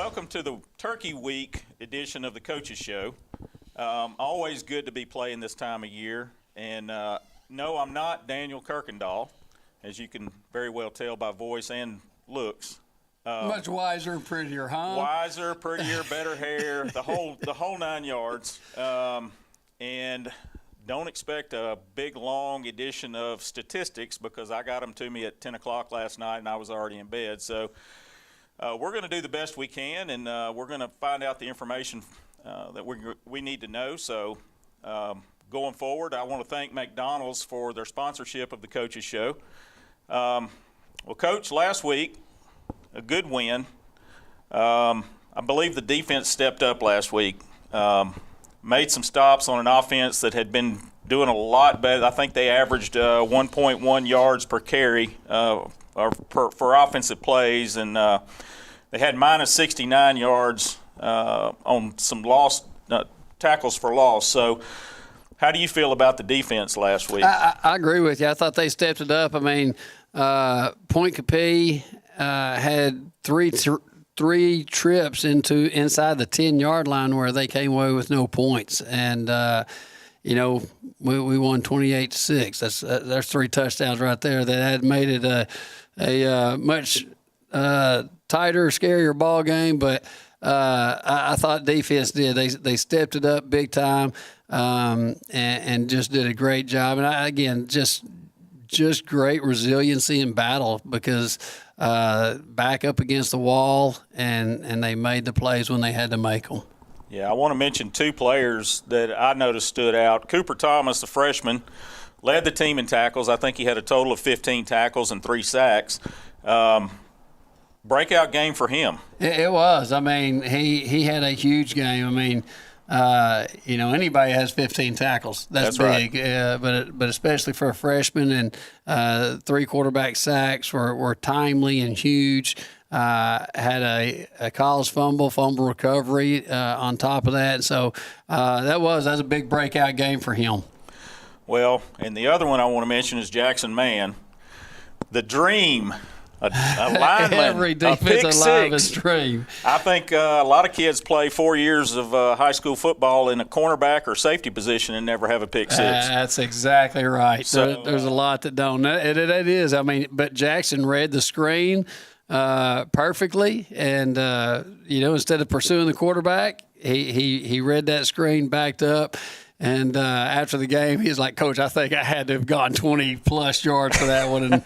Welcome to the Turkey Week edition of the Coaches Show. Always good to be playing this time of year. And no, I'm not Daniel Kirkendall, as you can very well tell by voice and looks. Much wiser and prettier, huh? Wiser, prettier, better hair, the whole 9 yards. And don't expect a big, long edition of statistics because I got them to me at 10 o'clock last night and I was already in bed. So we're going to do the best we can, and we're going to find out the information that we need to know. So going forward, I want to thank McDonald's for their sponsorship of the Coaches Show. Well, Coach, last week, a good win. I believe the defense stepped up last week. Made some stops on an offense that had been doing a lot better. I think they averaged 1.1 yards per carry for offensive plays, and they had minus 69 yards on some lost tackles for loss. So how do you feel about the defense last week? I agree with you. I thought they stepped it up. I mean, Point Capee had three trips inside the 10-yard line where they came away with no points, and we won 28-6. There's 3 touchdowns right there that had made it a much tighter, scarier ball game. But I thought defense did. They stepped it up big time and just did a great job. And again, just great resiliency in battle because back up against the wall, and they made the plays when they had to make them. Yeah, I want to mention 2 players that I noticed stood out. Cooper Thomas, the freshman, led the team in tackles. I think he had a total of 15 tackles and 3 sacks. Breakout game for him. It was. I mean, he had a huge game. I mean, anybody has 15 tackles. That's big. Right. But especially for a freshman, and 3 quarterback sacks were timely and huge. Had a college fumble recovery on top of that. So that was a big breakout game for him. Well, and the other one I want to mention is Jackson Mann, the dream. A lineman, every defensive lineman's dream. I think a lot of kids play 4 years of high school football in a cornerback or safety position and never have a pick six. That's exactly right. So, there's a lot that don't. It is. I mean, but Jackson read the screen perfectly, and instead of pursuing the quarterback, he read that screen, backed up. And after the game, he's like, "Coach, I think I had to have gone 20-plus yards for that one." And,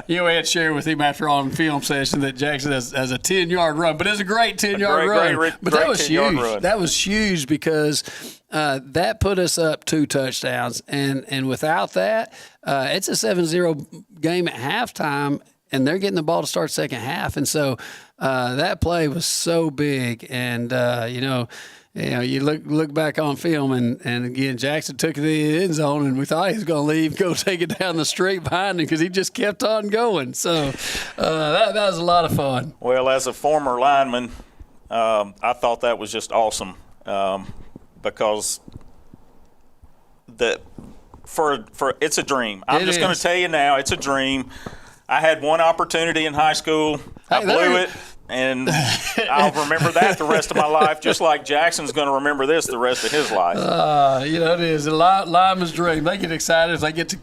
we had shared with him after on film session that Jackson has a 10-yard run. But it's a great 10-yard run. But that was huge. That was huge because that put us up 2 touchdowns. And without that, it's a 7-0 game at halftime, and they're getting the ball to start second half. And so that play was so big. And, you look back on film, and again, Jackson took it to the end zone, and we thought he was going to leave, go take it down the street behind him because he just kept on going. So that was a lot of fun. Well, as a former lineman, I thought that was just awesome because for it's a dream. I'm just going to tell you now, it's a dream. I had one opportunity in high school. I blew it. And I'll remember that the rest of my life, just like Jackson's going to remember this the rest of his life. It is a lineman's dream. They get excited if they get to,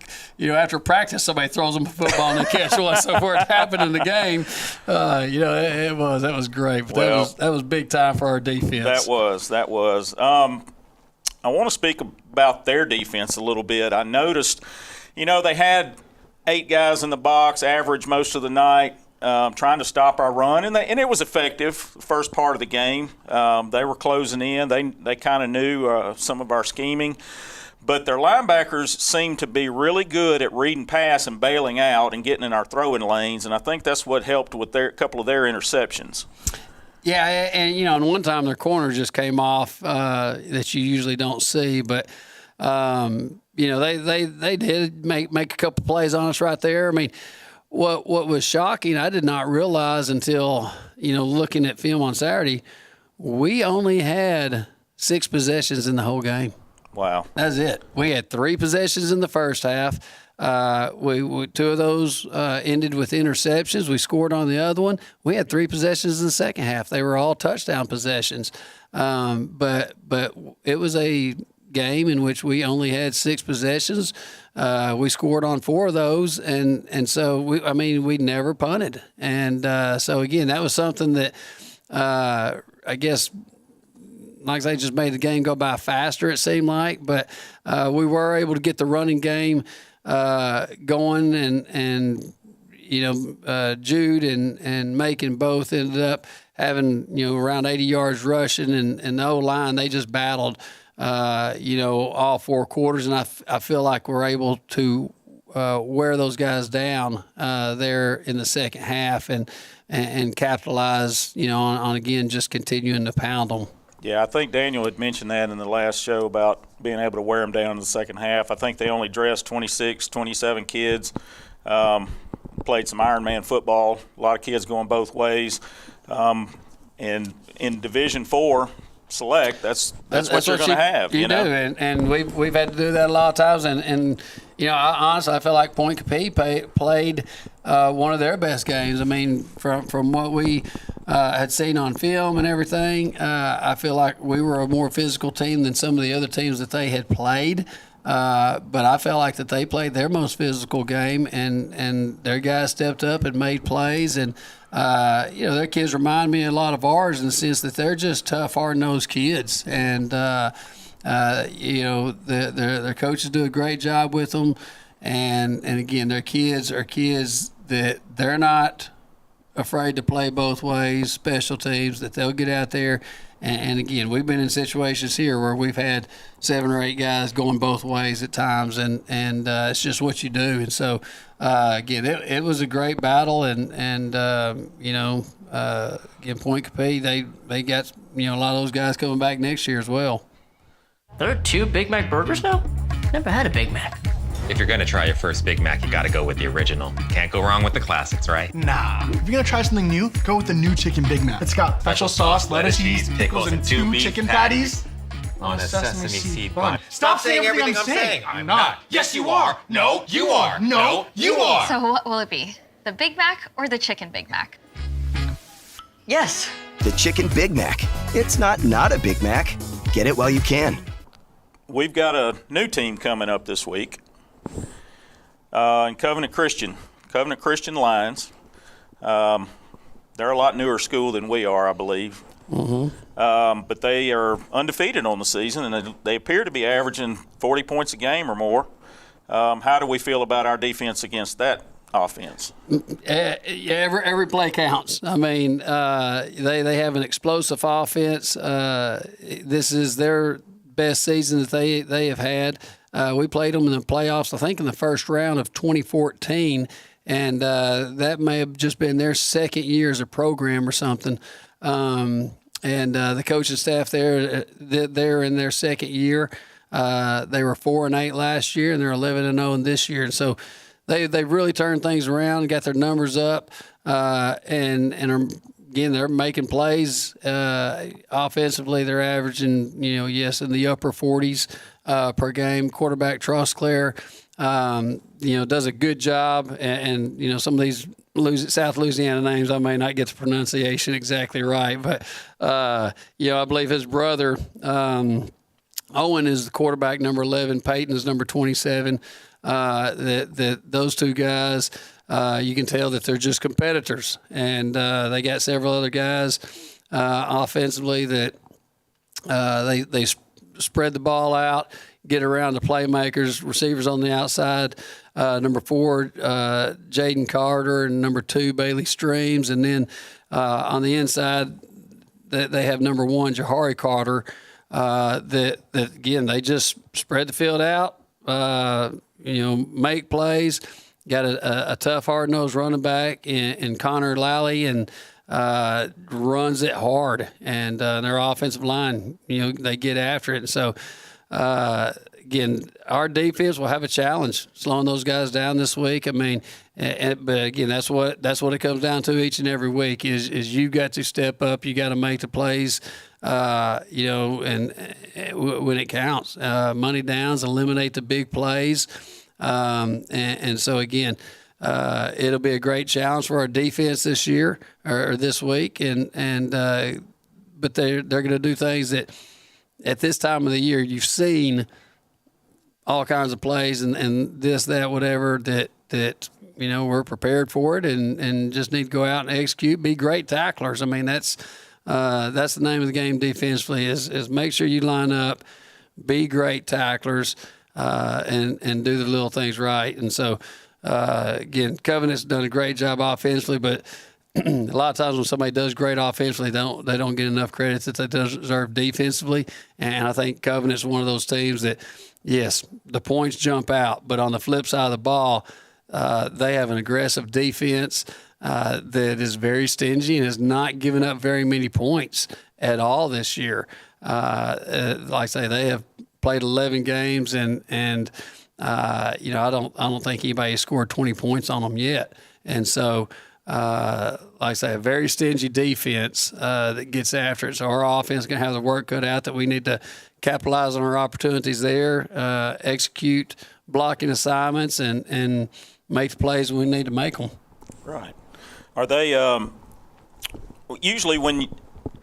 after practice, somebody throws them a football and they catch one. So for it happened in the game, that was great. But that was big time for our defense. That was. I want to speak about their defense a little bit. I noticed, they had 8 guys in the box, average most of the night. Trying to stop our run, and it was effective the first part of the game. They were closing in. They kind of knew some of our scheming. But their linebackers seemed to be really good at reading pass and bailing out and getting in our throwing lanes, and I think that's what helped with a couple of their interceptions. Yeah, and one time their corner just came off that you usually don't see, but they did make a couple plays on us right there. I mean, What was shocking, I did not realize until, looking at film on Saturday, we only had 6 possessions in the whole game. Wow. That's it. We had 3 possessions in the first half. We two of those ended with interceptions. We scored on the other one. We had 3 possessions in the second half. They were all touchdown possessions. But it was a game in which we only had 6 possessions. We scored on 4 of those, and so we never punted. And so again, that was something that I guess, like I say, just made the game go by faster, it seemed like. But we were able to get the running game going, and Jude and Macon both ended up having around 80 yards rushing, and the O-line, they just battled all 4 quarters, and I feel like we're able to wear those guys down there in the second half and capitalize on again just continuing to pound them. Yeah, I think Daniel had mentioned that in the last show about being able to wear them down in the second half. I think they only dressed 26, 27 kids, played some Ironman football, a lot of kids going both ways. And in Division IV Select, that's what you're going to have. You do, and we've had to do that a lot of times. And honestly, I feel like Point Capee played one of their best games. I mean, from what we had seen on film and everything, I feel like we were a more physical team than some of the other teams that they had played. But I felt like that they played their most physical game, and their guys stepped up and made plays. And their kids remind me a lot of ours in the sense that they're just tough, hard-nosed kids. And their coaches do a great job with them. And again, their kids are kids that they're not afraid to play both ways, special teams, that they'll get out there. And again, we've been in situations here where we've had 7 or 8 guys going both ways at times, and it's just what you do. And so, again, it was a great battle, and again, Point Capee, they got a lot of those guys coming back next year as well. There are 2 Big Mac burgers now? Never had a Big Mac. If you're gonna try your first Big Mac, you gotta go with the original. Can't go wrong with the classics, right? Nah. If you're gonna try something new, go with the new Chicken Big Mac. It's got special sauce, lettuce, cheese, pickles, and 2 chicken patties on a sesame seed bun. Stop saying everything I'm saying. I'm not. Yes, you are. No, you are. No, you are. So what will it be? The Big Mac or the Chicken Big Mac? Yes. The Chicken Big Mac. It's not a Big Mac. Get it while you can. We've got a new team coming up this week. In Covenant Christian Lions. They're a lot newer school than we are, I believe. Mm-hmm. But they are undefeated on the season, and they appear to be averaging 40 points a game or more. How do we feel about our defense against that offense? Every play counts. I mean, they have an explosive offense. This is their best season that they have had. We played them in the playoffs, I think, in the first round of 2014, and that may have just been their second year as a program or something. And the coaching staff there, they're in their second year. They were 4-8 last year, and they're 11-0 this year. And so they really turned things around and got their numbers up, and are, again, they're making plays. Offensively, they're averaging, in the upper 40s per game. Quarterback Trostclair, does a good job. And some of these South Louisiana names, I may not get the pronunciation exactly right. But, I believe his brother, Owen, is the quarterback, number 11. Peyton is number 27. Those 2 guys, you can tell that they're just competitors. And they got several other guys offensively that they spread the ball out, get around the playmakers, receivers on the outside. Number 4, Jaden Carter, and number 2, Bailey Streams. And then on the inside, they have number 1, Jahari Carter. That again, they just spread the field out, make plays. Got a tough, hard-nosed running back in Connor Lally, and runs it hard. And their offensive line, they get after it. And so, again, our defense will have a challenge slowing those guys down this week. I mean, but again, that's what it comes down to each and every week is you got to step up. You got to make the plays, and when it counts. Money downs, eliminate the big plays. And so again, it'll be a great challenge for our defense this year or this week, but they're going to do things that at this time of the year you've seen all kinds of plays and this, that, whatever that we're prepared for it and just need to go out and execute, be great tacklers. I mean, that's the name of the game defensively is make sure you line up, be great tacklers, and do the little things right. And so, again, Covenant's done a great job offensively, but a lot of times when somebody does great offensively, they don't get enough credit that they deserve defensively. And I think Covenant's one of those teams that, yes, the points jump out, but on the flip side of the ball, they have an aggressive defense that is very stingy and has not given up very many points at all this year. Like I say, they have played 11 games, and I don't think anybody has scored 20 points on them yet. And so, like I say, a very stingy defense that gets after it. So our offense is going to have the work cut out that we need to capitalize on our opportunities there, execute blocking assignments, and make the plays when we need to make them. Right. Are they usually when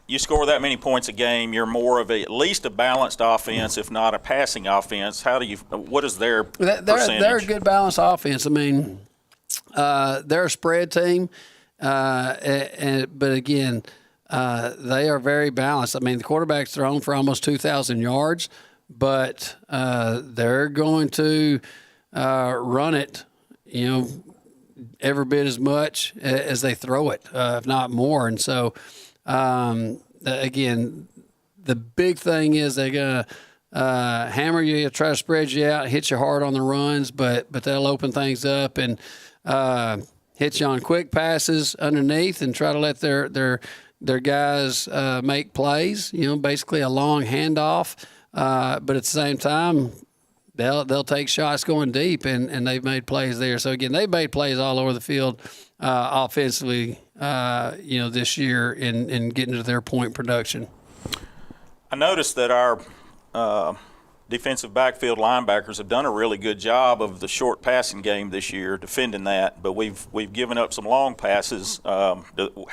you score that many points a game, you're more of at least a balanced offense, if not a passing offense? What is their percentage? They're a good balanced offense. I mean, they're a spread team, but again, they are very balanced. I mean, the quarterback's thrown for almost 2,000 yards, but they're going to run it, every bit as much as they throw it, if not more. And so, again, the big thing is they're going to hammer you, try to spread you out, hit you hard on the runs, but they'll open things up and hit you on quick passes underneath and try to let their guys make plays, basically a long handoff. But at the same time, they'll take shots going deep, and they've made plays there. So, again, they've made plays all over the field offensively, this year in getting to their point production. I noticed that our defensive backfield linebackers have done a really good job of the short passing game this year, defending that. But we've given up some long passes. How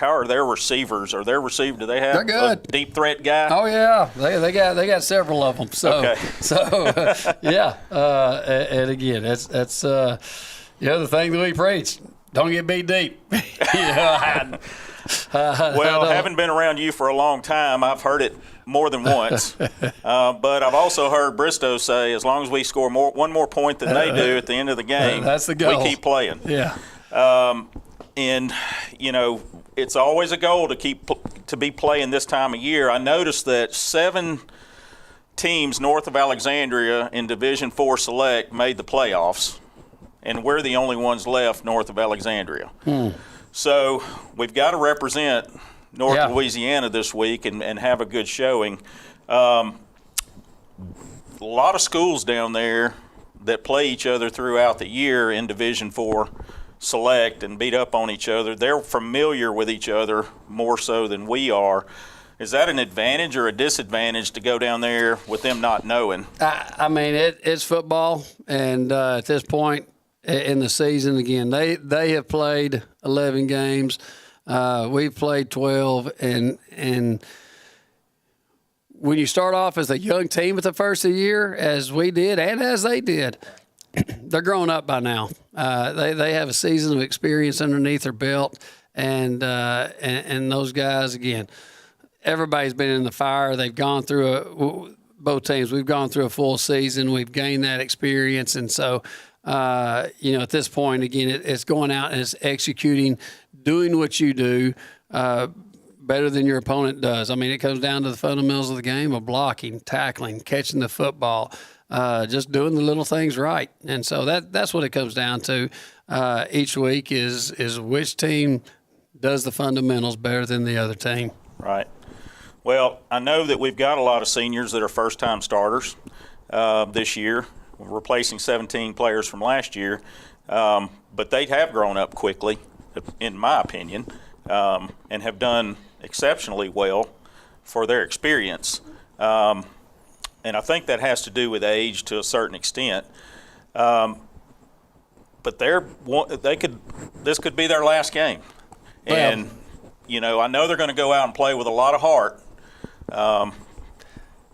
are their receivers? Do they have They're good. A deep threat guy? Oh yeah, they got several of them. So okay. Yeah. And again, that's the thing that we preach. Don't get beat deep. Well, having been around you for a long time, I've heard it more than once. But I've also heard Bristow say, as long as we score one more point than they do at the end of the game, that's the goal. We keep playing. Yeah. And it's always a goal to be playing this time of year. I noticed that 7 teams north of Alexandria in Division IV Select made the playoffs, and we're the only ones left north of Alexandria. So we've got to represent North Louisiana this week and have a good showing. A lot of schools down there that play each other throughout the year in Division IV Select and beat up on each other. They're familiar with each other more so than we are. Is that an advantage or a disadvantage to go down there with them not knowing? I mean, it's football, and at this point in the season, again, they have played 11 games. We've played 12, and when you start off as a young team at the first of the year, as we did and as they did, they're grown up by now. They have a season of experience underneath their belt, and those guys, again, everybody's been in the fire. They've gone through both teams. We've gone through a full season. We've gained that experience, and so at this point, again, it's going out and it's executing, doing what you do better than your opponent does. I mean, it comes down to the fundamentals of the game of blocking, tackling, catching the football, just doing the little things right. And so that's what it comes down to each week is which team does the fundamentals better than the other team. Right. Well, I know that we've got a lot of seniors that are first-time starters this year, replacing 17 players from last year, but they have grown up quickly, in my opinion, and have done exceptionally well for their experience. And I think that has to do with age to a certain extent. but this could be their last game. And, I know they're going to go out and play with a lot of heart.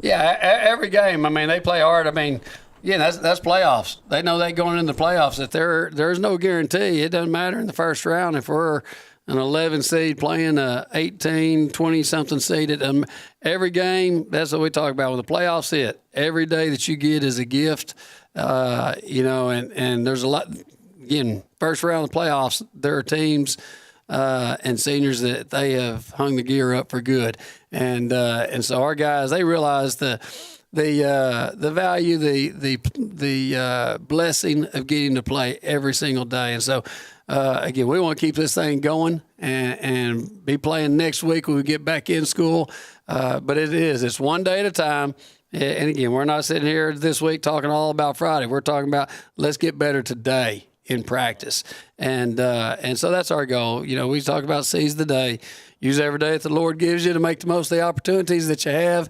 Every game, they play hard. That's playoffs. They know they're going into the playoffs. That there's no guarantee. It doesn't matter in the first round if we're an 11 seed playing a 18, 20-something seed. Every game, that's what we talk about. When the playoffs hit, every day that you get is a gift, and there's a lot. Again, first round of the playoffs, there are teams and seniors that they have hung the gear up for good. And so our guys, they realize the value, the blessing of getting to play every single day. And so, again, we want to keep this thing going and be playing next week when we get back in school. But it's one day at a time. And again, we're not sitting here this week talking all about Friday. We're talking about let's get better today in practice. And so that's our goal. We talk about seize the day. Use every day that the Lord gives you to make the most of the opportunities that you have.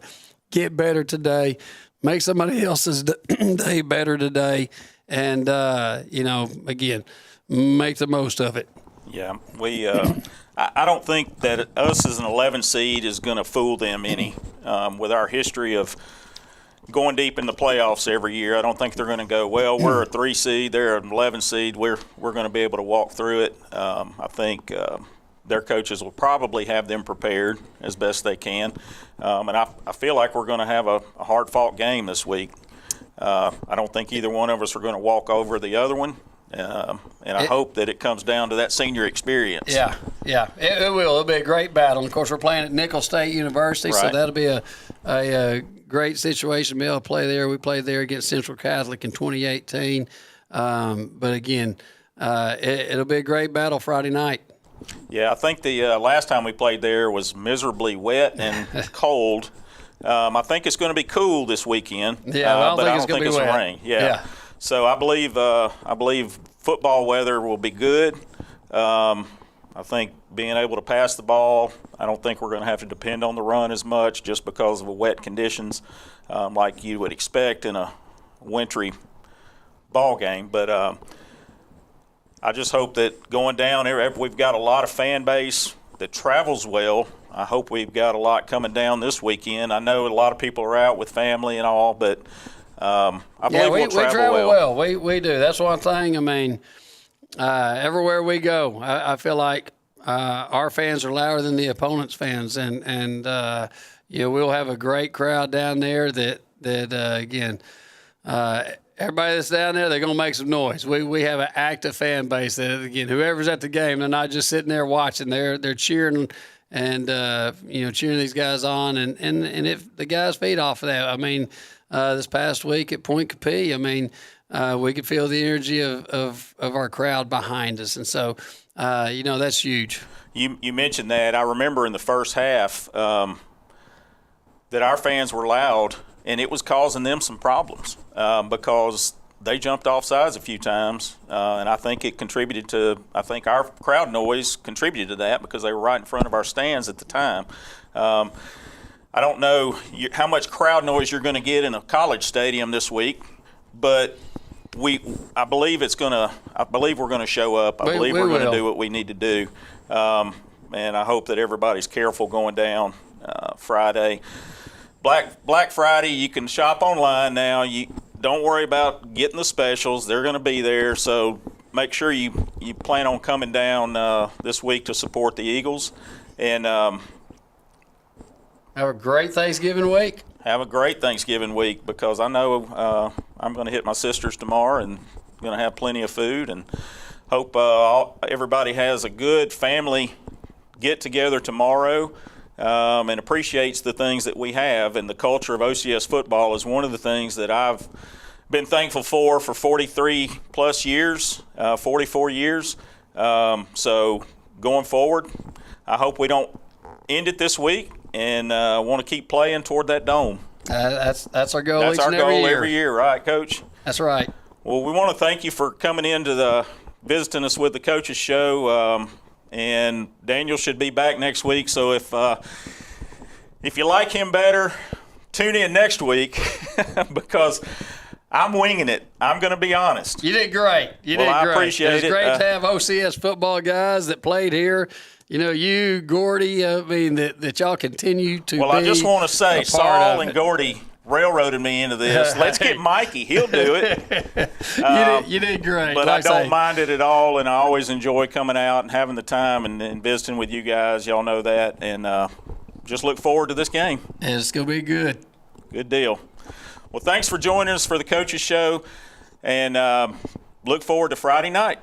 Get better today. Make somebody else's day better today. And, again, make the most of it. Yeah, I don't think that us as an 11 seed is going to fool them any. With our history of going deep in the playoffs every year, I don't think they're going to go, well, we're a 3 seed, they're an 11 seed, we're going to be able to walk through it. I think their coaches will probably have them prepared as best they can. And I feel like we're going to have a hard-fought game this week. I don't think either one of us are going to walk over the other one. And I hope that it comes down to that senior experience. Yeah, it will. It'll be a great battle. Of course, we're playing at Nicholls State University, so that'll be a great situation to be able to play there. We played there against Central Catholic in 2018. But again, it'll be a great battle Friday night. Yeah, I think the last time we played there was miserably wet and cold. I think it's going to be cool this weekend. Yeah, but I don't think it's going to rain. Yeah. So I believe football weather will be good. I think being able to pass the ball, I don't think we're going to have to depend on the run as much just because of the wet conditions like you would expect in a wintry ball game. But I just hope that going down there, we've got a lot of fan base that travels well. I hope we've got a lot coming down this weekend. I know a lot of people are out with family and all, but I believe we'll travel well. We do. That's one thing. Everywhere we go, I feel like our fans are louder than the opponent's fans, and we'll have a great crowd down there. That again, everybody that's down there, they're gonna make some noise. We have an active fan base. That again, whoever's at the game, they're not just sitting there watching. They're cheering and cheering these guys on, and if the guys feed off of that, this past week at Point Capee, we could feel the energy of our crowd behind us. And so, that's huge. You mentioned that. I remember in the first half that our fans were loud, and it was causing them some problems because they jumped off sides a few times. And I think it contributed to – I think our crowd noise contributed to that because they were right in front of our stands at the time. I don't know how much crowd noise you're going to get in a college stadium this week, but I believe we're going to show up. I believe we're going to do what we need to do, and I hope that everybody's careful going down Friday. Black Friday, you can shop online now. You don't worry about getting the specials; they're going to be there. So make sure you plan on coming down this week to support the Eagles, and. Have a great Thanksgiving week. Have a great Thanksgiving week because I know I'm going to hit my sister's tomorrow and going to have plenty of food, and hope everybody has a good family get-together tomorrow and appreciates the things that we have. And the culture of OCS football is one of the things that I've been thankful for 43-plus years, 44 years. So going forward, I hope we don't end it this week. And want to keep playing toward that dome. That's our goal. That's our goal every year, right, Coach? That's right. Well, we want to thank you for coming in to visiting us with the Coaches Show. And Daniel should be back next week. So if you like him better, tune in next week because I'm winging it. I'm going to be honest. You did great. You Well, did I great. appreciate It's it. great to have OCS football guys that played here. You know, you, Gordy, I mean, that y'all continue to Well, be I just want to say, a part Saul of and it. Gordy railroaded me into this. Let's get Mikey. He'll do it. You did great. But Like I don't say, mind it at all, and I always enjoy coming out and having the time and visiting with you guys. Y'all know that. And just look forward to this game. it's going to be good. Good deal. Well, thanks for joining us for the Coaches Show, and look forward to Friday night.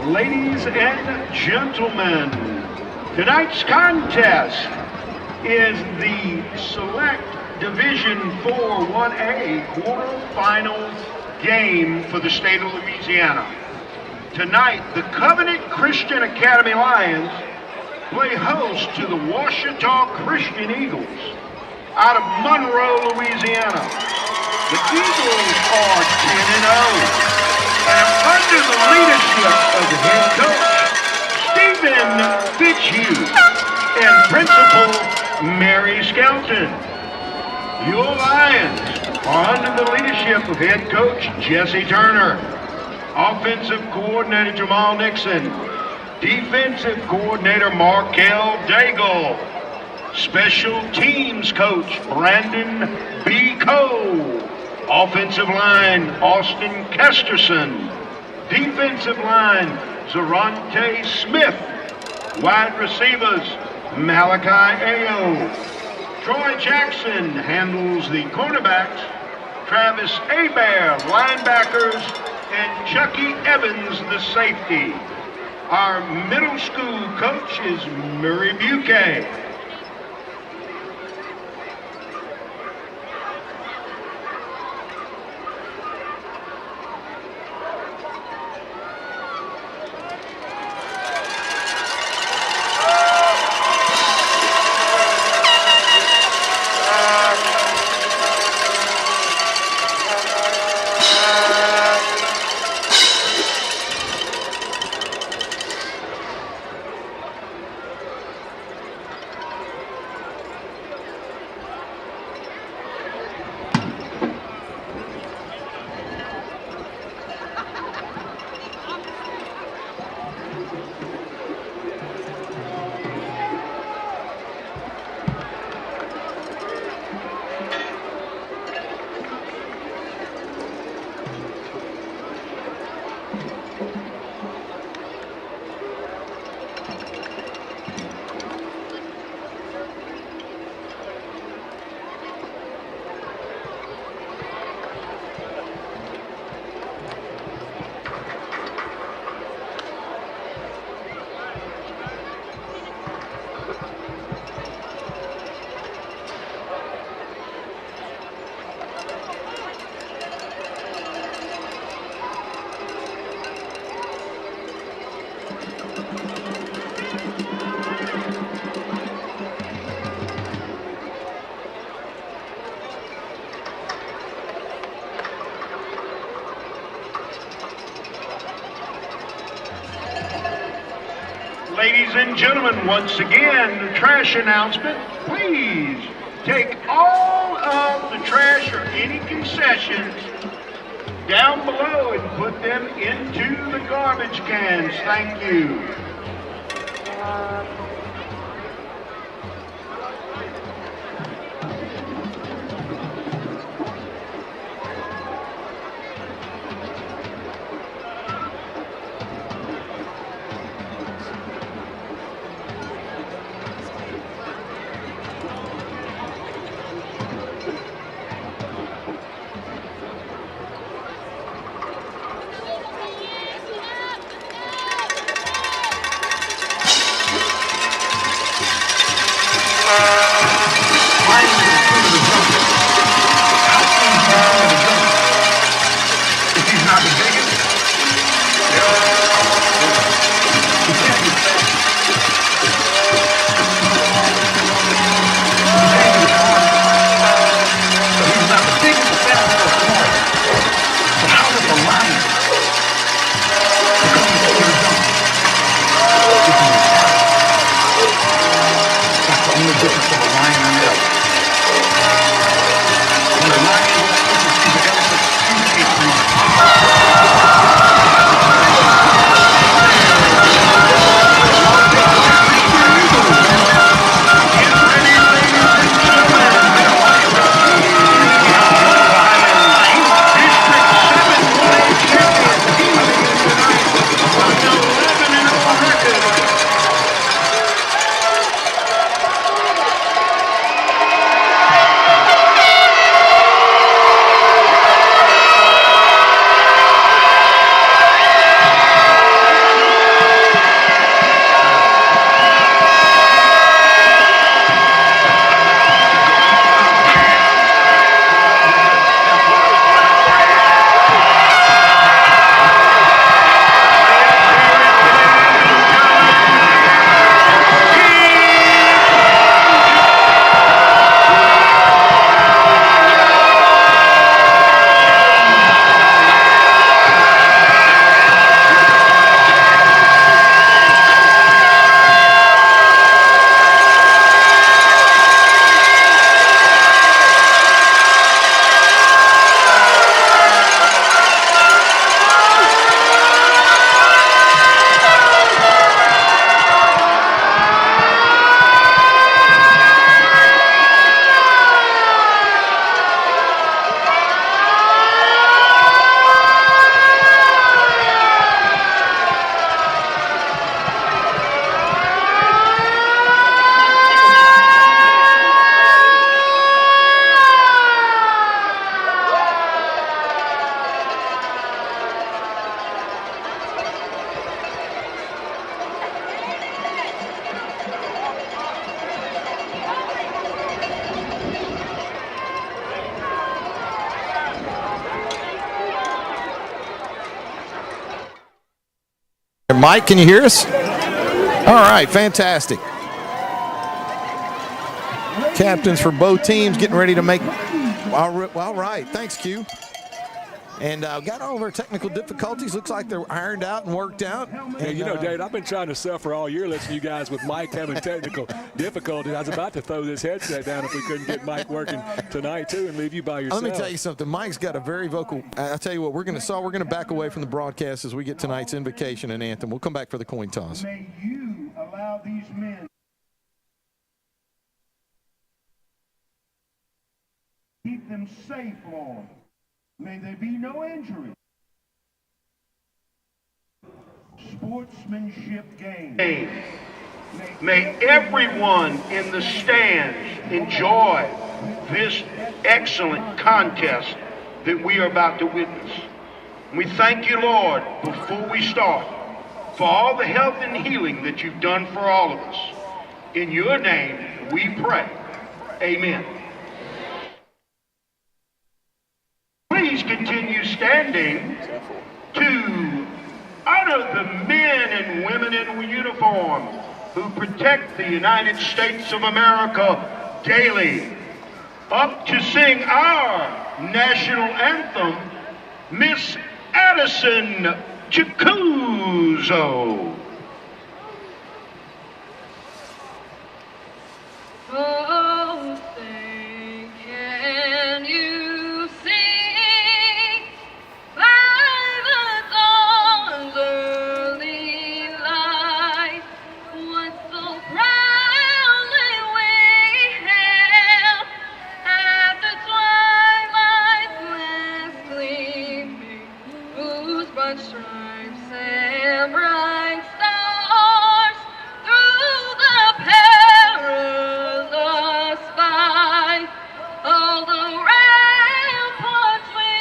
Ladies and gentlemen, tonight's contest is the Select Division 4 1A quarterfinals game for the state of Louisiana. Tonight, the Covenant Christian Academy Lions play host to the Ouachita Christian Eagles out of Monroe, Louisiana. The Eagles are 10-0 and under the leadership of the head coach, Stephen Fitzhugh, and Principal Mary Skelton. Your Lions are under the leadership of head coach Jesse Turner, offensive coordinator Jamal Nixon, defensive coordinator Markel Daigle, special teams coach Brandon B. Cole, offensive line Austin Kesterson, defensive line Zarante Smith, wide receivers Malachi Ayo. Troy Jackson handles the cornerbacks, Travis Hebert linebackers, and Chucky Evans the safety. Our middle school coach is Murray Buquet. Ladies and gentlemen, once again, the trash announcement. Please take all of the trash or any concessions down below and put them into the garbage cans. Thank you. Mike, can you hear us? All right, fantastic. Captains for both teams getting ready to make. All right, thanks, Q. And got all of our technical difficulties. Looks like they're ironed out and worked out. Yeah, you know, Dave, I've been trying to suffer all year listening to you guys with Mike having technical difficulties. I was about to throw this headset down if we couldn't get Mike working tonight, too, and leave you by yourself. Let me tell you something. Mike's got a very vocal. I'll tell you what, we're going to back away from the broadcast as we get tonight's invocation and anthem. We'll come back for the coin toss. May you allow these men keep them safe, Lord. May there be no injury. Sportsmanship game. May everyone in the stands enjoy this excellent contest that we are about to witness. We thank you, Lord, before we start, for all the health and healing that you've done for all of us. In your name, we pray. Amen. Please continue standing to honor the men and women in uniform who protect the United States of America daily. Up to sing our national anthem, Miss Addison Chicuzo. Oh, say, can you sing by the dawn's early light what so proudly we hailed at the twilight's last gleaming, whose broad stripes and bright stars through the perilous fight, all the ramparts we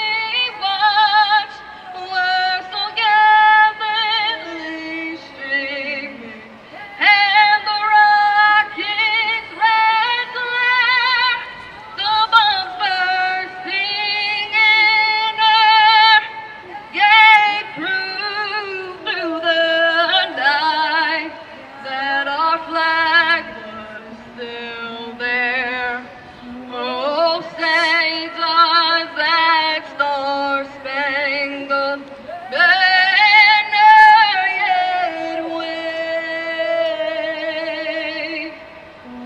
watched were so gallantly streaming, and the rocket's red glare, the bombs bursting in air, gave proof through the night that our flag was still there. Oh, say does that star-spangled banner yet wave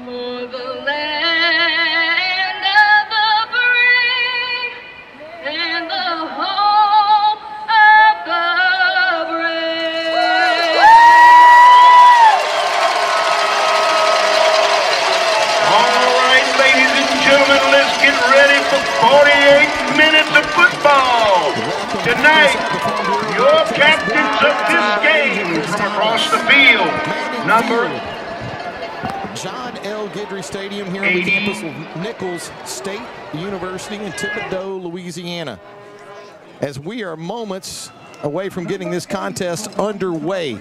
o'er the land of the free and the home of the brave? All right, ladies and gentlemen, let's get ready for 48 minutes of football. Tonight, your captains of this game from across the field, number John L. Guidry Stadium here on the campus of Nichols State University in Thibodaux, Louisiana. As we are moments away from getting this contest underway.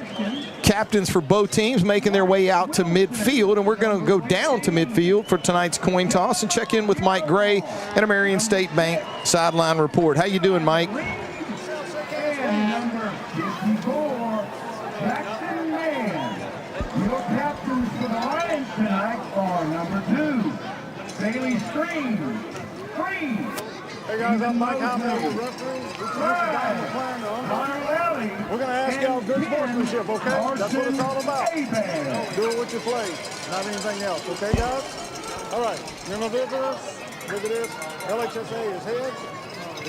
Captains for both teams making their way out to midfield, and we're going to go down to midfield for tonight's coin toss and check in with Mike Gray and a Marion State Bank sideline report. How you doing, Mike? number 54, Jackson Mann. Your captains for the Lions tonight are number 2, Bailey Stream. 3. Hey guys, I'm Mike Howman with the referee. We're going to ask y'all good sportsmanship, okay? That's what it's all about. Do it with your play, not anything else, okay guys? All right, remember this? Look at this. LHSA is heads,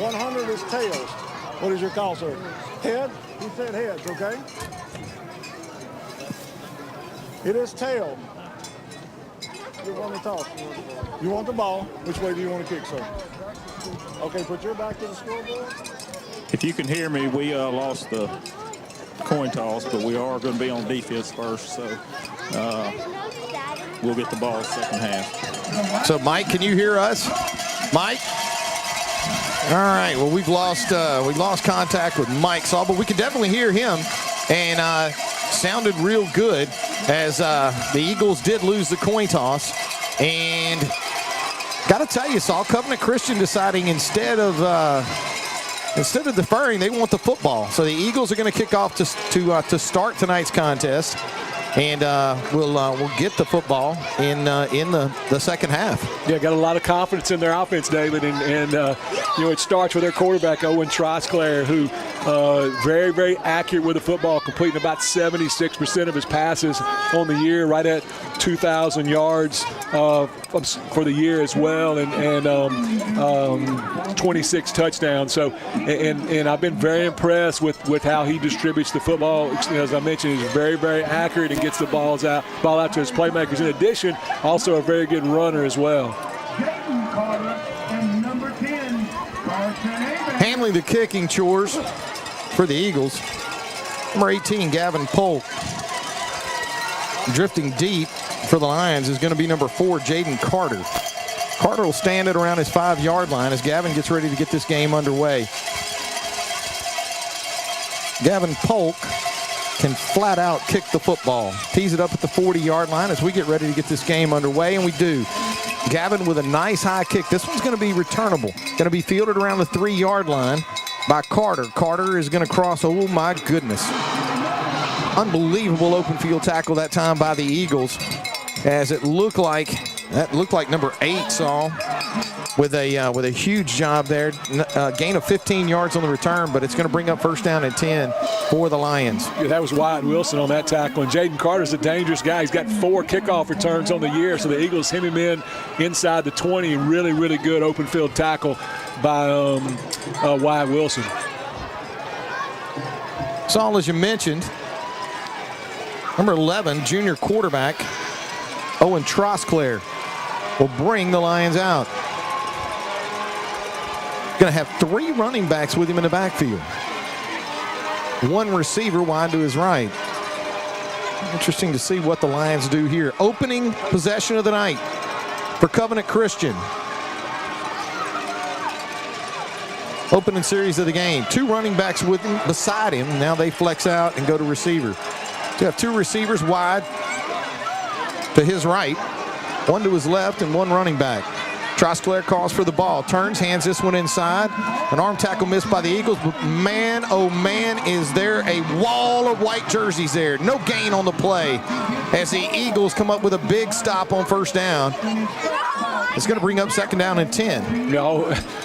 100 is tails. What is your call, sir? Head? He said heads, okay? It is tail. You want the toss. You want the ball. Which way do you want to kick, sir? Okay, put your back to the scoreboard. If you can hear me, we lost the coin toss, but we are going to be on defense first, so we'll get the ball second half. So, Mike, can you hear us? Mike? All right, well, we've lost contact with Mike Saul, but we can definitely hear him, and sounded real good as the Eagles did lose the coin toss. And got to tell you, Saul, Covenant Christian deciding instead of Instead of deferring, they want the football. So the Eagles are going to kick off to start tonight's contest. And we'll get the football in the second half. Yeah, got a lot of confidence in their offense, David, and it starts with their quarterback Owen Trosclair, who very, very accurate with the football, completing about 76% of his passes on the year, right at 2,000 yards for the year as well, and 26 touchdowns. So, and I've been very impressed with how he distributes the football. As I mentioned, he's very, very accurate and gets the ball out to his playmakers. In addition, also a very good runner as well. Handling the kicking chores for the Eagles. Number 18, Gavin Polk. Drifting deep for the Lions is going to be number 4, Jaden Carter. Carter will stand at around his 5-yard line as Gavin gets ready to get this game underway. Gavin Polk can flat out kick the football. Tees it up at the 40-yard line as we get ready to get this game underway, and we do. Gavin with a nice high kick. This one's going to be returnable. Going to be fielded around the 3-yard line by Carter. Carter is going to cross. Oh, my goodness. Unbelievable open field tackle that time by the Eagles, as it looked like number 8 Saul with a huge job there. Gain of 15 yards on the return, but it's going to bring up first down and 10 for the Lions. Yeah, that was Wyatt Wilson on that tackle, and Jaden Carter's a dangerous guy. He's got 4 kickoff returns on the year, so the Eagles hem him in inside the 20. Really, really good open field tackle by Wyatt Wilson. Saul, as you mentioned, number 11, junior quarterback Owen Trosclair will bring the Lions out. Going to have 3 running backs with him in the backfield. 1 receiver wide to his right. Interesting to see what the Lions do here. Opening possession of the night for Covenant Christian. Opening series of the game. 2 running backs with him, beside him. Now they flex out and go to receiver. So you have 2 receivers wide to his right, 1 to his left, and 1 running back. Trosclair calls for the ball, turns, hands this one inside. An arm tackle missed by the Eagles, but man, oh man, is there a wall of white jerseys there. No gain on the play as the Eagles come up with a big stop on first down. It's going to bring up second down and 10.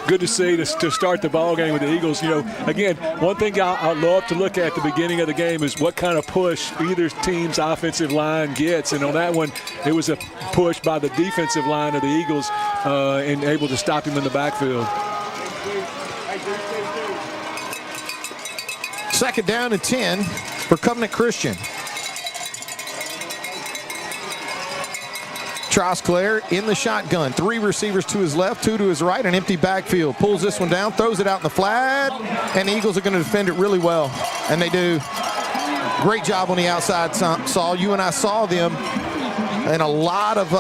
Good to see to start the ball game with the Eagles. Again, one thing I love to look at the beginning of the game is what kind of push either team's offensive line gets. And on that one, it was a push by the defensive line of the Eagles and able to stop him in the backfield. Second down and 10 for Covenant Christian. Trosclair in the shotgun. 3 receivers to his left, 2 to his right, an empty backfield. Pulls this one down, throws it out in the flat, and the Eagles are going to defend it really well, and they do. Great job on the outside, Saul. You and I saw them in a lot of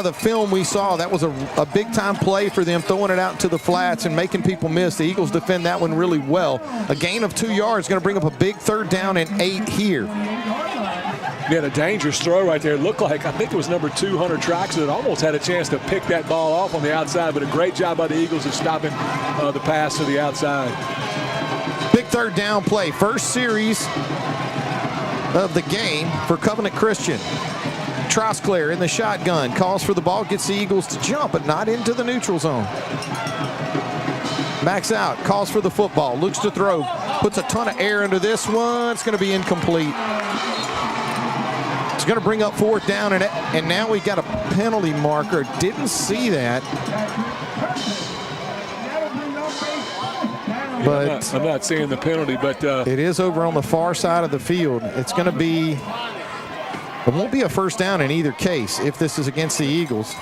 the film we saw. That was a big-time play for them, throwing it out to the flats and making people miss. The Eagles defend that one really well. A gain of 2 yards, going to bring up a big third down and 8 here. Yeah, a dangerous throw right there. It looked like, I think it was number 2, Hunter Traxler, that almost had a chance to pick that ball off on the outside, but a great job by the Eagles of stopping the pass to the outside. Big third down play. First series of the game for Covenant Christian. Trosclair in the shotgun. Calls for the ball, gets the Eagles to jump, but not into the neutral zone. Backs out, calls for the football, looks to throw, puts a ton of air into this one. It's going to be incomplete. It's going to bring up fourth down, and now we got a penalty marker. Didn't see that. But I'm not seeing the penalty, but it is over on the far side of the field. It's going to be, it won't be a first down in either case if this is against the Eagles.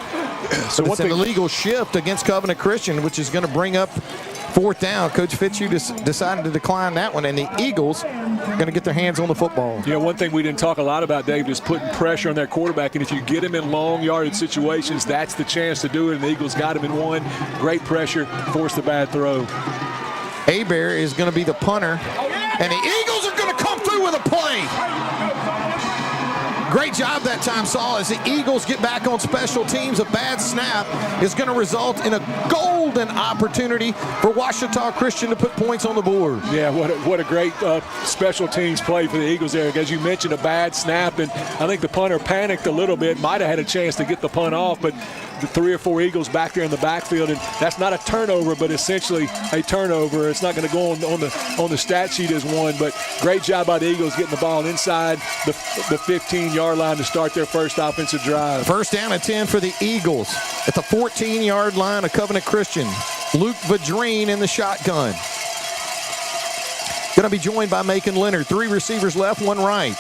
So it's an illegal shift against Covenant Christian, which is going to bring up fourth down. Coach Fitzhugh decided to decline that one, and the Eagles are going to get their hands on the football. One thing we didn't talk a lot about, Dave, is putting pressure on their quarterback, and if you get him in long yardage situations, that's the chance to do it, and the Eagles got him in one. Great pressure, forced the bad throw. Hebert is going to be the punter, and the Eagles are going to come through with a play. Great job that time, Saul, as the Eagles get back on special teams. A bad snap is going to result in a golden opportunity for Ouachita Christian to put points on the board. Yeah, what a great special teams play for the Eagles there. As you mentioned, a bad snap, and I think the punter panicked a little bit, might have had a chance to get the punt off, but the 3 or 4 Eagles back there in the backfield, and that's not a turnover, but essentially a turnover. It's not going to go on the stat sheet as one, but great job by the Eagles getting the ball inside the 15-yard line to start their first offensive drive. First down and 10 for the Eagles at the 14-yard line of Covenant Christian. Luke Vadrine in the shotgun. Going to be joined by Macon Leonard. 3 receivers left, 1 right.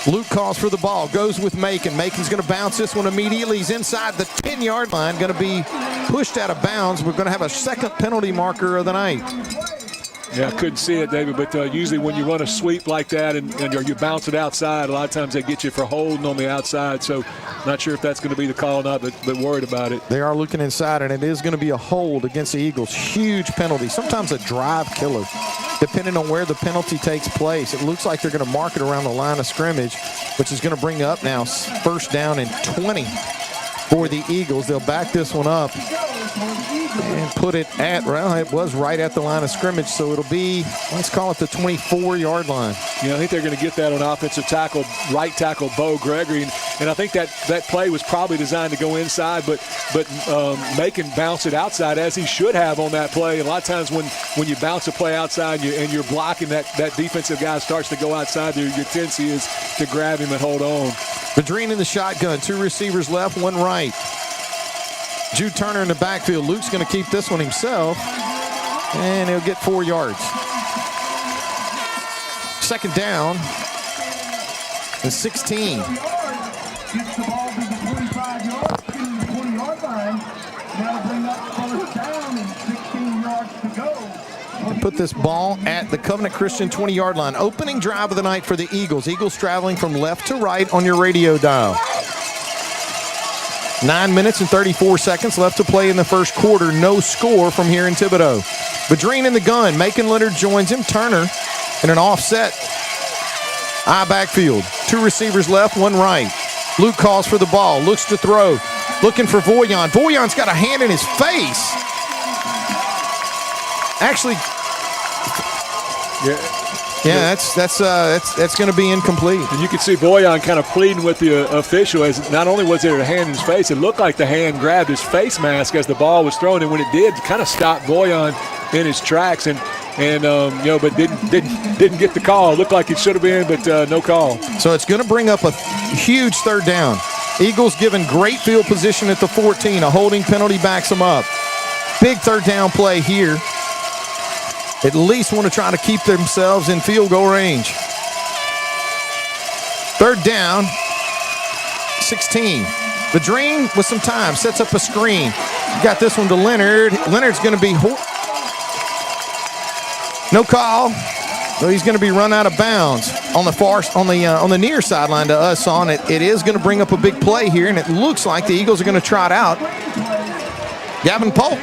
Luke calls for the ball, goes with Macon. Macon's going to bounce this one immediately. He's inside the 10-yard line, going to be pushed out of bounds. We're going to have a second penalty marker of the night. Yeah, I couldn't see it, David, but usually when you run a sweep like that and you bounce it outside, a lot of times they get you for holding on the outside. So not sure if that's going to be the call or not, but worried about it. They are looking inside, and it is going to be a hold against the Eagles. Huge penalty, sometimes a drive killer, depending on where the penalty takes place. It looks like they're going to mark it around the line of scrimmage, which is going to bring up now first down and 20 for the Eagles. They'll back this one up and put it at, well, it was right at the line of scrimmage, so it'll be, let's call it the 24-yard line. Yeah, I think they're going to get that on offensive tackle, right tackle Bo Gregory, and I think that play was probably designed to go inside, but Macon bounced it outside as he should have on that play. And a lot of times when you bounce a play outside and you're blocking, that defensive guy starts to go outside, your tendency is to grab him and hold on. Vadrine in the shotgun, 2 receivers left, 1 right. Jude Turner in the backfield. Luke's going to keep this one himself, and he'll get 4 yards. Second down and 16. Put this ball at the Covenant Christian 20-yard line. Opening drive of the night for the Eagles. Eagles traveling from left to right on your radio dial. 9 minutes and 34 seconds left to play in the first quarter. No score from here in Thibodaux. Vadrine in the gun. Macon Leonard joins him. Turner in an offset I backfield. 2 receivers left, 1 right. Luke calls for the ball. Looks to throw. Looking for Voyon. Voyon's got a hand in his face. Actually, yeah, that's going to be incomplete. And you can see Voyon kind of pleading with the official, as not only was there a hand in his face, it looked like the hand grabbed his face mask as the ball was thrown, and when it did, kind of stopped Voyon in his tracks, and but didn't get the call. It looked like it should have been, but no call. So it's going to bring up a huge third down. Eagles given great field position at the 14. A holding penalty backs them up. Big third down play here. At least want to try to keep themselves in field goal range. Third down, 16. Vadrine with some time, sets up a screen. Got this one to Leonard. Leonard's going to be no call. So he's going to be run out of bounds on the near sideline to us on it. It is going to bring up a big play here, and it looks like the Eagles are going to trot out Gavin Polk.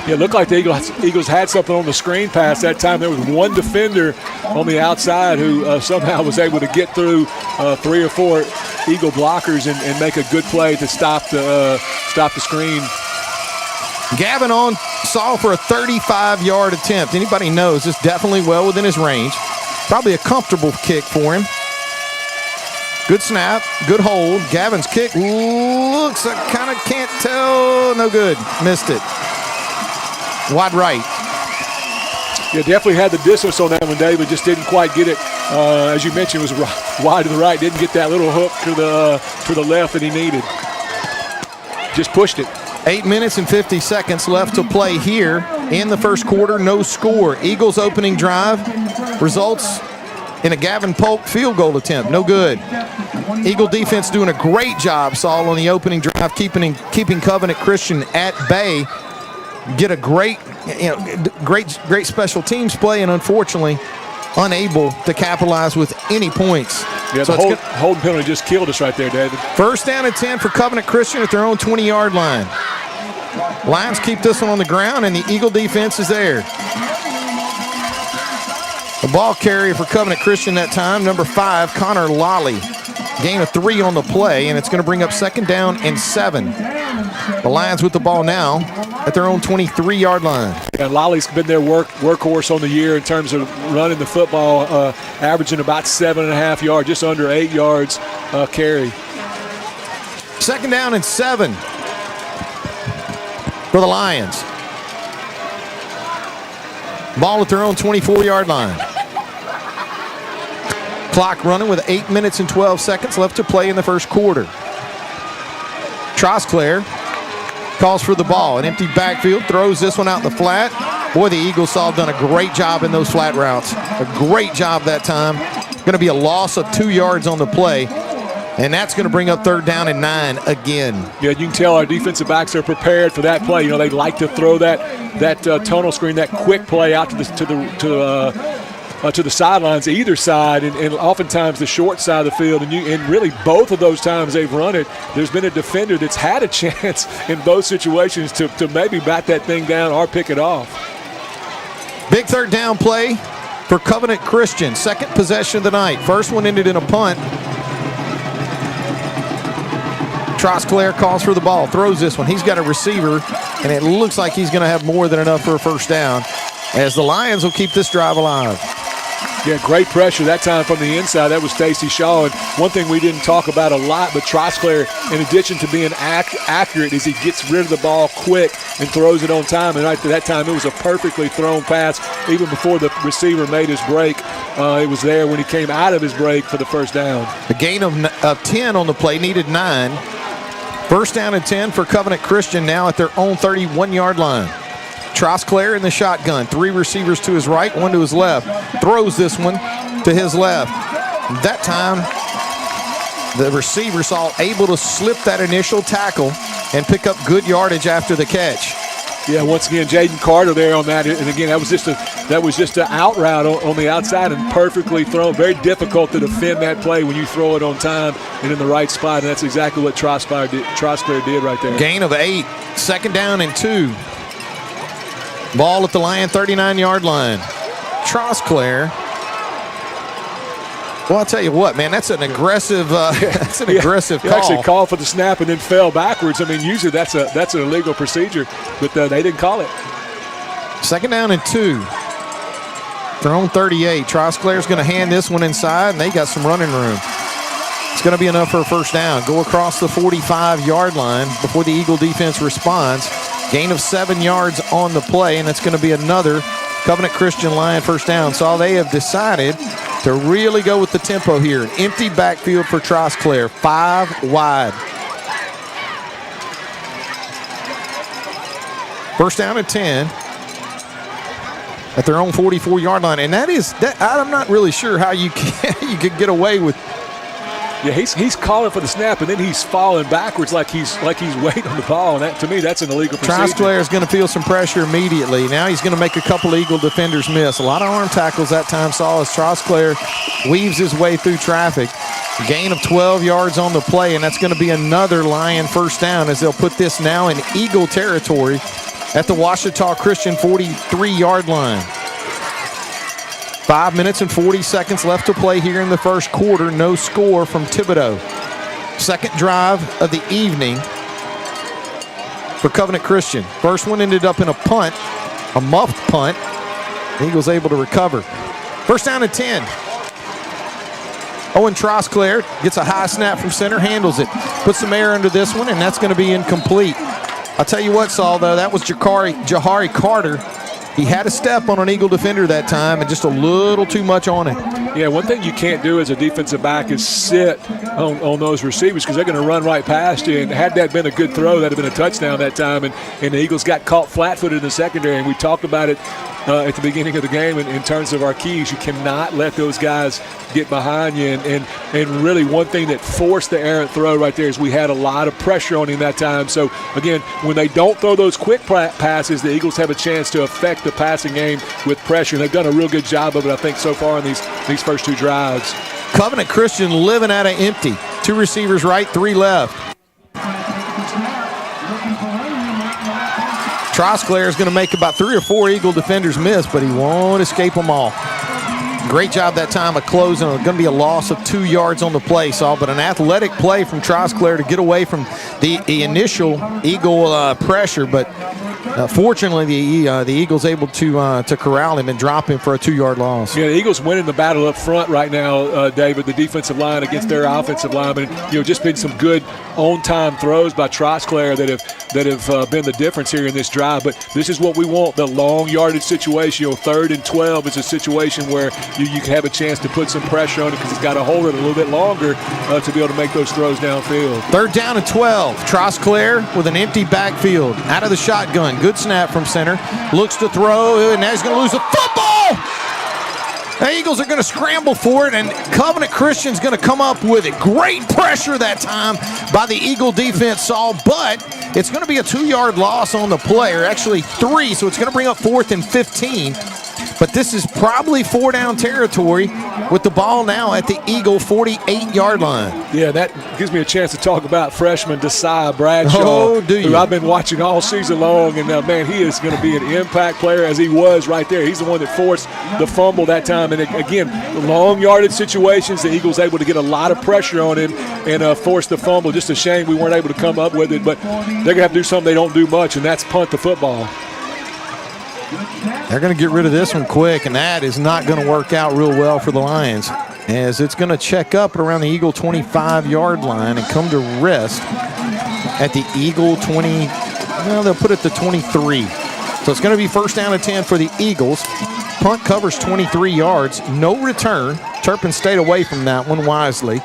Yeah, it looked like the Eagles had something on the screen pass that time. There was one defender on the outside who somehow was able to get through 3 or 4 Eagle blockers and make a good play to stop the screen. Gavin on Saul for a 35-yard attempt. Anybody knows this definitely well within his range. Probably a comfortable kick for him. Good snap, good hold. Gavin's kick looks, I kind of can't tell. No good, missed it. Wide right. Yeah, definitely had the distance on that one, David. Just didn't quite get it. As you mentioned, it was wide to the right. Didn't get that little hook to the left that he needed. Just pushed it. 8 minutes and 50 seconds left to play here in the first quarter. No score. Eagles opening drive results in a Gavin Polk field goal attempt. No good. Eagle defense doing a great job, Saul, on the opening drive, keeping Covenant Christian at bay. Get a great special teams play, and unfortunately unable to capitalize with any points. Yeah, so the holding penalty just killed us right there, David. First down and 10 for Covenant Christian at their own 20-yard line. Lions keep this one on the ground, and the Eagle defense is there. The ball carrier for Covenant Christian that time, number 5, Connor Lolly. Gain of 3 on the play, and it's going to bring up 2nd down and 7. The Lions with the ball now at their own 23-yard line. And Lolly's been their workhorse on the year in terms of running the football, averaging about 7.5 yards, just under 8 yards carry. 2nd down and 7 for the Lions. Ball at their own 24-yard line. Clock running with 8 minutes and 12 seconds left to play in the first quarter. Trosclair calls for the ball. An empty backfield, throws this one out in the flat. Boy, the Eagles have done a great job in those flat routes. A great job that time. Going to be a loss of 2 yards on the play. And that's going to bring up 3rd down and 9 again. Yeah, you can tell our defensive backs are prepared for that play. You know, they like to throw that tunnel screen, that quick play out to the sidelines, either side, and oftentimes the short side of the field. And really both of those times they've run it, there's been a defender that's had a chance in both situations to maybe bat that thing down or pick it off. Big 3rd down play for Covenant Christian. 2nd possession of the night. First one ended in a punt. Trosclair calls for the ball, throws this one. He's got a receiver, and it looks like he's going to have more than enough for a 1st down, as the Lions will keep this drive alive. Yeah, great pressure that time from the inside. That was Stacey Shaw. And one thing we didn't talk about a lot, but Trosclair, in addition to being accurate, is he gets rid of the ball quick and throws it on time. And right at that time, it was a perfectly thrown pass. Even before the receiver made his break, it was there when he came out of his break for the 1st down. A gain of 10 on the play, needed 9. 1st down and 10 for Covenant Christian now at their own 31-yard line. Trosclair in the shotgun. 3 receivers to his right, 1 to his left. Throws this one to his left. That time, the receivers all able to slip that initial tackle and pick up good yardage after the catch. Yeah, once again, Jaden Carter there on that, and again, that was just an out route on the outside and perfectly thrown. Very difficult to defend that play when you throw it on time and in the right spot, and that's exactly what Trosclair did right there. Gain of 8, 2nd down and 2. Ball at the Lion 39-yard line. Trosclair. Well, I'll tell you what, man, that's an aggressive aggressive call. He actually called for the snap and then fell backwards. I mean, usually that's an illegal procedure, but they didn't call it. 2nd down and 2. Their own 38. Trosclair's going to hand this one inside, and they got some running room. It's going to be enough for a 1st down. Go across the 45-yard line before the Eagle defense responds. Gain of 7 yards on the play, and it's going to be another Covenant Christian Lion 1st down. So they have decided to really go with the tempo here. An empty backfield for Trosclair, 5 wide. 1st down and 10 at their own 44-yard line, and I'm not really sure how you could get away with. Yeah, he's calling for the snap, and then he's falling backwards like he's waiting on the ball. And that, to me, that's an illegal procedure. Trosclair is going to feel some pressure immediately. Now he's going to make a couple Eagle defenders miss. A lot of arm tackles that time saw as Trosclair weaves his way through traffic. Gain of 12 yards on the play, and that's going to be another Lion 1st down as they'll put this now in Eagle territory at the Ouachita Christian 43-yard line. 5 minutes and 40 seconds left to play here in the first quarter. No score from Thibodaux. 2nd drive of the evening for Covenant Christian. First one ended up in a punt, a muffed punt. The Eagles able to recover. 1st down and 10. Owen Trosclair gets a high snap from center, handles it. Puts some air under this one, and that's going to be incomplete. I'll tell you what, Saul, though, that was Jahari Carter. He had a step on an Eagle defender that time and just a little too much on it. Yeah, one thing you can't do as a defensive back is sit on those receivers because they're going to run right past you. And had that been a good throw, that would have been a touchdown that time. And the Eagles got caught flat-footed in the secondary, and we talked about it at the beginning of the game in terms of our keys. You cannot let those guys get behind you. And really one thing that forced the errant throw right there is we had a lot of pressure on him that time. So, again, when they don't throw those quick passes, the Eagles have a chance to affect the passing game with pressure. And they've done a real good job of it, I think, so far in these first 2 drives. Covenant Christian living out of empty. 2 receivers right, 3 left. Trosclair is going to make about 3 or 4 Eagle defenders miss, but he won't escape them all. Great job that time of closing. It's going to be a loss of 2 yards on the play, Saul, but an athletic play from Trosclair to get away from the initial Eagle pressure. But fortunately, the Eagles able to corral him and drop him for a 2-yard loss. Yeah, the Eagles winning the battle up front right now, David. The defensive line against their offensive linemen. Just been some good on-time throws by Trosclair that have been the difference here in this drive. But this is what we want: the long yardage situation. 3rd and 12 is a situation where you can have a chance to put some pressure on it because it's got to hold it a little bit longer to be able to make those throws downfield. 3rd down and 12. Trosclair with an empty backfield. Out of the shotgun. Good snap from center. Looks to throw, and now he's going to lose the football. The Eagles are going to scramble for it, and Covenant Christian's going to come up with it. Great pressure that time by the Eagle defense, Saul, but it's going to be a 2-yard loss on the play, or actually 3, so it's going to bring up 4th and 15. But this is probably 4-down territory with the ball now at the Eagle 48-yard line. Yeah, that gives me a chance to talk about freshman Desai Bradshaw, oh, do you? who I've been watching all season long. And, man, he is going to be an impact player as he was right there. He's the one that forced the fumble that time. And, again, long yardage situations, the Eagles able to get a lot of pressure on him and force the fumble. Just a shame we weren't able to come up with it. But they're going to have to do something they don't do much, and that's punt the football. They're going to get rid of this one quick, and that is not going to work out real well for the Lions, as it's going to check up around the Eagle 25-yard line and come to rest at the Eagle 20. Well, they'll put it to 23. So it's going to be 1st down and 10 for the Eagles. Punt covers 23 yards. No return. Turpin stayed away from that one wisely,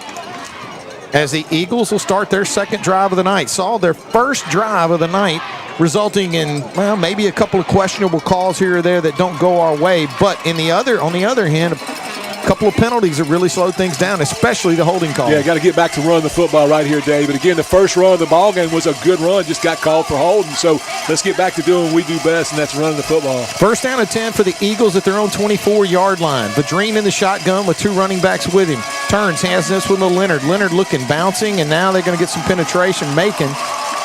as the Eagles will start their 2nd drive of the night. Saw their 1st drive of the night, resulting in, well, maybe a couple of questionable calls here or there that don't go our way. But on the other hand, a couple of penalties that really slowed things down, especially the holding call. Yeah, got to get back to run the football right here, David. Again, the first run of the ball game was a good run, just got called for holding. So let's get back to doing what we do best, and that's running the football. 1st down and 10 for the Eagles at their own 24-yard line. Vadrine in the shotgun with 2 running backs with him. Turns, has this with Leonard. Leonard looking, bouncing, and now they're going to get some penetration making.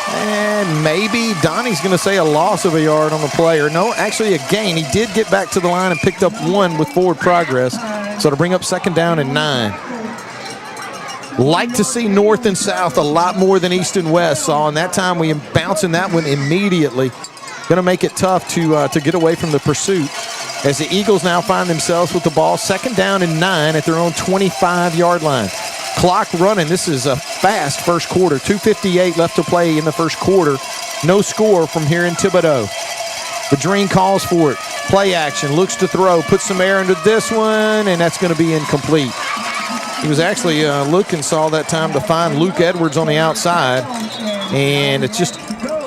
And maybe Donnie's going to say a loss of a yard on the play. Or no, actually a gain. He did get back to the line and picked up 1 with forward progress. So to bring up 2nd down and 9. Like to see north and south a lot more than east and west, Saul. And that time we bouncing that one immediately. Going to make it tough to get away from the pursuit, as the Eagles now find themselves with the ball 2nd down and 9 at their own 25-yard line. Clock running. This is a fast first quarter. 2:58 left to play in the first quarter. No score from here in Thibodaux. Vadrine calls for it. Play action. Looks to throw. Puts some air into this one, and that's going to be incomplete. He was actually looking, Saul, that time to find Luke Edwards on the outside, and it's just,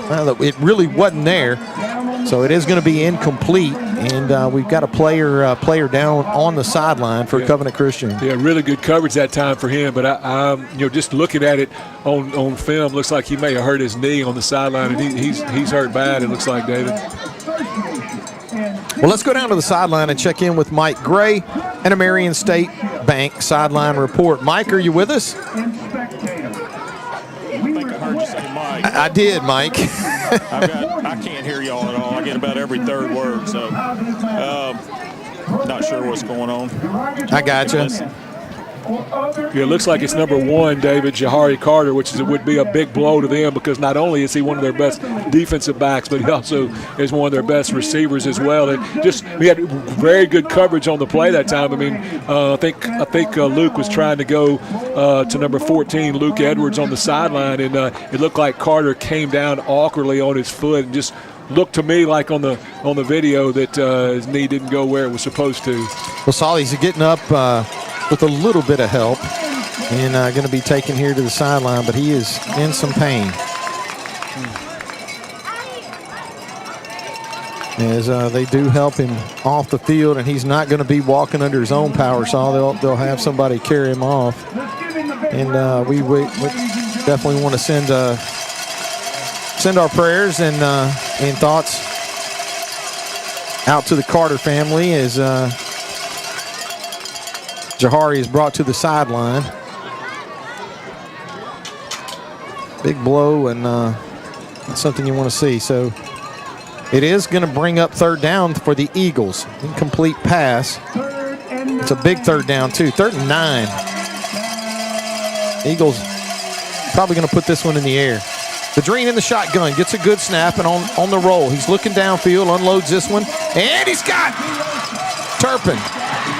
well, it really wasn't there. So it is going to be incomplete, and we've got a player down on the sideline for Covenant Christian. Yeah, really good coverage that time for him. But I'm just looking at it on film, looks like he may have hurt his knee on the sideline, and he's hurt bad. It looks like, David. Well, let's go down to the sideline and check in with Mike Gray and a Marion State Bank sideline report. Mike, are you with us? I think I heard you say Mike. I did, Mike. I can't hear y'all at all. I get about every 3rd word, so not sure what's going on. I gotcha. Yeah, it looks like it's number 1, David, Jahari Carter, which would be a big blow to them, because not only is he one of their best defensive backs, but he also is one of their best receivers as well. And we had very good coverage on the play that time. I mean, I think Luke was trying to go to number 14, Luke Edwards, on the sideline, and it looked like Carter came down awkwardly on his foot and just looked to me like on the video that his knee didn't go where it was supposed to. Well, Solly's getting up with a little bit of help, and going to be taken here to the sideline, but he is in some pain. As they do help him off the field, and he's not going to be walking under his own power, so they'll have somebody carry him off. And we definitely want to send our prayers and thoughts out to the Carter family as Jahari is brought to the sideline. Big blow, and that's something you want to see. So it is going to bring up 3rd down for the Eagles. Incomplete pass. 3rd and It's a big third down, too. 3rd and 9. Eagles probably going to put this one in the air. Vadrine in the shotgun, gets a good snap and on the roll. He's looking downfield, unloads this one, and he's got Turpin.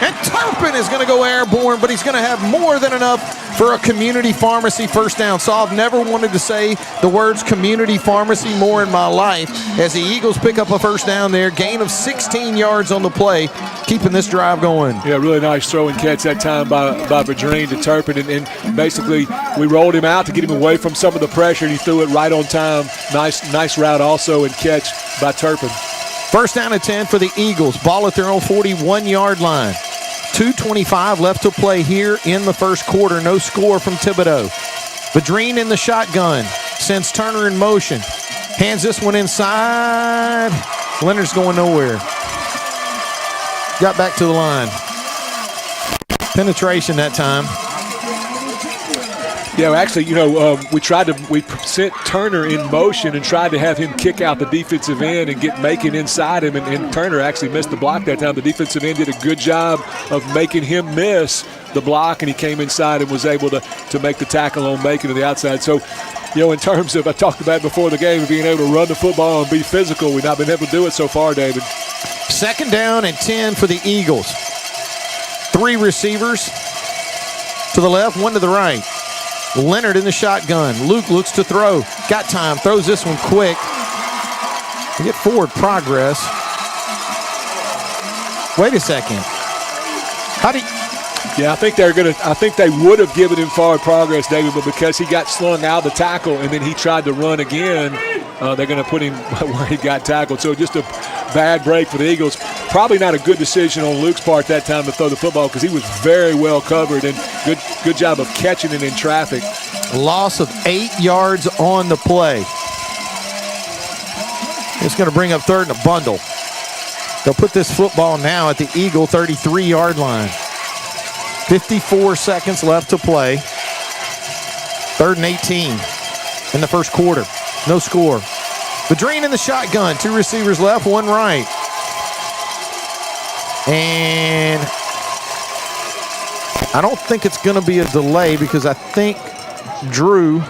And Turpin is going to go airborne, but he's going to have more than enough for a community pharmacy first down. So I've never wanted to say the words community pharmacy more in my life as the Eagles pick up a first down there. Gain of 16 yards on the play, keeping this drive going. Yeah, really nice throw and catch that time by Vadrine to Turpin. And basically, we rolled him out to get him away from some of the pressure, and he threw it right on time. Nice route also and catch by Turpin. First down and 10 for the Eagles. Ball at their own 41-yard line. 2:25 left to play here in the first quarter. No score from Thibodeau. Vadrine in the shotgun. Sends Turner in motion. Hands this one inside. Leonard's going nowhere. Got back to the line. Penetration that time. Yeah, actually, we sent Turner in motion and tried to have him kick out the defensive end and make it inside him, and Turner actually missed the block that time. The defensive end did a good job of making him miss the block, and he came inside and was able to make the tackle on Macon to the outside. So, in terms of, I talked about before the game, being able to run the football and be physical, we've not been able to do it so far, David. Second down and 10 for the Eagles. 3 receivers to the left, 1 to the right. Leonard in the shotgun. Luke looks to throw. Got time. Throws this one quick. We get forward progress. Wait a second. How do you... Yeah, I think they would have given him forward progress, David, but because he got slung out of the tackle and then he tried to run again, they're going to put him where he got tackled. So just a bad break for the Eagles. Probably not a good decision on Luke's part that time to throw the football because he was very well covered and good job of catching it in traffic. Loss of 8 yards on the play. It's going to bring up 3rd and a bundle. They'll put this football now at the Eagle 33-yard line. 54 seconds left to play. 3rd and 18 in the first quarter. No score. Vadrine in the shotgun. 2 receivers left, 1 right. And I don't think it's going to be a delay because I think Drew,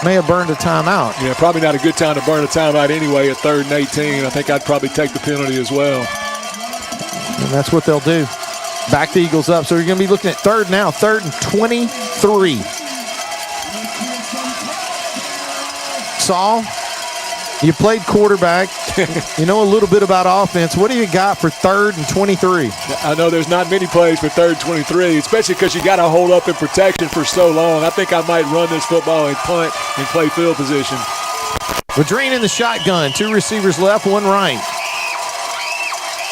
may have burned a timeout. Yeah, probably not a good time to burn a timeout anyway at 3rd and 18. I think I'd probably take the penalty as well. And that's what they'll do. Back the Eagles up. So you're going to be looking at 3rd now. 3rd and 23. Saul, you played quarterback. You know a little bit about offense. What do you got for 3rd and 23? I know there's not many plays for 3rd and 23, especially because you got to hold up in protection for so long. I think I might run this football and punt and play field position. Vadrine in the shotgun. 2 receivers left, 1 right.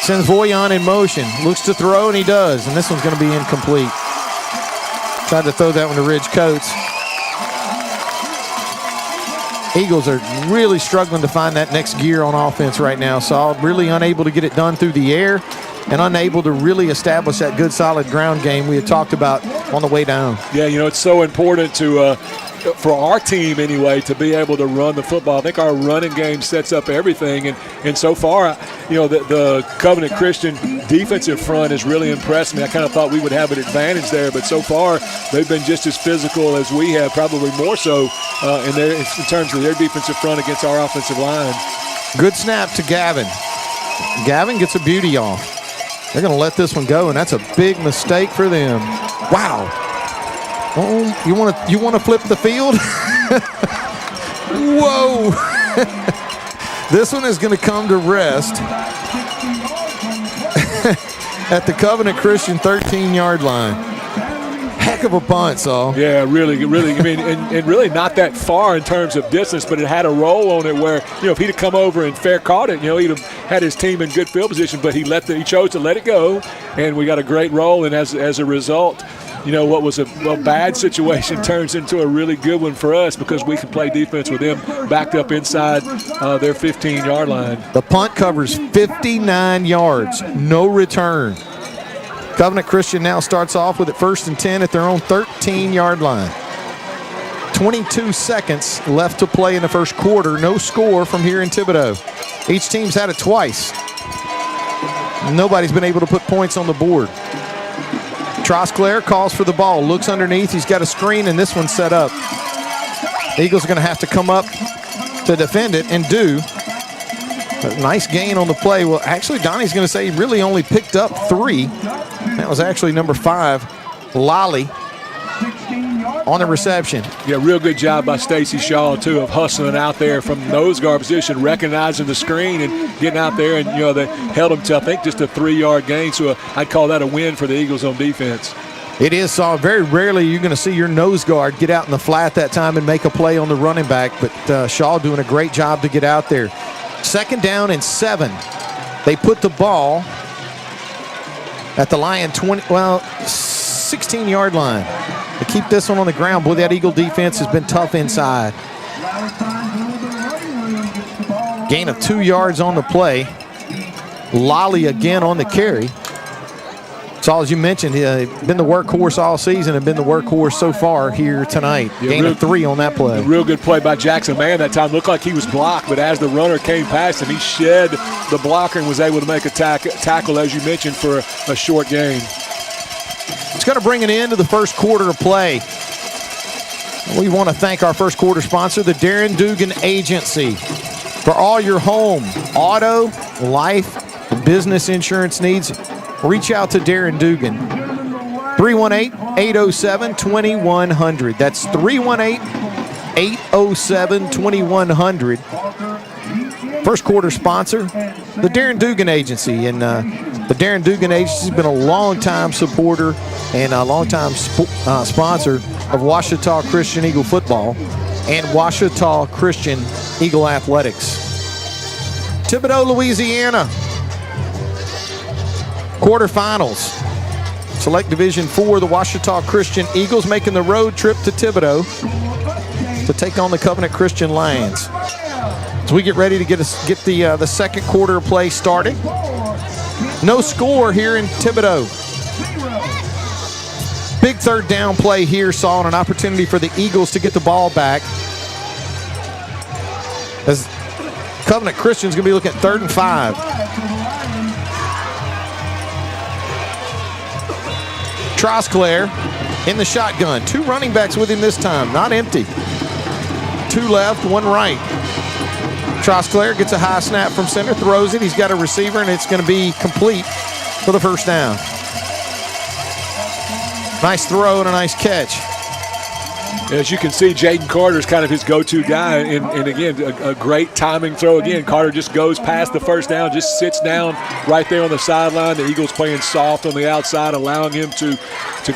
Sends Voyon in motion. Looks to throw, and he does. And this one's going to be incomplete. Tried to throw that one to Ridge Coates. Eagles are really struggling to find that next gear on offense right now. Saul really unable to get it done through the air and unable to really establish that good, solid ground game we had talked about on the way down. Yeah, it's so important to for our team anyway to be able to run the football. I think our running game sets up everything, and so far, the Covenant Christian defensive front has really impressed me. I kind of thought we would have an advantage there, but so far they've been just as physical as we have, probably more so in terms of their defensive front against our offensive line. Good snap to Gavin. Gavin gets a beauty off. They're going to let this one go, and that's a big mistake for them. Wow. Oh, you want to flip the field? Whoa. This one is going to come to rest at the Covenant Christian 13-yard line. Heck of a punt, Saul. Yeah, really. I mean, and really not that far in terms of distance, but it had a roll on it where, if he'd have come over and fair caught it, he'd have had his team in good field position, but he chose to let it go, and we got a great roll, and as a result, what was a bad situation turns into a really good one for us because we can play defense with them backed up inside their 15-yard line. The punt covers 59 yards, no return. Covenant Christian now starts off with it 1st and 10 at their own 13-yard line. 22 seconds left to play in the first quarter. No score from here in Thibodaux. Each team's had it twice. Nobody's been able to put points on the board. Trosclair calls for the ball, looks underneath. He's got a screen, and this one's set up. The Eagles are going to have to come up to defend it and do. A nice gain on the play. Well, actually, Donnie's going to say he really only picked up 3. That was actually number 5, Lolly, on the reception. Yeah, real good job by Stacy Shaw, too, of hustling out there from nose guard position, recognizing the screen and getting out there. And, they held him to, I think, just a 3-yard gain. So I'd call that a win for the Eagles on defense. It is, Saul. Very rarely you're going to see your nose guard get out in the flat that time and make a play on the running back. But Shaw doing a great job to get out there. 2nd down and 7. They put the ball at the Lion 16-yard line. To keep this one on the ground, boy, that Eagle defense has been tough inside. Gain of 2 yards on the play. Lolly again on the carry. So as you mentioned, been the workhorse all season and been the workhorse so far here tonight. Gain of 3 on that play. A real good play by Jackson Mann that time. Looked like he was blocked, but as the runner came past him, he shed the blocker and was able to make a tackle, as you mentioned, for a short gain. It's going to bring an end to the first quarter of play. We want to thank our first quarter sponsor, the Darren Dugan Agency. For all your home, auto, life, and business insurance needs, reach out to Darren Dugan. 318-807-2100. That's 318-807-2100. First quarter sponsor, the Darren Dugan Agency. And the Darren Dugan Agency has been a long-time supporter and a long-time sponsor of Ouachita Christian Eagle football and Ouachita Christian Eagle athletics. Thibodaux, Louisiana. Quarterfinals. Select Division 4, the Ouachita Christian Eagles making the road trip to Thibodaux to take on the Covenant Christian Lions. As we get ready to get the second quarter of play started. No score here in Thibodaux. Big 3rd down play here, saw an opportunity for the Eagles to get the ball back. As Covenant Christian's going to be looking at 3rd and 5. Trosclair in the shotgun. 2 running backs with him this time, not empty. 2 left, 1 right. Trosclair gets a high snap from center, throws it. He's got a receiver, and it's going to be complete for the first down. Nice throw and a nice catch. As you can see, Jaden Carter is kind of his go-to guy, and again, a great timing throw. Again, Carter just goes past the first down, just sits down right there on the sideline. The Eagles playing soft on the outside, allowing him to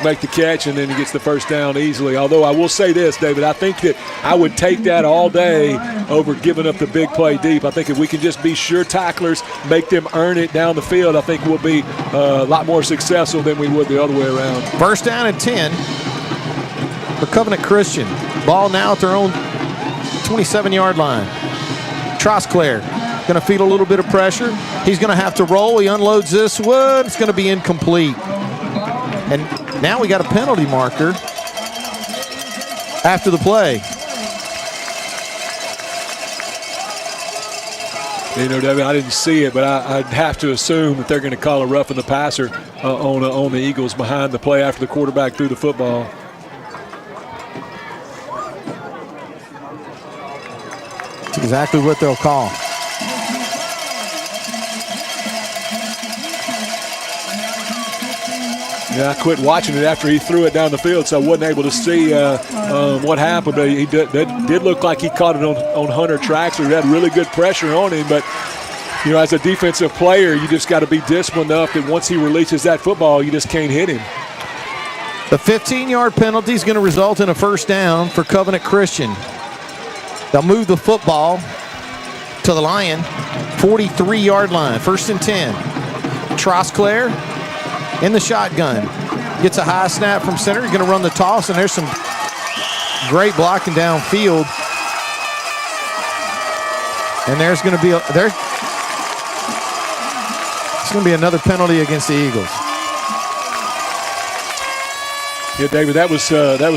make the catch, and then he gets the first down easily. Although I will say this, David, I think that I would take that all day over giving up the big play deep. I think if we can just be sure tacklers, make them earn it down the field, I think we'll be a lot more successful than we would the other way around. First down and 10. For Covenant Christian. Ball now at their own 27-yard line. Trosclair going to feel a little bit of pressure. He's going to have to roll. He unloads this one. It's going to be incomplete. And now we got a penalty marker after the play. David, I didn't see it, but I'd have to assume that they're going to call a roughing the passer on the Eagles behind the play after the quarterback threw the football. That's exactly what they'll call. Yeah, I quit watching it after he threw it down the field, so I wasn't able to see what happened. But he did look like he caught it on Hunter Traxler. He had really good pressure on him, but as a defensive player, you just got to be disciplined enough that once he releases that football, you just can't hit him. The 15-yard penalty is going to result in a first down for Covenant Christian. They'll move the football to the Lion 43-yard line. 1st and 10. Trosclair in the shotgun. Gets a high snap from center. He's going to run the toss, and there's some great blocking downfield. And there's going to be it's going to be another penalty against the Eagles. Yeah, David, that was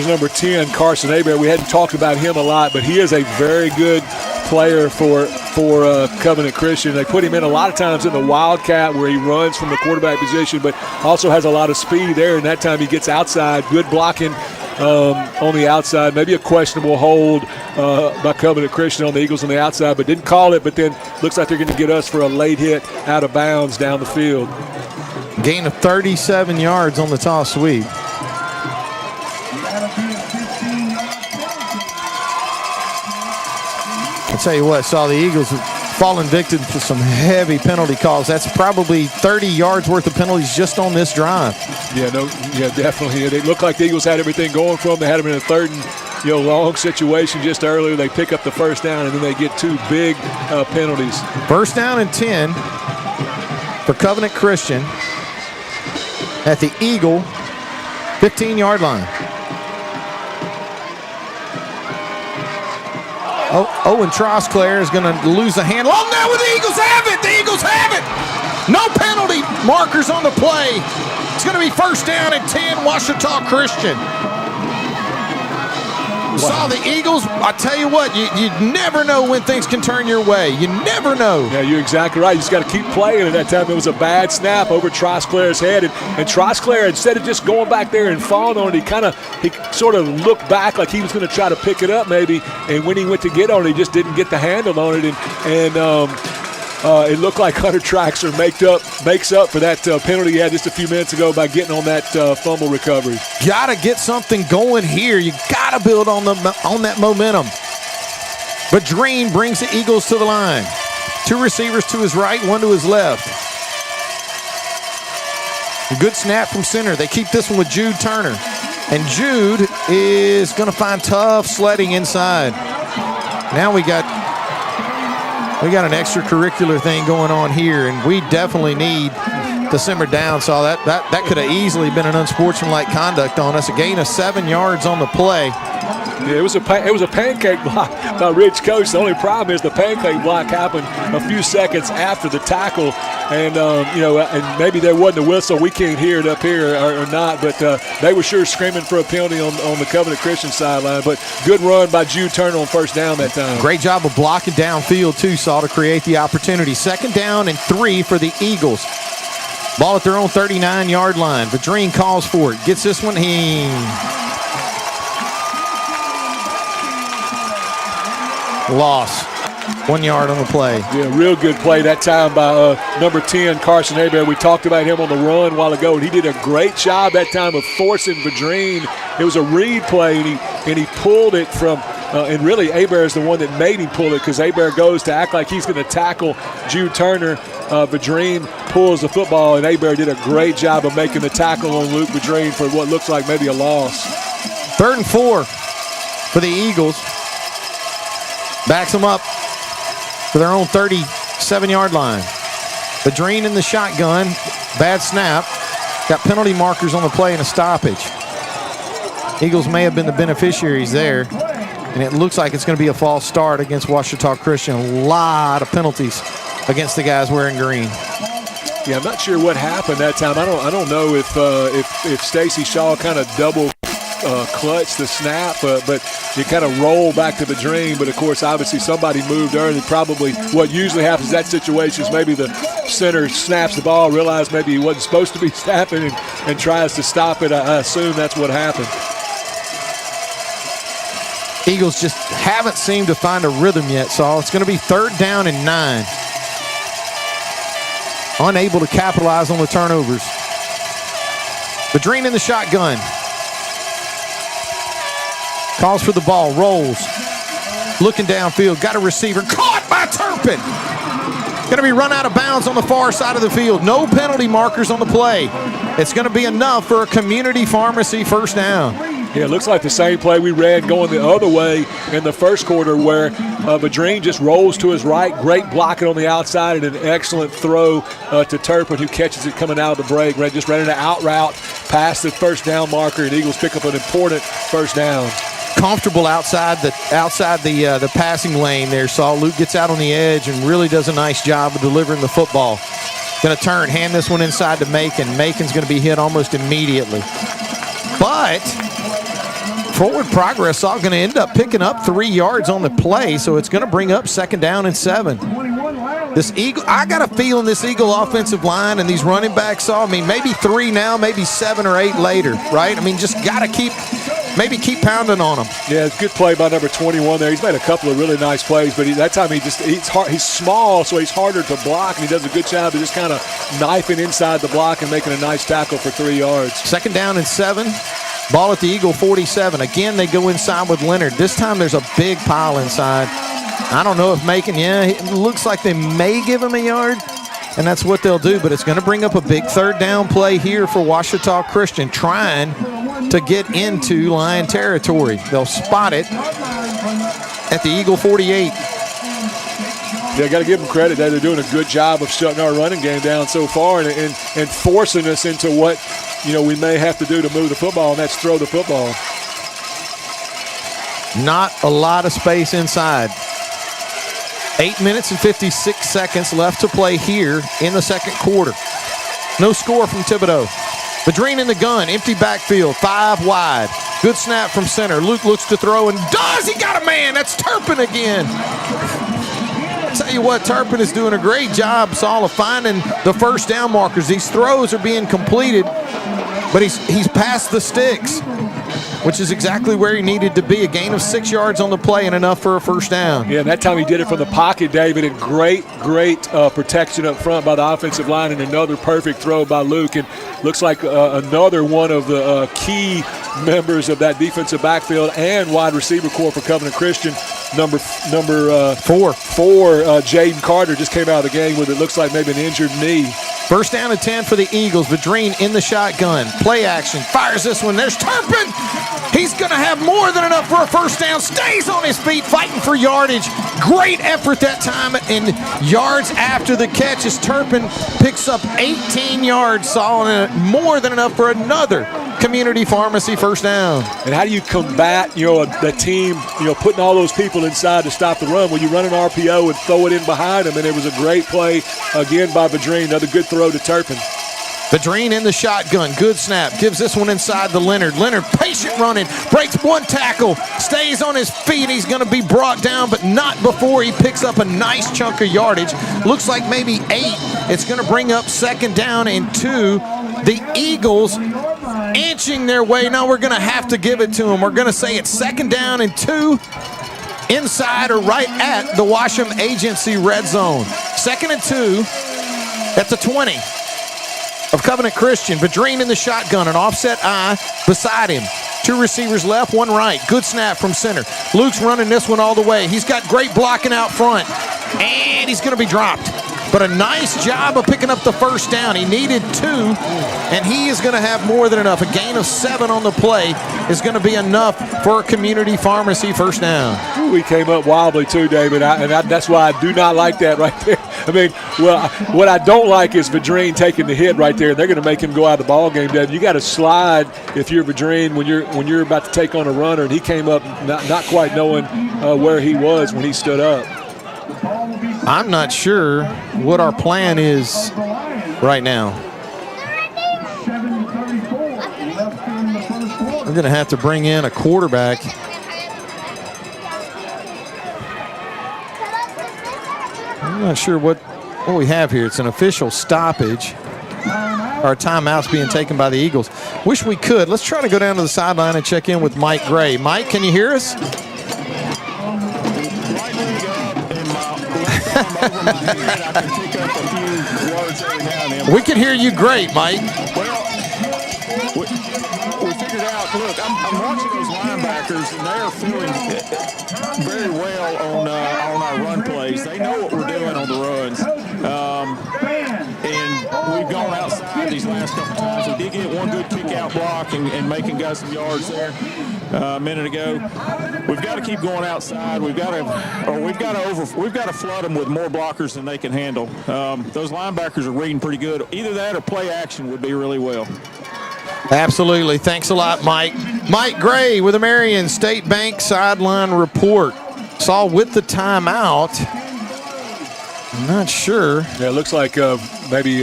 number 10, Carson Hebert. We hadn't talked about him a lot, but he is a very good player for for Covenant Christian. They put him in a lot of times in the wildcat where he runs from the quarterback position, but also has a lot of speed there, and that time he gets outside. Good blocking on the outside. Maybe a questionable hold by Covenant Christian on the Eagles on the outside, but didn't call it, but then looks like they're going to get us for a late hit out of bounds down the field. Gain of 37 yards on the toss sweep. I'll tell you what, saw the Eagles fallen victim to some heavy penalty calls. That's probably 30 yards worth of penalties just on this drive. Yeah, definitely. It looked like the Eagles had everything going for them. They had them in a third and long situation just earlier. They pick up the first down, and then they get 2 big penalties. First down and 10 for Covenant Christian at the Eagle 15-yard line. Owen Trosclair is going to lose the handle. Oh, now the Eagles have it! The Eagles have it! No penalty markers on the play. It's going to be first down and 10, Washita Christian. Saw the Eagles. I tell you what, you never know when things can turn your way. You never know. Yeah, you're exactly right. You just got to keep playing. At that time, it was a bad snap over Trosclair's head, and Trosclair, instead of just going back there and falling on it, he sort of looked back like he was going to try to pick it up maybe, and when he went to get on it, he just didn't get the handle on it, and it looked like Hunter Traxler makes up for that penalty he had just a few minutes ago by getting on that fumble recovery. Got to get something going here. You got to build on that momentum. But Dreen brings the Eagles to the line. 2 receivers to his right, 1 to his left. A good snap from center. They keep this one with Jude Turner. And Jude is going to find tough sledding inside. Now we got an extracurricular thing going on here, and we definitely need to simmer down. So that could have easily been an unsportsmanlike conduct on us. A gain of 7 yards on the play. Yeah, it was a pancake block by Ridge Coach. The only problem is the pancake block happened a few seconds after the tackle, and and maybe there wasn't a whistle. We can't hear it up here or not, but they were sure screaming for a penalty on the Covenant Christian sideline. But good run by Jude Turner on first down that time. Great job of blocking downfield too, Saul, to create the opportunity. 2nd down and 3 for the Eagles. Ball at their own 39-yard line. Vadreen calls for it. Gets this one. Loss. 1 yard on the play. Yeah, real good play that time by number 10, Carson Hebert. We talked about him on the run a while ago, and he did a great job that time of forcing Vadreen. It was a read play, and he pulled it from and really Hebert is the one that made him pull it, because Hebert goes to act like he's going to tackle Jude Turner. Vadreen pulls the football, and Hebert did a great job of making the tackle on Luke Vadreen for what looks like maybe a loss. 3rd and 4 for the Eagles. Backs them up for their own 37-yard line. Vadreen in the shotgun. Bad snap. Got penalty markers on the play and a stoppage. Eagles may have been the beneficiaries there, and it looks like it's going to be a false start against Washita Christian. A lot of penalties against the guys wearing green. Yeah, I'm not sure what happened that time. I don't know if Stacy Shaw kind of double clutched the snap, but you kind of roll back to the dream. But of course, obviously somebody moved early. Probably what usually happens in that situation is maybe the center snaps the ball, realized maybe he wasn't supposed to be snapping, and tries to stop it. I assume that's what happened. Eagles just haven't seemed to find a rhythm yet, Saul. It's going to be 3rd down and 9. Unable to capitalize on the turnovers. Vadreen in the shotgun. Calls for the ball, rolls. Looking downfield, got a receiver. Caught by Turpin. Going to be run out of bounds on the far side of the field. No penalty markers on the play. It's going to be enough for a community pharmacy first down. Yeah, it looks like the same play we ran going the other way in the first quarter, where Vadreen just rolls to his right. Great blocking on the outside and an excellent throw to Turpin, who catches it coming out of the break. Just ran an out route past the first down marker, and Eagles pick up an important first down. Comfortable outside the passing lane there, Saul. Luke gets out on the edge and really does a nice job of delivering the football. Going to turn, hand this one inside to Macon. Macon's going to be hit almost immediately. But Forward progress all going to end up picking up 3 yards on the play, so it's going to bring up 2nd down and 7. This Eagle, I got a feeling this Eagle offensive line and these running backs, maybe 3 now, maybe 7 or 8 later, right? Just got to keep pounding on them. Yeah, it's a good play by number 21 there. He's made a couple of really nice plays, but that time he's small, so he's harder to block, and he does a good job of just kind of knifing inside the block and making a nice tackle for 3 yards. 2nd down and 7. Ball at the Eagle 47. Again, they go inside with Leonard. This time there's a big pile inside. I don't know if it looks like they may give him a yard, and that's what they'll do, but it's going to bring up a big 3rd down play here for Ouachita Christian, trying to get into Lion territory. They'll spot it at the Eagle 48. Yeah, got to give them credit. They're doing a good job of shutting our running game down so far and forcing us into what we may have to do to move the football, and that's throw the football. Not a lot of space inside. 8 minutes and 56 seconds left to play here in the 2nd quarter. No score from Thibodeau. Vadrine in the gun, empty backfield, 5 wide. Good snap from center. Luke looks to throw and does. He got a man. That's Turpin again. Tell you what, Turpin is doing a great job, Saul, of finding the 1st down markers. These throws are being completed, but he's past the sticks, which is exactly where he needed to be. A gain of 6 yards on the play and enough for a 1st down. Yeah, and that time he did it from the pocket, David, and great protection up front by the offensive line, and another perfect throw by Luke. And looks like another one of the key members of that defensive backfield and wide receiver core for Covenant Christian. Number 4, Jaden Carter just came out of the game with it looks like maybe an injured knee. 1st down and 10 for the Eagles. Vadrine in the shotgun. Play action. Fires this one. There's Turpin. He's going to have more than enough for a 1st down. Stays on his feet, fighting for yardage. Great effort that time. And yards after the catch as Turpin picks up 18 yards, solid, more than enough for another Community Pharmacy 1st down. And how do you combat, the team, putting all those people inside to stop the run? Well, you run an RPO and throw it in behind them, and it was a great play again by Vadrine. Another good throw to Turpin. Vadrine in the shotgun. Good snap. Gives this one inside to Leonard. Leonard, patient running. Breaks 1 tackle. Stays on his feet. He's going to be brought down, but not before he picks up a nice chunk of yardage. Looks like maybe 8. It's going to bring up 2nd down and 2. The Eagles inching their way. Now we're going to have to give it to them. We're going to say it's 2nd down and 2. Inside or right at the Washam Agency red zone. 2nd and 2 at the 20 of Covenant Christian. Vadrine in the shotgun, an offset eye beside him. 2 receivers left, 1 right. Good snap from center. Luke's running this one all the way. He's got great blocking out front, and he's going to be dropped. But a nice job of picking up the 1st down. He needed 2, and he is going to have more than enough. A gain of 7 on the play is going to be enough for a Community Pharmacy 1st down. We came up wobbly too, David, and that's why I do not like that right there. What I don't like is Vadrine taking the hit right there. They're going to make him go out of the ball game, David. You got to slide if you're Vadrine when you're about to take on a runner, and he came up not quite knowing where he was when he stood up. I'm not sure what our plan is right now. We're going to have to bring in a quarterback. I'm not sure what we have here. It's an official stoppage. Our timeout's being taken by the Eagles. Wish we could. Let's try to go down to the sideline and check in with Mike Gray. Mike, can you hear us? We can hear you great, Mike. Well, we figured out, look, I'm watching those linebackers, and they are feeling very well on our run plays. They know what we're doing on the runs. And we've gone outside these last couple times. We did get one good kick-out block and making guys some yards there a minute ago. We've got to keep going outside. We've got to flood them with more blockers than they can handle. Those linebackers are reading pretty good. Either that or play action would be really well. Absolutely. Thanks a lot, Mike. Mike Gray with the Marion State Bank sideline report. Saw with the timeout. I'm not sure. Yeah, it looks like maybe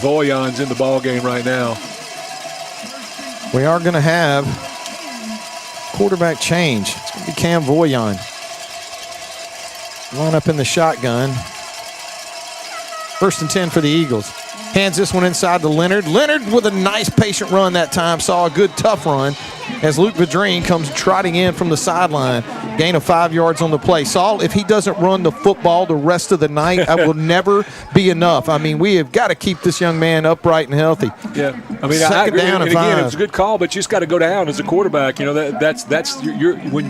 Voyon's in the ball game right now. We are going to have quarterback change. It's going to be Cam Voyon. Line up in the shotgun. 1st and 10 for the Eagles. Hands this one inside to Leonard. Leonard with a nice patient run that time. Saw a good tough run as Luke Vadrine comes trotting in from the sideline. Gain of 5 yards on the play. Saul, if he doesn't run the football the rest of the night, that will never be enough. I mean, we have got to keep this young man upright and healthy. Yeah, I mean, Second I agree. down and and again, 5. it was a good call, but you just got to go down as a quarterback. You know, that's when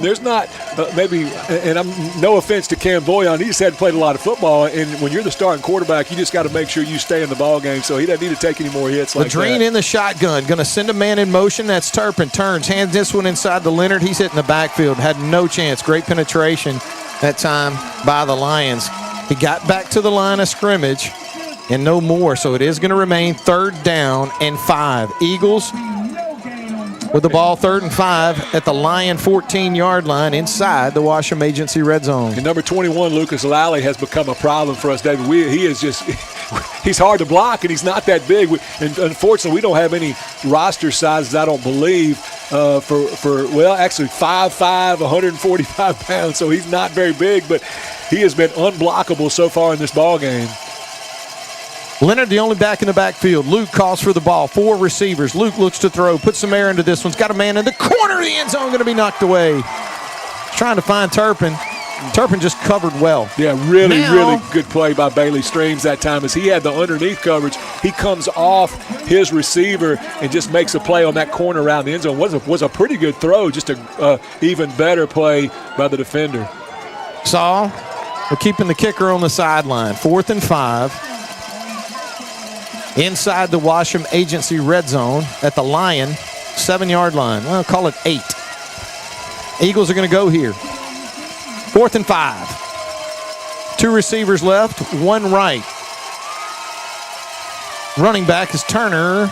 there's not maybe, and I'm no offense to Cam Voyon, he just hadn't played a lot of football, and when you're the starting quarterback, you just got to make sure you stay in the ball game. So he doesn't need to take any more hits like Vadrine that. in the shotgun, going to send a man in motion. That's Turpin. Turns, hands this one inside to Leonard. He's hitting the backfield. Had no chance. Great penetration that time by the Lions. He got back to the line of scrimmage and no more. So it is going to remain 3rd down and 5. Eagles with the ball 3rd and 5 at the Lion 14-yard line inside the Washam Agency red zone. And number 21, Lucas Lally, has become a problem for us, David. He is just he's hard to block, and he's not that big. And unfortunately, we don't have any roster sizes, I don't believe, actually 5'5", 145 pounds, so he's not very big, but he has been unblockable so far in this ball game. Leonard, the only back in the backfield. Luke calls for the ball. 4 receivers. Luke looks to throw. Puts some air into this one. He's got a man in the corner of the end zone. Going to be knocked away. Trying to find Turpin. Turpin just covered well. Yeah, really good play by Bailey Streams that time as he had the underneath coverage. He comes off his receiver and just makes a play on that corner around the end zone. Was a pretty good throw, just a even better play by the defender. Saul, we're keeping the kicker on the sideline. 4th and 5. Inside the Washam Agency red zone at the Lion 7-yard line. Well, call it 8. Eagles are going to go here. 4th and 5. 2 receivers left, 1 right. Running back is Turner.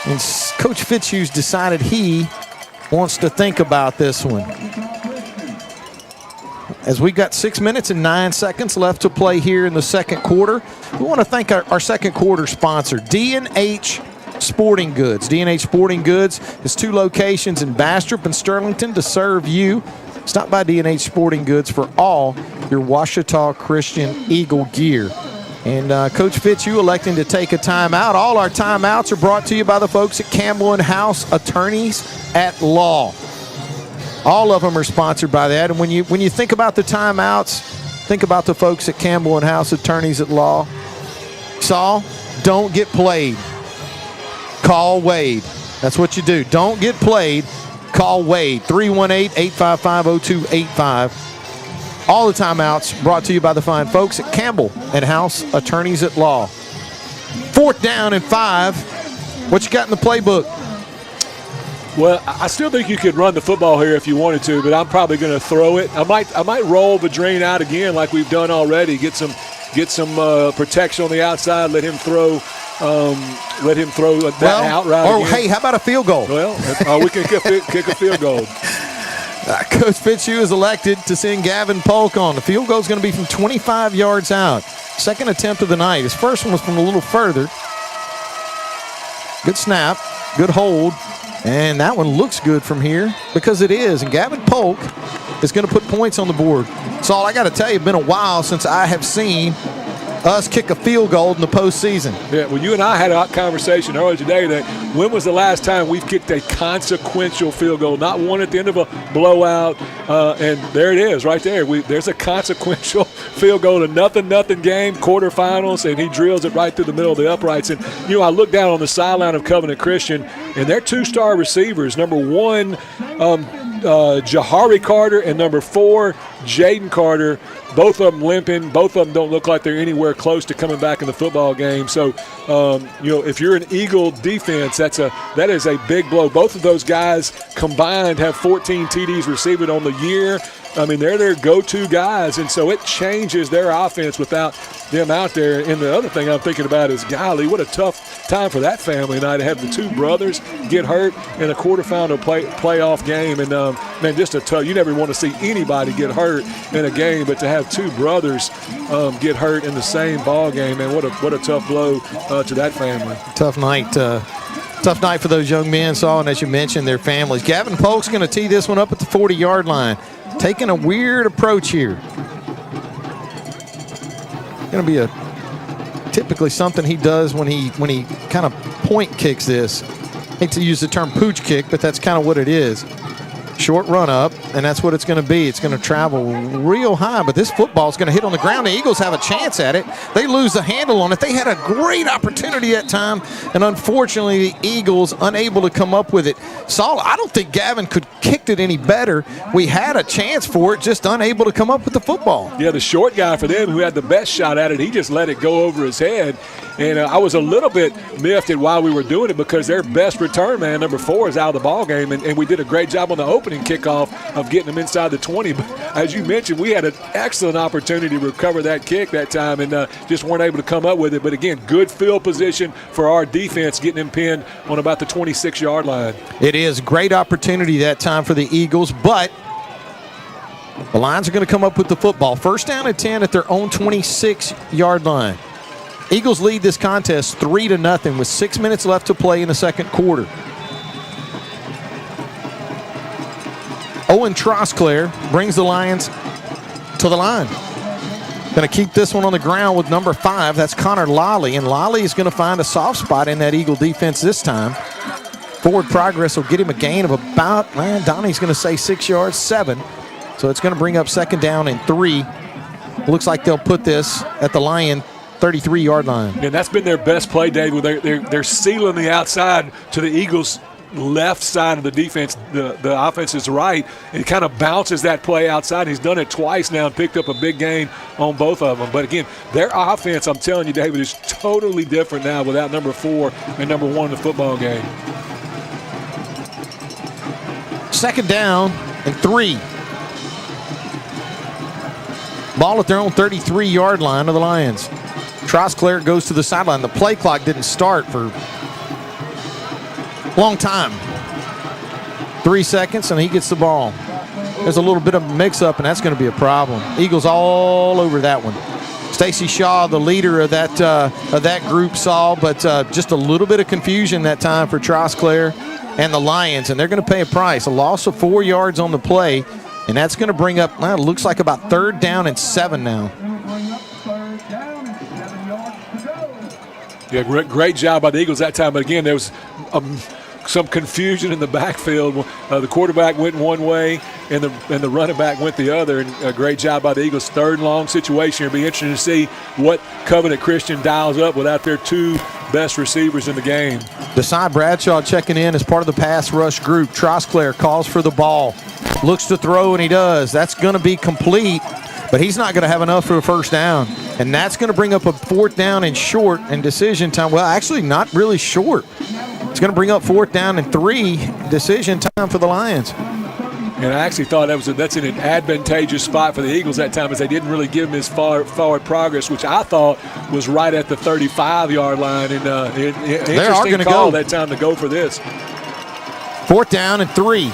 And Coach Fitzhughes decided he wants to think about this one. As we've got 6 minutes and 9 seconds left to play here in the second quarter, we want to thank our second quarter sponsor, D&H Sporting Goods. D&H Sporting Goods has 2 locations in Bastrop and Sterlington to serve you. Stop by D&H Sporting Goods for all your Ouachita Christian Eagle gear. And Coach Fitzhugh electing to take a timeout. All our timeouts are brought to you by the folks at Campbell & House Attorneys at Law. All of them are sponsored by that. And when you think about the timeouts, think about the folks at Campbell & House Attorneys at Law. Saul, don't get played. Call Wade. That's what you do. Don't get played. Call Wade. 318-855-0285. All the timeouts brought to you by the fine folks at Campbell & House Attorneys at Law. 4th down and 5. What you got in the playbook? Well, I still think you could run the football here if you wanted to, but I'm probably going to throw it. I might roll Vadrine out again like we've done already. Get some protection on the outside. Let him throw that out route. Or again. hey, how about a field goal? Well, we can kick a field goal. Coach Fitzhugh is elected to send Gavin Polk on. The field goal is going to be from 25 yards out. Second attempt of the night. His first one was from a little further. Good snap, good hold. And that one looks good from here because it is. And Gavin Polk is going to put points on the board. Saul, I got to tell you, it's been a while since I have seen us kick a field goal in the postseason. Yeah, well, you and I had a conversation earlier today that when was the last time we've kicked a consequential field goal, not one at the end of a blowout, and there it is right there. There's a consequential field goal, a nothing game, quarterfinals, and he drills it right through the middle of the uprights. And, I look down on the sideline of Covenant Christian, and their 2-star receivers, number 1, Jahari Carter, and number 4, Jaden Carter, both of them limping. Both of them don't look like they're anywhere close to coming back in the football game. So, if you're an Eagle defense, that is a big blow. Both of those guys combined have 14 TDs receiving on the year. I mean, they're their go-to guys, and so it changes their offense without them out there. And the other thing I'm thinking about is, golly, what a tough time for that family tonight to have the 2 brothers get hurt in a quarterfinal playoff game. And, man, just a tough – you never want to see anybody get hurt in a game, but to have 2 brothers get hurt in the same ball game, man, what a tough blow to that family. Tough night Tough night for those young men, Saul, and as you mentioned, their families. Gavin Polk's going to tee this one up at the 40-yard line, taking a weird approach here. Going to be typically something he does when he kind of point kicks this. I hate to use the term pooch kick, but that's kind of what it is. Short run up, and that's what it's going to be. It's going to travel real high, but this football is going to hit on the ground. The Eagles have a chance at it. They lose the handle on it. They had a great opportunity that time, and unfortunately, the Eagles unable to come up with it. Saul, I don't think Gavin could kicked it any better. We had a chance for it, just unable to come up with the football. Yeah, the short guy for them who had the best shot at it, he just let it go over his head. And I was a little bit miffed at why we were doing it because their best return man, number 4, is out of the ball game, and we did a great job on the opening kickoff of getting them inside the 20. But as you mentioned, we had an excellent opportunity to recover that kick that time and just weren't able to come up with it. But again, good field position for our defense, getting them pinned on about the 26-yard line. It is great opportunity that time for the Eagles, but the Lions are going to come up with the football. First down and 10 at their own 26-yard line. Eagles lead this contest 3-0 with 6 minutes left to play in the second quarter. Owen Trosclair brings the Lions to the line. Going to keep this one on the ground with number 5. That's Connor Lally, and Lally is going to find a soft spot in that Eagle defense this time. Forward progress will get him a gain of about, Donnie's going to say 6 yards, 7. So it's going to bring up second down and 3. Looks like they'll put this at the Lion 33-yard line. And that's been their best play, Dave. They're sealing the outside to the Eagles' left side of the defense. The offense is right. It kind of bounces that play outside. He's done it twice now and picked up a big gain on both of them. But again, their offense, I'm telling you, David, is totally different now without number 4 and number 1 in the football game. Second down and 3. Ball at their own 33-yard line of the Lions. Trosclair goes to the sideline. The play clock didn't start for a long time. 3 seconds, and he gets the ball. There's a little bit of a mix-up, and that's going to be a problem. Eagles all over that one. Stacy Shaw, the leader of that group, saw, but just a little bit of confusion that time for Trosclair and the Lions, and they're going to pay a price. A loss of 4 yards on the play, and that's going to bring up, it looks like about 3rd down and 7 now. Yeah, great job by the Eagles that time. But again, there was some confusion in the backfield. The quarterback went one way, and the running back went the other. And a great job by the Eagles. 3rd and long situation. It'll be interesting to see what Covenant Christian dials up without their 2 best receivers in the game. Desai Bradshaw checking in as part of the pass rush group. Trosclair calls for the ball. Looks to throw, and he does. That's going to be complete, but he's not going to have enough for a first down. And that's going to bring up a 4th down and short and decision time. Well, actually not really short. It's going to bring up 4th down and 3, decision time for the Lions. And I actually thought that's in an advantageous spot for the Eagles that time, as they didn't really give him his forward progress, which I thought was right at the 35-yard line. And they are going to go that time to go for this. 4th down and 3.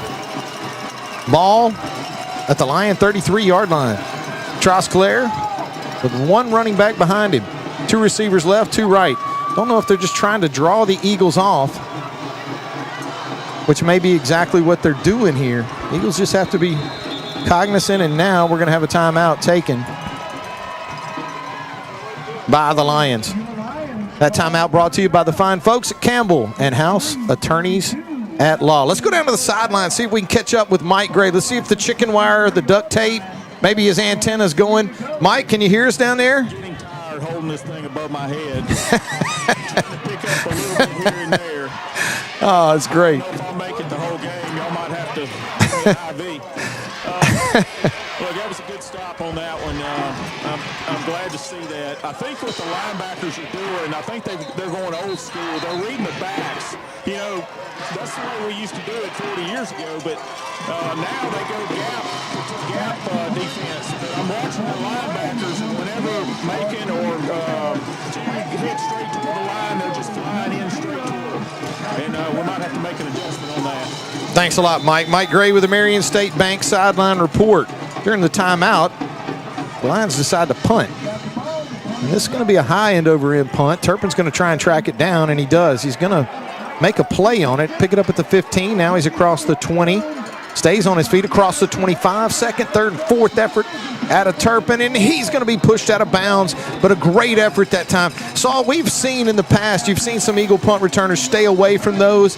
Ball at the Lion 33-yard line. Trosclair with 1 running back behind him. 2 receivers left, 2 right. Don't know if they're just trying to draw the Eagles off, which may be exactly what they're doing here. Eagles just have to be cognizant, and now we're going to have a timeout taken by the Lions. That timeout brought to you by the fine folks at Campbell and House Attorneys at Law. Let's go down to the sideline, see if we can catch up with Mike Gray. Let's see if the chicken wire, the duct tape, maybe his antenna's going. Mike, can you hear us down there? Getting tired holding this thing above my head. Trying to pick up a little bit here and there. Oh, it's great. If I make it the whole game, y'all might have to give me an IV. Look, that was a good stop on that one. I'm glad to see that. I think what the linebackers are doing, I think they're going old school. They're reading the backs. You know, that's the way we used to do it 40 years ago, but now they go gap defense. But I'm watching the linebackers, and whenever Macon or Jimmy hit straight toward the line, they're just flying in straight toward them. And we might have to make an adjustment on that. Thanks a lot, Mike. Mike Gray with the Marion State Bank sideline report. During the timeout, the Lions decide to punt. And this is going to be a high end over end punt. Turpin's going to try and track it down, and he does. He's going to make a play on it, pick it up at the 15. Now he's across the 20. Stays on his feet across the 25. Second, third, and fourth effort out of Turpin, and he's going to be pushed out of bounds, but a great effort that time. Saul, we've seen in the past, you've seen some Eagle punt returners stay away from those.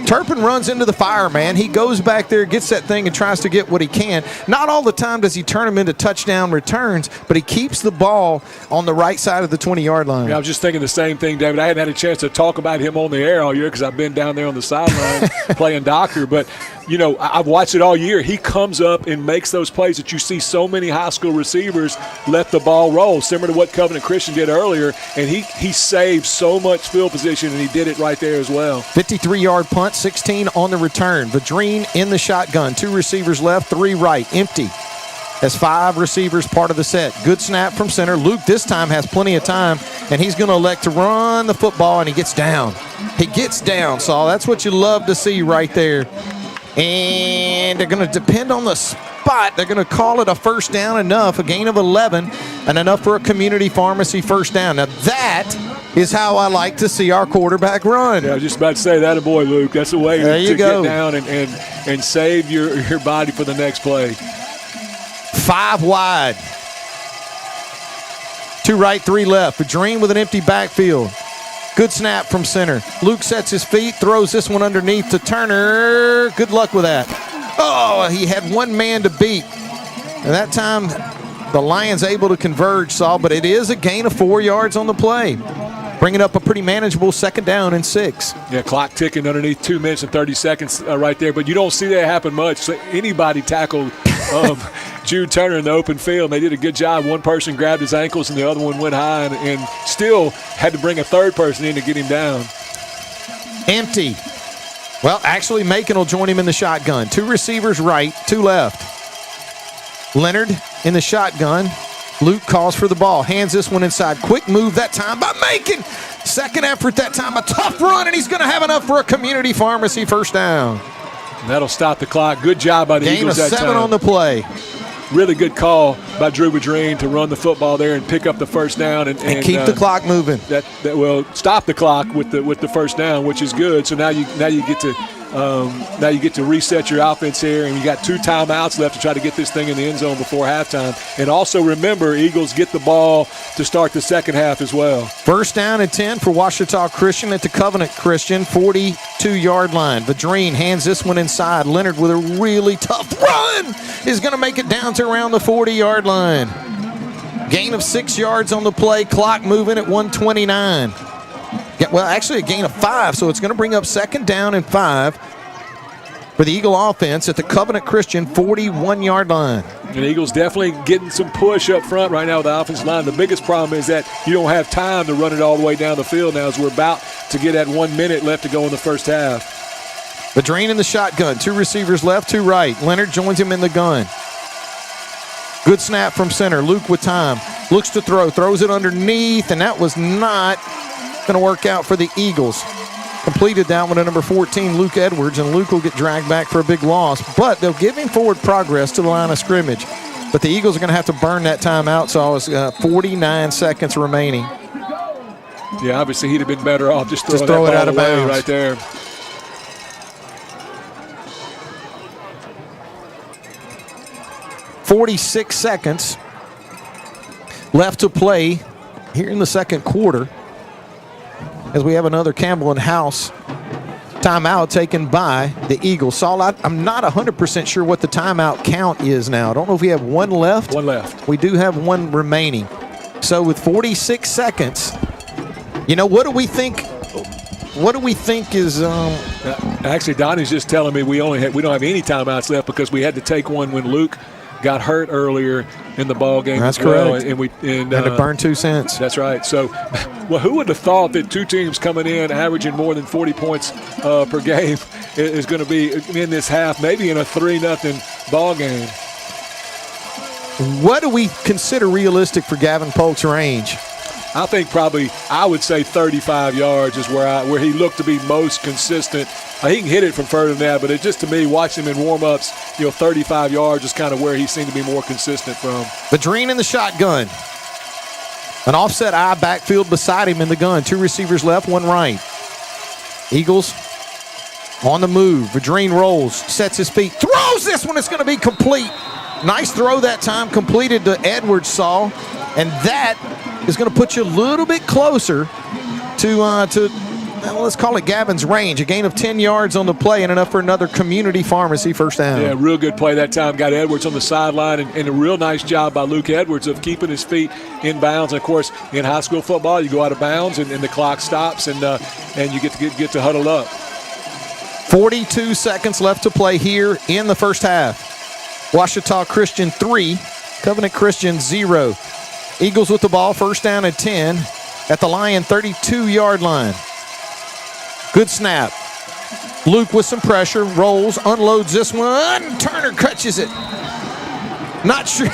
Turpin runs into the fire, man. He goes back there, gets that thing, and tries to get what he can. Not all the time does he turn them into touchdown returns, but he keeps the ball on the right side of the 20-yard line. Yeah, I was just thinking the same thing, David. I hadn't had a chance to talk about him on the air all year because I've been down there on the sideline playing doctor. But, you know, I've watched it all year. He comes up and makes those plays that you see so many high school receivers let the ball roll, similar to what Covenant Christian did earlier. And he saved so much field position, and he did it right there as well. 53-yard punt, 16 on the return. Vadrine in the shotgun. 2 receivers left, 3 right. Empty. Has 5 receivers part of the set. Good snap from center. Luke this time has plenty of time, and he's going to elect to run the football, and he gets down. He gets down, Saul. That's what you love to see right there. And they're going to depend on the spot. They're going to call it a first down enough, a gain of 11, and enough for a community pharmacy first down. Now that is how I like to see our quarterback run. Yeah, I was just about to say that, boy, Luke. That's the way to go. Get down and save your body for the next play. 5 wide. 2 right, 3 left. Vadrine with an empty backfield. Good snap from center. Luke sets his feet, throws this one underneath to Turner. Good luck with that. Oh, he had one man to beat. And that time, the Lions able to converge, Saul, but it is a gain of 4 yards on the play. Bringing up a pretty manageable second down and 6. Yeah, clock ticking underneath 2 minutes and 30 seconds right there, but you don't see that happen much. So anybody tackled Jude Turner in the open field. They did a good job. One person grabbed his ankles and the other one went high and still had to bring a third person in to get him down. Empty. Well, actually, Macon will join him in the shotgun. 2 receivers right, 2 left. Leonard in the shotgun. Luke calls for the ball. Hands this one inside. Quick move that time by Macon. Second effort that time. A tough run, and he's going to have enough for a community pharmacy first down. And that'll stop the clock. Good job by the Eagles that time. Gain of 7 on the play. Really good call by Drew Vadrine to run the football there and pick up the first down and keep the clock moving. That will stop the clock with the first down, which is good. So now you get to reset your offense here, and you got 2 timeouts left to try to get this thing in the end zone before halftime. And also remember, Eagles get the ball to start the second half as well. First down and 10 for Ouachita Christian at the Covenant Christian 42-yard line. Vadrine hands this one inside. Leonard with a really tough run is going to make it down to around the 40-yard line. Gain of 6 yards on the play. Clock moving at 1:29. Well, actually a gain of 5, so it's going to bring up second down and 5 for the Eagle offense at the Covenant Christian 41-yard line. And the Eagles definitely getting some push up front right now with the offensive line. The biggest problem is that you don't have time to run it all the way down the field now as we're about to get at 1 minute left to go in the first half. Vadrine in the shotgun. 2 receivers left, 2 right. Leonard joins him in the gun. Good snap from center. Luke with time. Looks to throw. Throws it underneath, and that was not going to work out for the Eagles. Completed that one to number 14, Luke Edwards, and Luke will get dragged back for a big loss. But they'll give him forward progress to the line of scrimmage. But the Eagles are going to have to burn that timeout, so it's 49 seconds remaining. Yeah, obviously he'd have been better off just throwing throw that it ball out of away bounds right there. .46 seconds left to play here in the second quarter as we have another Campbell and House timeout taken by the Eagles. Saul, I'm not 100% sure what the timeout count is now. I don't know if we have 1 left. 1 left. We do have 1 remaining. So with 46 seconds, what do we think? What do we think is? Actually, Donnie's just telling me we don't have any timeouts left because we had to take one when Luke got hurt earlier in the ball game. That's correct. And had to burn 2 cents. That's right. So, well, who would have thought that 2 teams coming in averaging more than 40 points per game is going to be in this half, maybe in a 3-0 ball game? What do we consider realistic for Gavin Polk's range? I think I would say 35 yards is where he looked to be most consistent. He can hit it from further than that, but to me, watching him in warm-ups, 35 yards is kind of where he seemed to be more consistent from. Vadrine in the shotgun. An offset eye backfield beside him in the gun. 2 receivers left, 1 right. Eagles on the move. Vadrine rolls, sets his feet, throws this one. It's going to be complete. Nice throw that time, completed to Edwards, Saul. And that is going to put you a little bit closer to let's call it Gavin's range. A gain of 10 yards on the play and enough for another community pharmacy first down. Yeah, real good play that time. Got Edwards on the sideline, and a real nice job by Luke Edwards of keeping his feet in bounds. And, of course, in high school football, you go out of bounds, and the clock stops, and you get to huddle up. 42 seconds left to play here in the first half. Ouachita Christian 3, Covenant Christian 0. Eagles with the ball, first down and 10 at the Lion 32-yard line. Good snap. Luke with some pressure, rolls, unloads this one. Turner catches it. Not sure.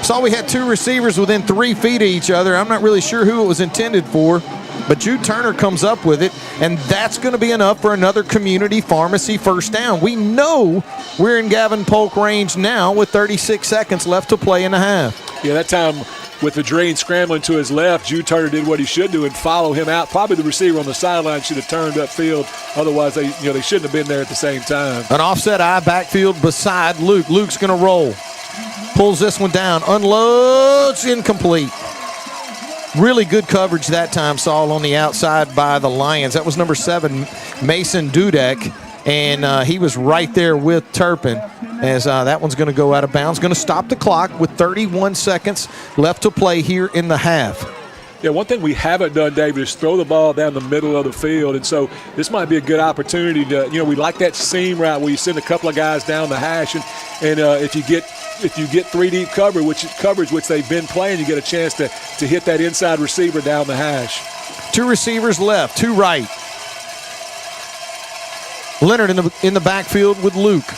Saw we had two receivers within 3 feet of each other. I'm not really sure who it was intended for, but Jude Turner comes up with it, and that's going to be enough for another community pharmacy first down. We know we're in Gavin Polk range now with 36 seconds left to play in the half. Yeah, that time with the drain scrambling to his left, Jude Turner did what he should do and follow him out. Probably the receiver on the sideline should have turned upfield. Otherwise, they shouldn't have been there at the same time. An offset eye backfield beside Luke. Luke's going to roll. Pulls this one down. Unloads. Incomplete. Really good coverage that time, Saul, on the outside by the Lions. That was number 7, Mason Dudek, and he was right there with Turpin as that one's going to go out of bounds. Going to stop the clock with 31 seconds left to play here in the half. Yeah, one thing we haven't done, David, is throw the ball down the middle of the field, and so this might be a good opportunity to, we like that seam route where you send a couple of guys down the hash, and if you get 3 deep coverage, which they've been playing, you get a chance to hit that inside receiver down the hash. 2 receivers left, 2 right. Leonard in the backfield with Luke.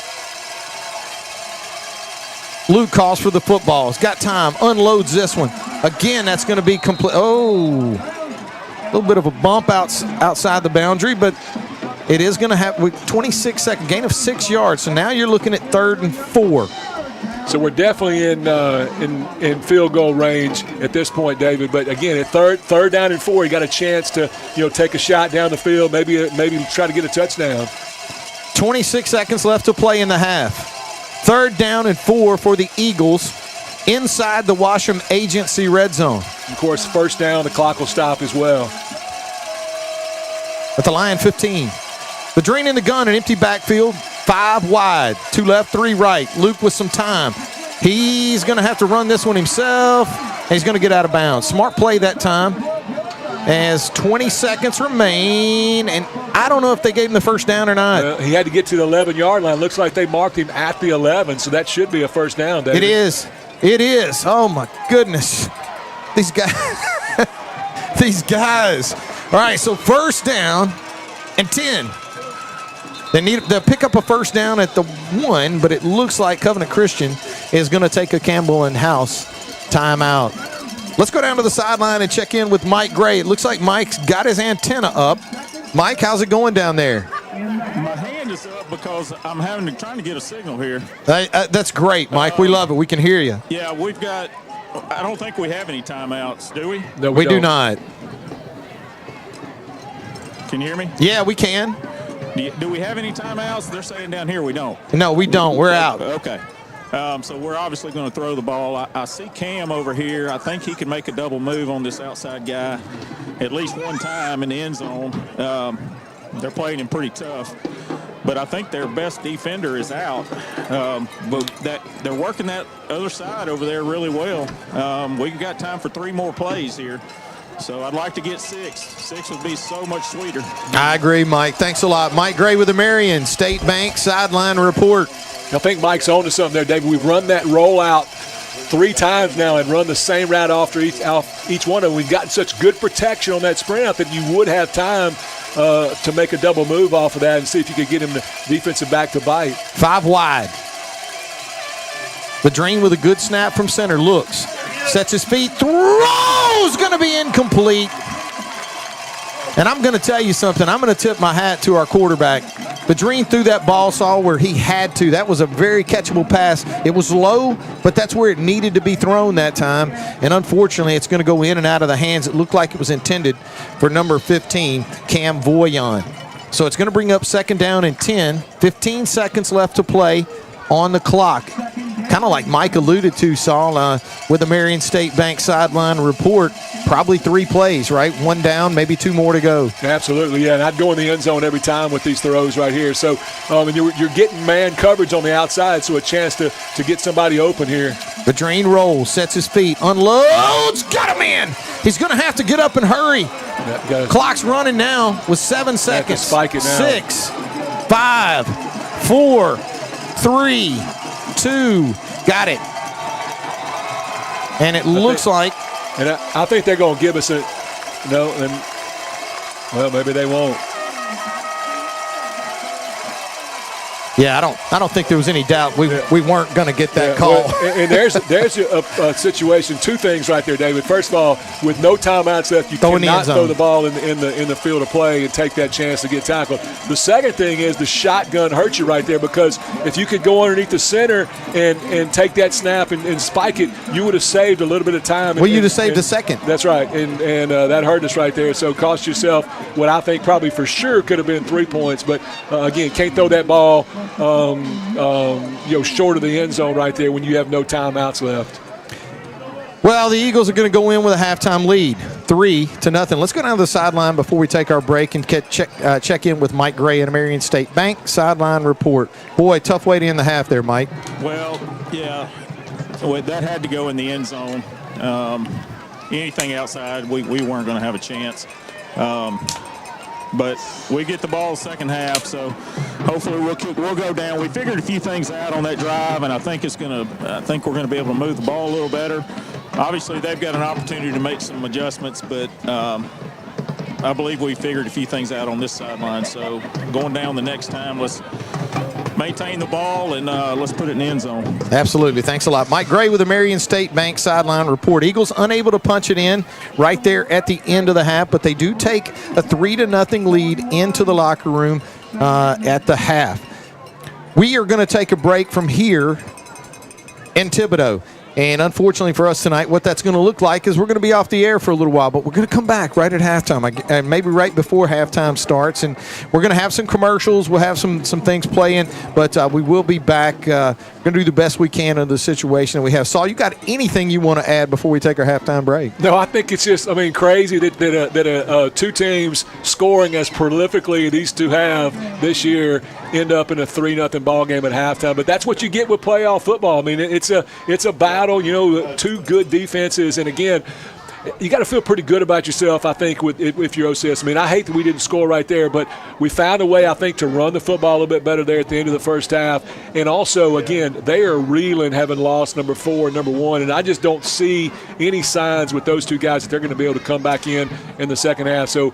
Luke calls for the football. He's got time. Unloads this one. Again, that's going to be complete. Oh, a little bit of a bump outside the boundary, but it is going to have 26 seconds, gain of 6 yards. So now you're looking at 3rd and 4. So we're definitely in field goal range at this point, David. But again, at third down and 4, you got a chance to take a shot down the field, maybe try to get a touchdown. 26 seconds left to play in the half. 3rd down and 4 for the Eagles inside the Washam Agency red zone. Of course, first down, the clock will stop as well. At the Lion 15. Vadrine in the gun, an empty backfield. 5 wide, 2 left, 3 right. Luke with some time. He's going to have to run this one himself, and he's going to get out of bounds. Smart play that time as 20 seconds remain, and I don't know if they gave him the first down or not. He had to get to the 11-yard line. Looks like they marked him at the 11, so that should be a first down, David. It is. It is. Oh, my goodness. These guys. These guys. All right, so first down and 10. They'll pick up a first down at the 1, but it looks like Covenant Christian is going to take a Campbell and House timeout. Let's go down to the sideline and check in with Mike Gray. It looks like Mike's got his antenna up. Mike, how's it going down there? My hand is up because I'm trying to get a signal here. That's great, Mike. We love it. We can hear you. Yeah, I don't think we have any timeouts, do we? No, we do not. Can you hear me? Yeah, we can. Do we have any timeouts? They're saying down here we don't. No, we don't. We're out. Okay. So we're obviously going to throw the ball. I see Cam over here. I think he can make a double move on this outside guy at least one time in the end zone. They're playing him pretty tough. But I think their best defender is out. But they're working that other side over there really well. We've got time for 3 more plays here. So I'd like to get 6. 6 would be so much sweeter. I agree, Mike. Thanks a lot. Mike Gray with the Marion State Bank sideline report. I think Mike's on to something there, David. We've run that rollout 3 times now and run the same route off each one of them. We've gotten such good protection on that sprint out that you would have time to make a double move off of that and see if you could get him the defensive back to bite. 5 wide. Vadrine with a good snap from center. Looks. Sets his feet. Throws. Going to be incomplete. And I'm going to tell you something. I'm going to tip my hat to our quarterback. Vadrine threw that ball, Saul, where he had to. That was a very catchable pass. It was low, but that's where it needed to be thrown that time. And unfortunately, it's going to go in and out of the hands. It looked like it was intended for number 15, Cam Voyon. So it's going to bring up 2nd down and 10. 15 seconds left to play on the clock. Kind of like Mike alluded to, Saul, with the Marion State Bank sideline report, probably 3 plays, right? 1 down, maybe 2 more to go. Absolutely, yeah. And I'd go in the end zone every time with these throws right here. So and you're getting man coverage on the outside, so a chance to get somebody open here. Bedrine rolls, sets his feet, unloads, got him in. He's going to have to get up and hurry. Clock's running now with 7 seconds. Spike it now. 6, 5, 4, 3, 2, got it. And it looks like. And I think they're going to give us a, well, maybe they won't. Yeah, I don't think there was any doubt we weren't going to get that call. Well, and there's a situation, 2 things right there, David. First of all, with no timeouts left, you cannot throw the ball in the field of play and take that chance to get tackled. The second thing is the shotgun hurts you right there, because if you could go underneath the center and take that snap and spike it, you would have saved a little bit of time. Well, you'd have saved a second. That's right, and that hurt us right there. So cost yourself what I think probably for sure could have been 3 points. But again, can't throw that ball short of the end zone right there when you have no timeouts left. Well, the Eagles are going to go in with a halftime lead, 3-0. Let's go down to the sideline before we take our break and check in with Mike Gray and Marion State Bank sideline report. Boy, tough way to end the half there, Mike. Well, yeah, that had to go in the end zone. Anything outside, we weren't going to have a chance. But we get the ball second half, so hopefully we'll go down. We figured a few things out on that drive, and I think we're going to be able to move the ball a little better. Obviously, they've got an opportunity to make some adjustments, but I believe we figured a few things out on this sideline. So going down the next time, let's maintain the ball and let's put it in the end zone. Absolutely. Thanks a lot. Mike Gray with the Marion State Bank sideline report. Eagles unable to punch it in right there at the end of the half, but they do take a 3-0 lead into the locker room at the half. We are going to take a break from here in Thibodaux. And unfortunately for us tonight, what that's going to look like is we're going to be off the air for a little while, but we're going to come back right at halftime, maybe right before halftime starts. And we're going to have some commercials. We'll have some things playing, but we will be back. We're going to do the best we can in the situation that we have. Saul, you got anything you want to add before we take our halftime break? No, I think it's just, crazy that 2 teams scoring as prolifically as these 2 have this year end up in a 3-0 ball game at halftime. But that's what you get with playoff football. It's a battle, 2 good defenses, and again, you got to feel pretty good about yourself, I think, if you're OCS. I hate that we didn't score right there, but we found a way, I think, to run the football a little bit better there at the end of the first half. And also, again, they are reeling, having lost number 4 and number 1, and I just don't see any signs with those 2 guys that they're going to be able to come back in the second half. So,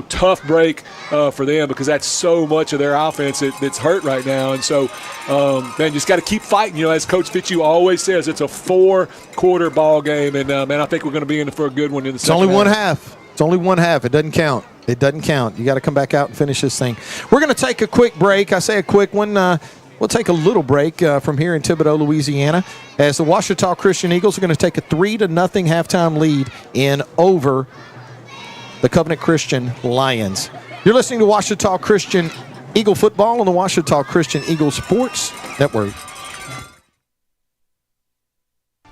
tough break for them, because that's so much of their offense that's hurt right now. And so, man, you just got to keep fighting. As Coach Fitzhugh always says, it's a 4-quarter ball game, and man, I think we're going to be in for a good one in the second half. It's only one half. It's only one half. It doesn't count. It doesn't count. You got to come back out and finish this thing. We're going to take a quick break. I say a quick one. We'll take a little break from here in Thibodaux, Louisiana, as the Ouachita Christian Eagles are going to take a 3-0 halftime lead over the Covenant Christian Lions. You're listening to Ouachita Christian Eagle football on the Ouachita Christian Eagle Sports Network.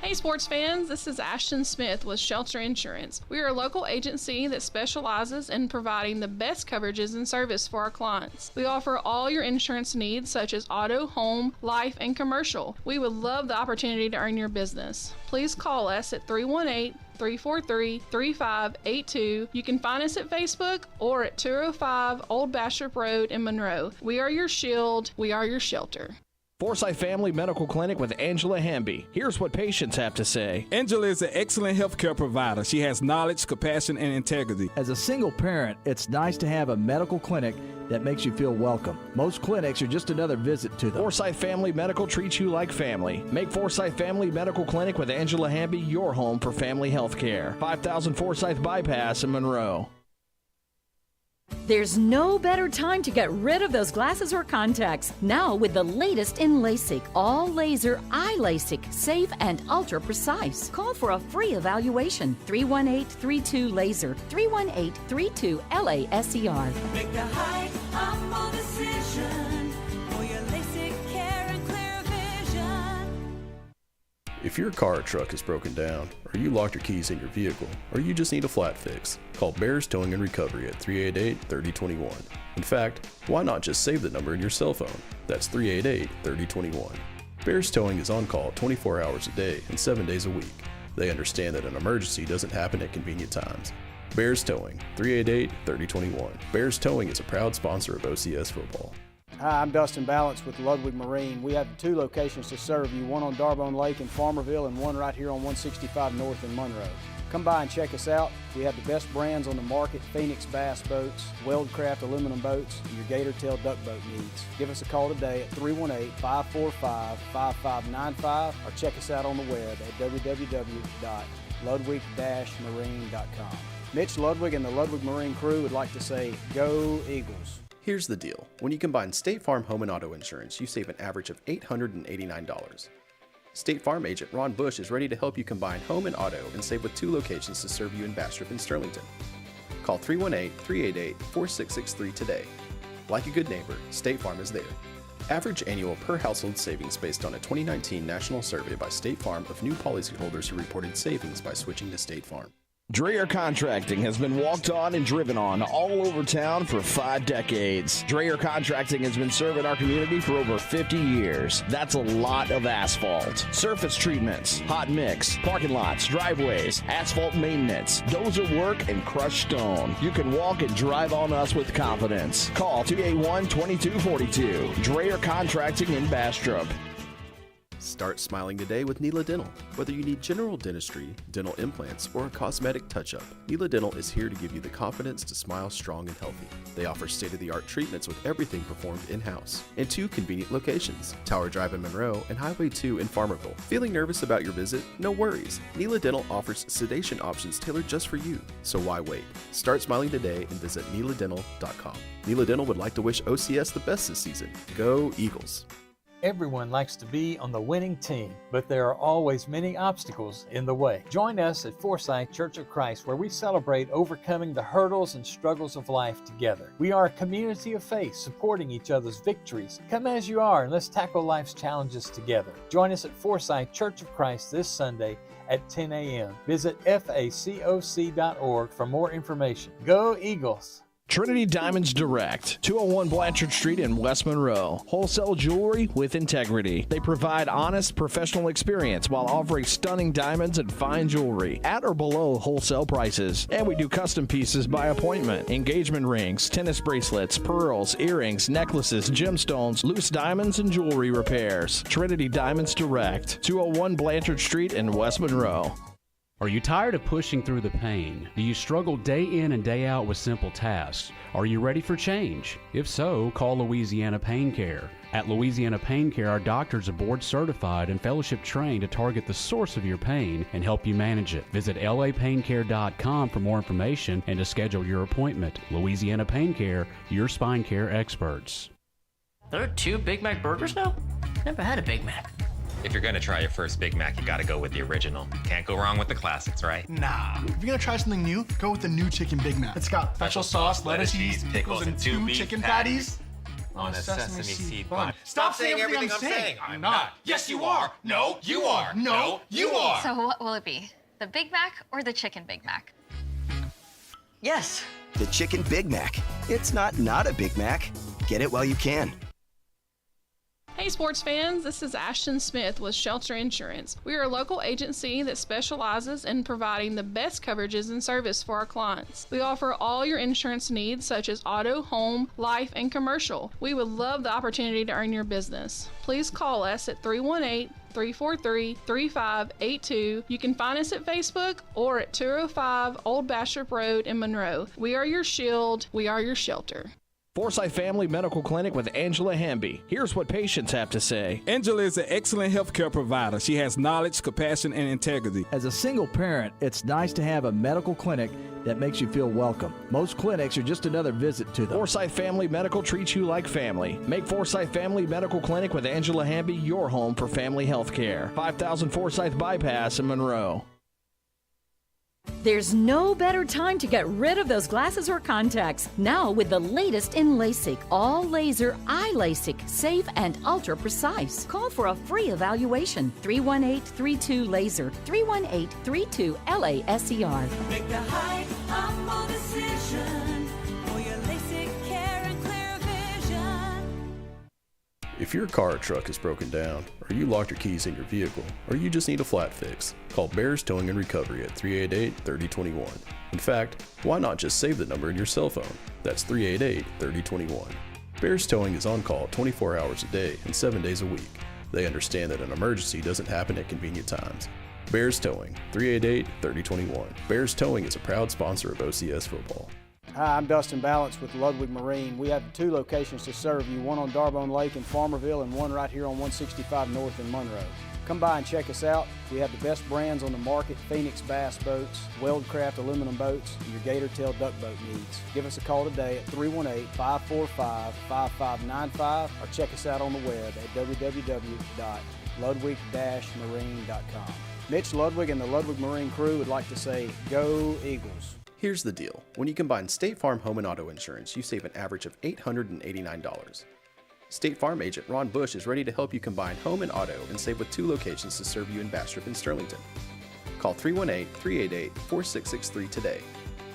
Hey sports fans, this is Ashton Smith with Shelter Insurance. We are a local agency that specializes in providing the best coverages and service for our clients. We offer all your insurance needs such as auto, home, life, and commercial. We would love the opportunity to earn your business. Please call us at 318-343-3582. You can find us at Facebook or at 205 Old Bastrop Road in Monroe. We are your shield. We are your shelter. Forsyth Family Medical Clinic with Angela Hamby. Here's what patients have to say. Angela is an excellent healthcare provider. She has knowledge, compassion, and integrity. As a single parent, it's nice to have a medical clinic that makes you feel welcome. Most clinics are just another visit to them. Forsyth Family Medical treats you like family. Make Forsyth Family Medical Clinic with Angela Hamby your home for family health care. 5000 Forsyth Bypass in Monroe. There's no better time to get rid of those glasses or contacts. Now with the latest in LASIK, all laser eye LASIK, safe and ultra precise. Call for a free evaluation. 318-32-LASER, 318-32-LASER. Make the high humble decision for your LASIK care and clear vision. If your car or truck is broken down, or you locked your keys in your vehicle, or you just need a flat fix, call Bears Towing and Recovery at 388-3021. In fact, why not just save the number in your cell phone? That's 388-3021. Bears Towing is on call 24 hours a day and 7 days a week. They understand that an emergency doesn't happen at convenient times. Bears Towing, 388-3021. Bears Towing is a proud sponsor of OCS football. Hi, I'm Dustin Balance with Ludwig Marine. We have 2 locations to serve you, one on Darbone Lake in Farmerville and one right here on 165 North in Monroe. Come by and check us out. We have the best brands on the market: Phoenix Bass boats, Weldcraft aluminum boats, and your gator tail duck boat needs. Give us a call today at 318-545-5595 or check us out on the web at www.ludwig-marine.com. Mitch Ludwig and the Ludwig Marine crew would like to say, go Eagles. Here's the deal. When you combine State Farm Home and Auto Insurance, you save an average of $889. State Farm agent Ron Bush is ready to help you combine home and auto and save with 2 locations to serve you in Bastrop and Sterlington. Call 318-388-4663 today. Like a good neighbor, State Farm is there. Average annual per household savings based on a 2019 national survey by State Farm of new policyholders who reported savings by switching to State Farm. Dreher Contracting has been walked on and driven on all over town for 5 decades. Dreher Contracting has been serving our community for over 50 years. That's a lot of asphalt, surface treatments, hot mix, parking lots, driveways, asphalt maintenance, dozer work, and crushed stone. You can walk and drive on us with confidence. Call 281-2242. Dreher Contracting in Bastrop. Start smiling today with Neela Dental. Whether you need general dentistry, dental implants, or a cosmetic touch-up, Neela Dental is here to give you the confidence to smile strong and healthy. They offer state-of-the-art treatments with everything performed in-house in 2 convenient locations, Tower Drive in Monroe and Highway 2 in Farmerville. Feeling nervous about your visit? No worries. Neela Dental offers sedation options tailored just for you. So why wait? Start smiling today and visit neeladental.com. Neela Dental would like to wish OCS the best this season. Go Eagles! Everyone likes to be on the winning team, but there are always many obstacles in the way. Join us at Forsyth Church of Christ, where we celebrate overcoming the hurdles and struggles of life together. We are a community of faith, supporting each other's victories. Come as you are, and let's tackle life's challenges together. Join us at Forsyth Church of Christ this Sunday at 10 a.m. Visit facoc.org for more information. Go Eagles! Trinity Diamonds Direct, 201 Blanchard Street in West Monroe. Wholesale jewelry with integrity. They provide honest, professional experience while offering stunning diamonds and fine jewelry at or below wholesale prices. And we do custom pieces by appointment. Engagement rings, tennis bracelets, pearls, earrings, necklaces, gemstones, loose diamonds, and jewelry repairs. Trinity Diamonds Direct, 201 Blanchard Street in West Monroe. Are you tired of pushing through the pain? Do you struggle day in and day out with simple tasks? Are you ready for change? If so, call Louisiana Pain Care. At Louisiana Pain Care, our doctors are board certified and fellowship trained to target the source of your pain and help you manage it. Visit lapaincare.com for more information and to schedule your appointment. Louisiana Pain Care, your spine care experts. There are 2 Big Mac burgers now? Never had a Big Mac. If you're gonna try your first Big Mac, you gotta go with the original. Can't go wrong with the classics, right? Nah. If you're gonna try something new, go with the new Chicken Big Mac. It's got special sauce, lettuce, cheese, pickles, and 2 chicken patties on a sesame seed bun. Stop saying everything I'm saying. I'm not. Yes, you are. No, you are. No, you are. So what will it be? The Big Mac or the Chicken Big Mac? Yes. The Chicken Big Mac. It's not a Big Mac. Get it while you can. Hey sports fans, this is Ashton Smith with Shelter Insurance. We are a local agency that specializes in providing the best coverages and service for our clients. We offer all your insurance needs such as auto, home, life, and commercial. We would love the opportunity to earn your business. Please call us at 318-343-3582. You can find us at Facebook or at 205 Old Bastrop Road in Monroe. We are your shield. We are your shelter. Forsyth Family Medical Clinic with Angela Hamby. Here's what patients have to say. Angela is an excellent healthcare provider. She has knowledge, compassion, and integrity. As a single parent, it's nice to have a medical clinic that makes you feel welcome. Most clinics are just another visit to them. Forsyth Family Medical treats you like family. Make Forsyth Family Medical Clinic with Angela Hamby your home for family health care. 5000 Forsyth Bypass in Monroe. There's no better time to get rid of those glasses or contacts. Now with the latest in LASIK, all laser eye LASIK, safe and ultra precise. Call for a free evaluation. 318-32-LASER, 318-32-LASER. Make the high, humble decision for your LASIK care and clear vision. If your car or truck is broken down, or you locked your keys in your vehicle, or you just need a flat fix, call Bears Towing and Recovery at 388-3021. In fact, why not just save the number in your cell phone? That's 388-3021. Bears Towing is on call 24 hours a day and 7 days a week. They understand that an emergency doesn't happen at convenient times. Bears Towing, 388-3021. Bears Towing is a proud sponsor of OCS football. Hi, I'm Dustin Balance with Ludwig Marine. We have 2 locations to serve you, one on Darbone Lake in Farmerville and one right here on 165 North in Monroe. Come by and check us out. We have the best brands on the market: Phoenix Bass boats, Weldcraft aluminum boats, and your Gator Tail duck boat needs. Give us a call today at 318-545-5595 or check us out on the web at www.ludwig-marine.com. Mitch Ludwig and the Ludwig Marine crew would like to say, go Eagles. Here's the deal. When you combine State Farm Home and Auto Insurance, you save an average of $889. State Farm agent Ron Bush is ready to help you combine home and auto and save with 2 locations to serve you in Bastrop and Sterlington. Call 318-388-4663 today.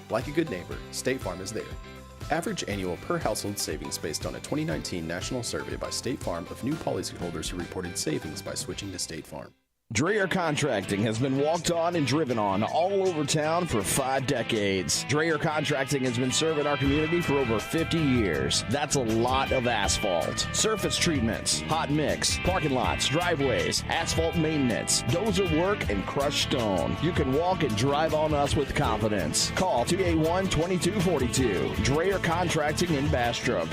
Like a good neighbor, State Farm is there. Average annual per household savings based on a 2019 national survey by State Farm of new policyholders who reported savings by switching to State Farm. Dreyer Contracting has been walked on and driven on all over town for 5 decades. Dreyer Contracting has been serving our community for over 50 years. That's a lot of asphalt. Surface treatments, hot mix, parking lots, driveways, asphalt maintenance, dozer work, and crushed stone. You can walk and drive on us with confidence. Call 281-2242. Dreyer Contracting in Bastrop.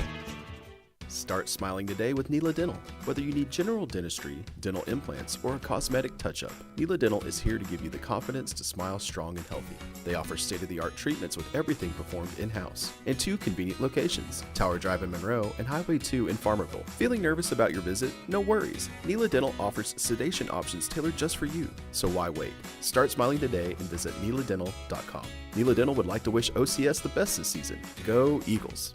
Start smiling today with Neela Dental. Whether you need general dentistry, dental implants, or a cosmetic touch-up, Neela Dental is here to give you the confidence to smile strong and healthy. They offer state-of-the-art treatments with everything performed in-house in 2 convenient locations, Tower Drive in Monroe and Highway 2 in Farmerville. Feeling nervous about your visit? No worries. Neela Dental offers sedation options tailored just for you, so why wait? Start smiling today and visit neeladental.com. Neela Dental would like to wish OCS the best this season. Go Eagles!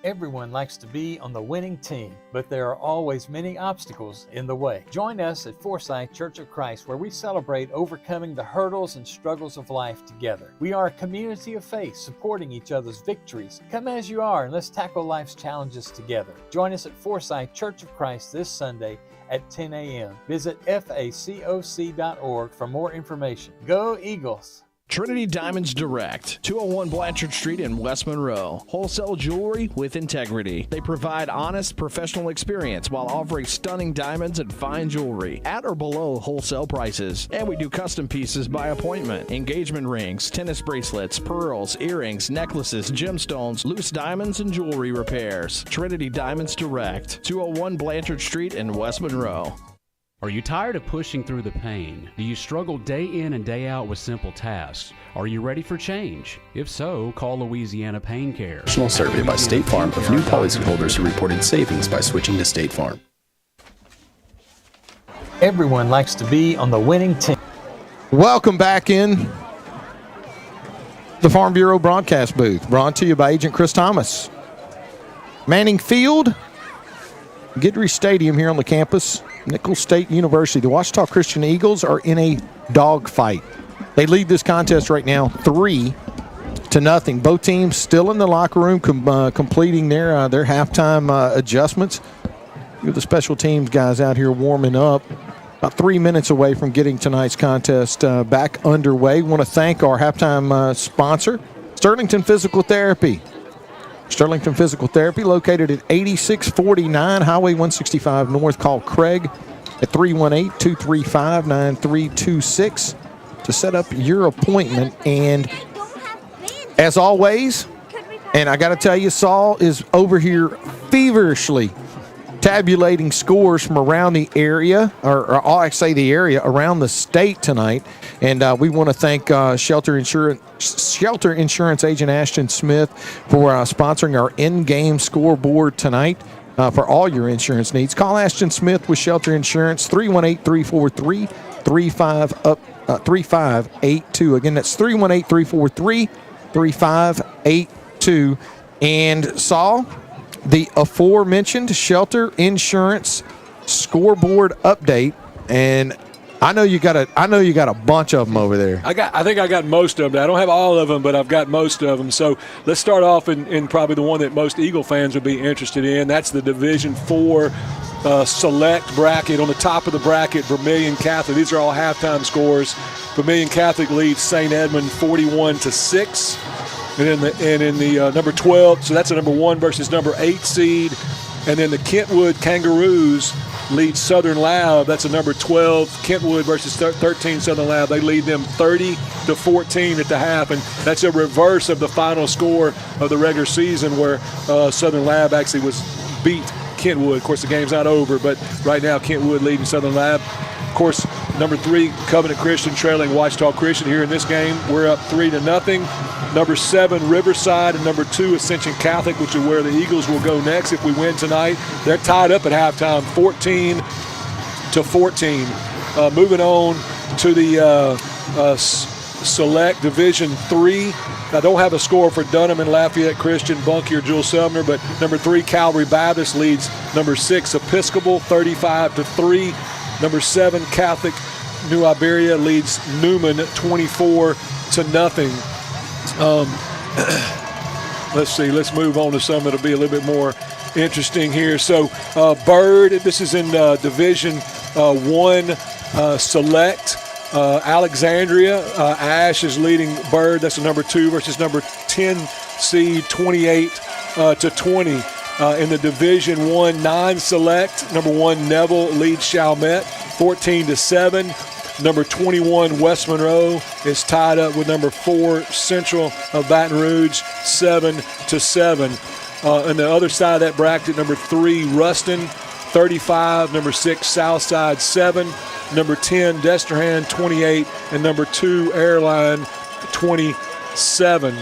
Everyone likes to be on the winning team, but there are always many obstacles in the way. Join us at Forsyth Church of Christ, where we celebrate overcoming the hurdles and struggles of life together. We are a community of faith, supporting each other's victories. Come as you are, and let's tackle life's challenges together. Join us at Forsyth Church of Christ this Sunday at 10 a.m. Visit facoc.org for more information. Go Eagles! Trinity Diamonds Direct, 201 Blanchard Street in West Monroe. Wholesale jewelry with integrity. They provide honest, professional experience while offering stunning diamonds and fine jewelry at or below wholesale prices. And we do custom pieces by appointment. Engagement rings, tennis bracelets, pearls, earrings, necklaces, gemstones, loose diamonds, and jewelry repairs. Trinity Diamonds Direct, 201 Blanchard Street in West Monroe. Are you tired of pushing through the pain? Do you struggle day in and day out with simple tasks? Are you ready for change? If so, call Louisiana Pain Care. National survey by State Farm of new policyholders who reported savings by switching to State Farm. Everyone likes to be on the winning team. Welcome back in the Farm Bureau broadcast booth, brought to you by Agent Chris Thomas. Manning Field, Guidry Stadium here on the campus, Nicholls State University. The Ouachita Christian Eagles are in a dogfight. They lead this contest right now 3-0. Both teams still in the locker room completing their halftime adjustments. The special teams guys out here warming up. About 3 minutes away from getting tonight's contest back underway. Want to thank our halftime sponsor, Sterlington Physical Therapy. Sterlington Physical Therapy, located at 8649 Highway 165 North. Call Craig at 318-235-9326 to set up your appointment. And as always, and I got to tell you, Saul is over here feverishly tabulating scores from around the area, or I say the area, around the state tonight. And we want to thank Shelter Insurance Agent Ashton Smith for sponsoring our in-game scoreboard tonight for all your insurance needs. Call Ashton Smith with Shelter Insurance, 318-343 3582. Again, that's 318-343-3582. And Saul, the aforementioned Shelter Insurance scoreboard update, and I know you got a bunch of them over there. I think I got most of them. I don't have all of them, but I've got most of them. So let's start off in probably the one that most Eagle fans would be interested in. That's the Division IV select bracket. On the top of the bracket, Vermilion Catholic. These are all halftime scores. Vermilion Catholic leads St. Edmund 41-6. And in the number 12, so that's a number 1 versus number 8 seed. And then the Kentwood Kangaroos lead Southern Lab. That's a number 12 Kentwood versus 13 Southern Lab. They lead them 30-14 at the half, and that's a reverse of the final score of the regular season where Southern Lab actually was beat Kentwood. Of course, the game's not over, but right now Kentwood leading Southern Lab. Of course, number 3 Covenant Christian trailing Ouachita Christian here in this game. We're up 3-0. Number 7 Riverside and number 2 Ascension Catholic, which is where the Eagles will go next if we win tonight. They're tied up at halftime, 14-14. Moving on to the Select Division 3. I don't have a score for Dunham and Lafayette Christian, Bunky, or Jules Sumner, but number 3 Calvary Baptist leads number 6 Episcopal 35-3. Number 7 Catholic New Iberia leads Newman 24-0. Let's see. Let's move on to some that'll be a little bit more interesting here. So Bird, this is in Division 1 Select. Alexandria, Ash is leading Bird. That's a number 2 versus number 10 seed, 28-20. In the Division 1 non-select, number 1 Neville leads Chalmette 14-7. Number 21 West Monroe is tied up with number 4 Central of Baton Rouge 7-7. On the other side of that bracket, number 3 Ruston 35, number 6 Southside 7, number 10 Destrehan 28, and number 2 Airline 27.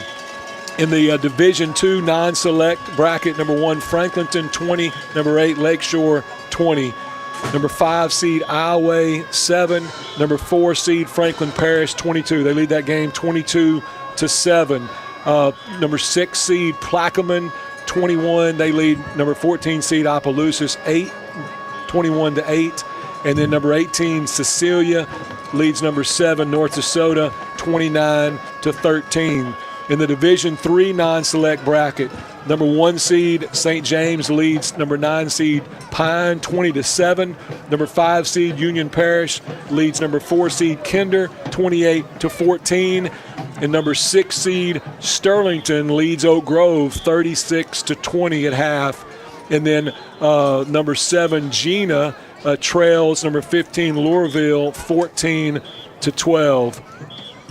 In the Division 2 non-select bracket, number 1 Franklinton 20, number 8 Lakeshore 20. Number 5 seed Iowa 7, number 4 seed Franklin Parish 22. They lead that game 22-7. Number 6 seed Plaquemine 21. They lead number 14 seed Opelousas 21-8. And then number 18 Cecilia leads number 7 North DeSoto 29-13. In the Division 3 non-select bracket, number 1 seed St. James leads number 9 seed Pine 20-7. Number 5 seed Union Parish leads number 4 seed Kinder 28-14. And number 6 seed Sterlington leads Oak Grove 36-20 at half. And then number 7 Gina trails number 15 Lourville 14-12.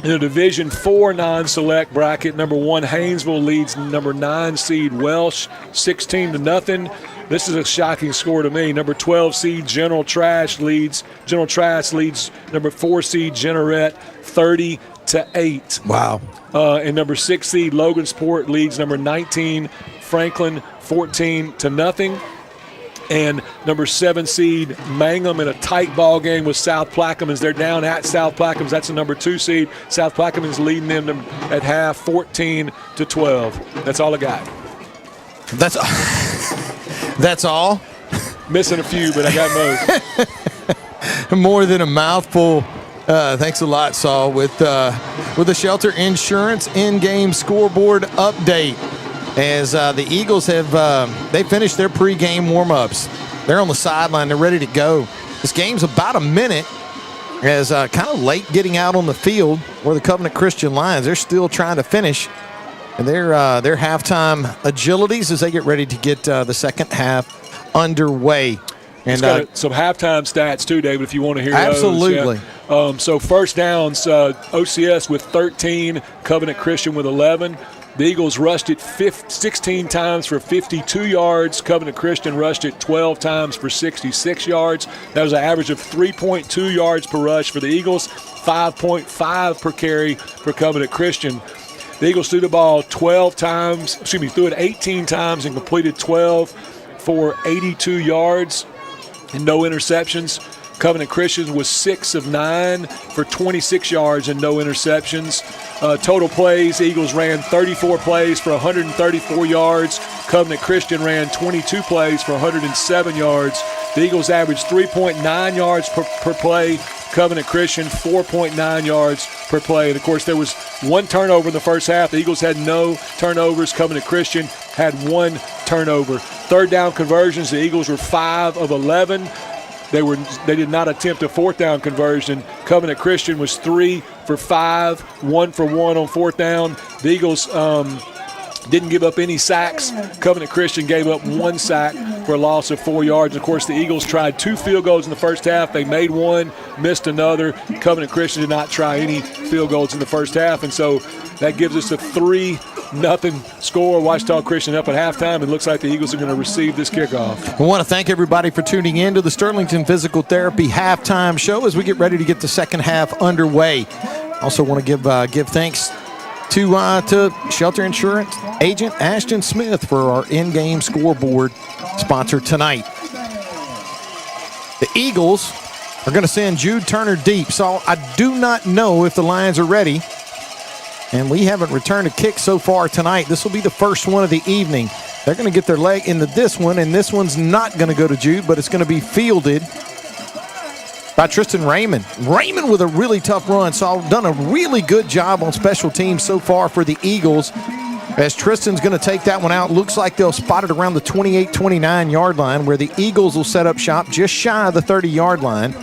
In the Division 4 non-select bracket, number 1 Haynesville leads number 9 seed Welsh 16-0. This is a shocking score to me. Number 12 seed General Trash leads number 4 seed Jeanerette 30-8. Wow. And number 6 seed Logansport leads number 19 Franklin 14-0. And number 7 seed Mangum in a tight ball game with South Plaquemines. They're down at South Plaquemines. That's the number 2 seed. South Plaquemines leading them at half 14-12. That's all I got. That's all? Missing a few, but I got most. More than a mouthful. Thanks a lot, Saul, with the Shelter Insurance in-game scoreboard update. As the Eagles have they finished their pregame warm-ups. They're on the sideline. They're ready to go. This game's about a minute as kind of late getting out on the field where the Covenant Christian Lions, they're still trying to finish their halftime agilities as they get ready to get the second half underway. And got some halftime stats too, David, if you want to hear absolutely. those. Yeah. So first downs, OCS with 13, Covenant Christian with 11. The Eagles rushed it 16 times for 52 yards. Covenant Christian rushed it 12 times for 66 yards. That was an average of 3.2 yards per rush for the Eagles, 5.5 per carry for Covenant Christian. The Eagles threw the ball 18 times and completed 12 for 82 yards and no interceptions. Covenant Christian was 6 of 9 for 26 yards and no interceptions. Total plays, Eagles ran 34 plays for 134 yards. Covenant Christian ran 22 plays for 107 yards. The Eagles averaged 3.9 yards per play. Covenant Christian 4.9 yards per play. And, of course, there was one turnover in the first half. The Eagles had no turnovers. Covenant Christian had one turnover. Third down conversions, the Eagles were 5 of 11. They did not attempt a fourth down conversion. Covenant Christian was 3 for 5, 1 for 1 on fourth down. The Eagles didn't give up any sacks. Covenant Christian gave up 1 sack for a loss of 4 yards. Of course, the Eagles tried 2 field goals in the first half. They made one, missed another. Covenant Christian did not try any field goals in the first half, and so that gives us a 3-0 score. Ouachita Christian up at halftime. It looks like the Eagles are going to receive this kickoff. We want to thank everybody for tuning in to the Sterlington Physical Therapy halftime show as we get ready to get the second half underway. Also want to give thanks to Shelter Insurance agent Ashton Smith for our in-game scoreboard sponsor tonight. The Eagles are going to send Jude Turner deep, so I do not know if the Lions are ready. And we haven't returned a kick so far tonight. This will be the first one of the evening. They're going to get their leg into this one, and this one's not going to go to Jude, but it's going to be fielded by Tristan Raymond. Raymond with a really tough run, so I've done a really good job on special teams so far for the Eagles. As Tristan's going to take that one out, looks like they'll spot it around the 28-29 yard line where the Eagles will set up shop just shy of the 30-yard line.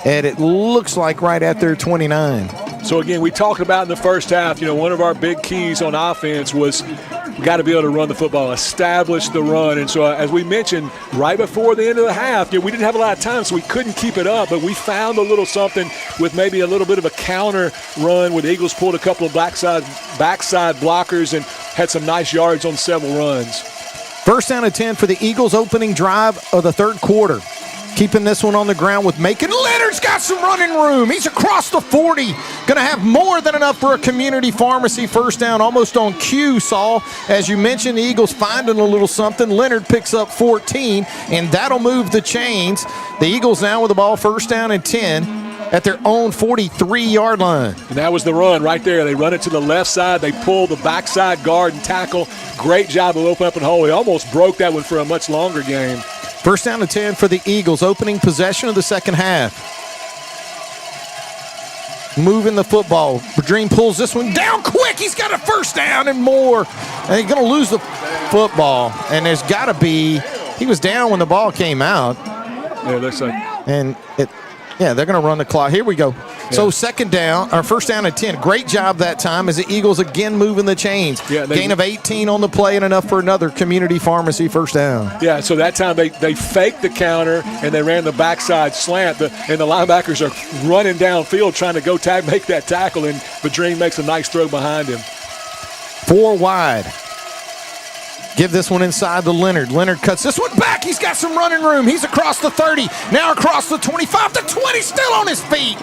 And it looks like right at their 29. So, again, we talked about in the first half, one of our big keys on offense was we got to be able to run the football, establish the run. And so, as we mentioned, right before the end of the half, we didn't have a lot of time, so we couldn't keep it up. But we found a little something with maybe a little bit of a counter run where the Eagles pulled a couple of backside blockers and had some nice yards on several runs. First down and 10 for the Eagles opening drive of the third quarter. Keeping this one on the ground with Macon. Leonard's got some running room. He's across the 40. Going to have more than enough for a community pharmacy first down, almost on cue, Saul. As you mentioned, the Eagles finding a little something. Leonard picks up 14, and that'll move the chains. The Eagles now with the ball first down and 10 at their own 43-yard line. And that was the run right there. They run it to the left side. They pull the backside guard and tackle. Great job of opening up and hole. He almost broke that one for a much longer game. First down and 10 for the Eagles, opening possession of the second half. Moving the football. Dream pulls this one down quick. He's got a first down and more. And he's going to lose the football. And there's got to be, he was down when the ball came out. Yeah, looks like. And they're going to run the clock. Here we go. Yeah. So second down, or first down and 10. Great job that time as the Eagles again moving the chains. Yeah, gain of 18 on the play and enough for another community pharmacy first down. Yeah, so that time they faked the counter and they ran the backside slant. And the linebackers are running downfield trying to go make that tackle, and Badrine makes a nice throw behind him. 4 wide. Give this one inside to Leonard. Leonard cuts this one back. He's got some running room. He's across the 30, now across the 25, the 20, still on his feet.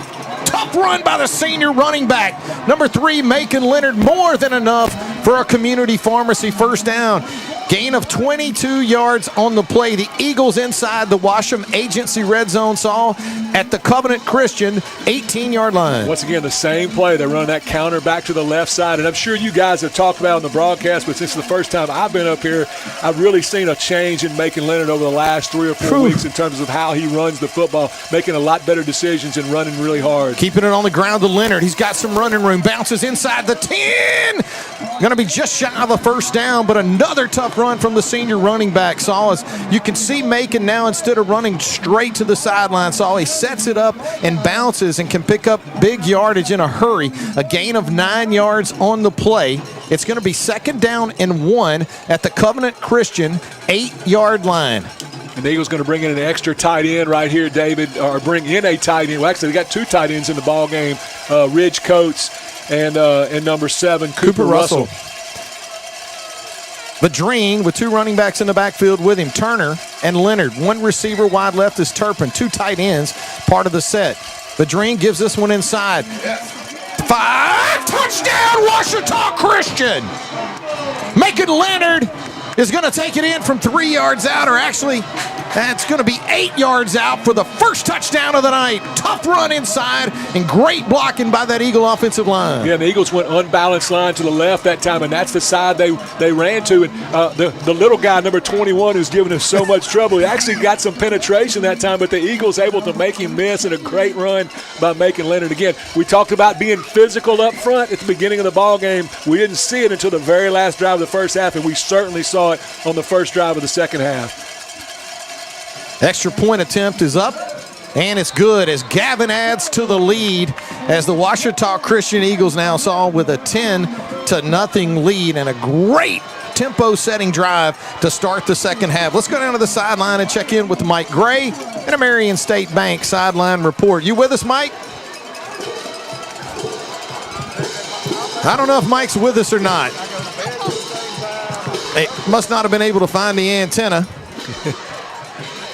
Tough run by the senior running back. Number 3, Macon Leonard, more than enough for a community pharmacy first down. Gain of 22 yards on the play. The Eagles inside the Washam Agency red zone, Saul, at the Covenant Christian 18-yard line. Once again, the same play. They run that counter back to the left side. And I'm sure you guys have talked about it on the broadcast, but since the first time I've been up here, I've really seen a change in Macon Leonard over the last 3 or 4 weeks in terms of how he runs the football, making a lot better decisions and running really hard. Keeping it on the ground to Leonard. He's got some running room. Bounces inside the 10. Going to be just shy of a first down, but another tough run from the senior running back, Saul. As you can see Macon now, instead of running straight to the sideline, Saul, he sets it up and bounces and can pick up big yardage in a hurry. A gain of 9 yards on the play. It's going to be second down and 1 at the Covenant Christian 8-yard line. And the Eagles going to bring in an extra tight end right here, David, or bring in a tight end. Well, actually, they got 2 tight ends in the ball game, Ridge Coates and number 7, Cooper Russell. Badrine with 2 running backs in the backfield with him, Turner and Leonard. 1 receiver wide left is Turpin. 2 tight ends, part of the set. Badrine gives this one inside. 5, touchdown, Ouachita Christian. Macon Leonard is going to take it in from 3 yards out, or actually That's going to be 8 yards out for the first touchdown of the night. Tough run inside and great blocking by that Eagle offensive line. Yeah, the Eagles went unbalanced line to the left that time, and that's the side they ran to. And the little guy, number 21, who's giving us so much trouble, he actually got some penetration that time, but the Eagles able to make him miss, and a great run by Macon Leonard. Again, we talked about being physical up front at the beginning of the ball game. We didn't see it until the very last drive of the first half, and we certainly saw it on the first drive of the second half. Extra point attempt is up, and it's good as Gavin adds to the lead as the Ouachita Christian Eagles now saw with a 10-0 lead and a great tempo-setting drive to start the second half. Let's go down to the sideline and check in with Mike Gray and a Marion State Bank sideline report. You with us, Mike? I don't know if Mike's with us or not. They must not have been able to find the antenna.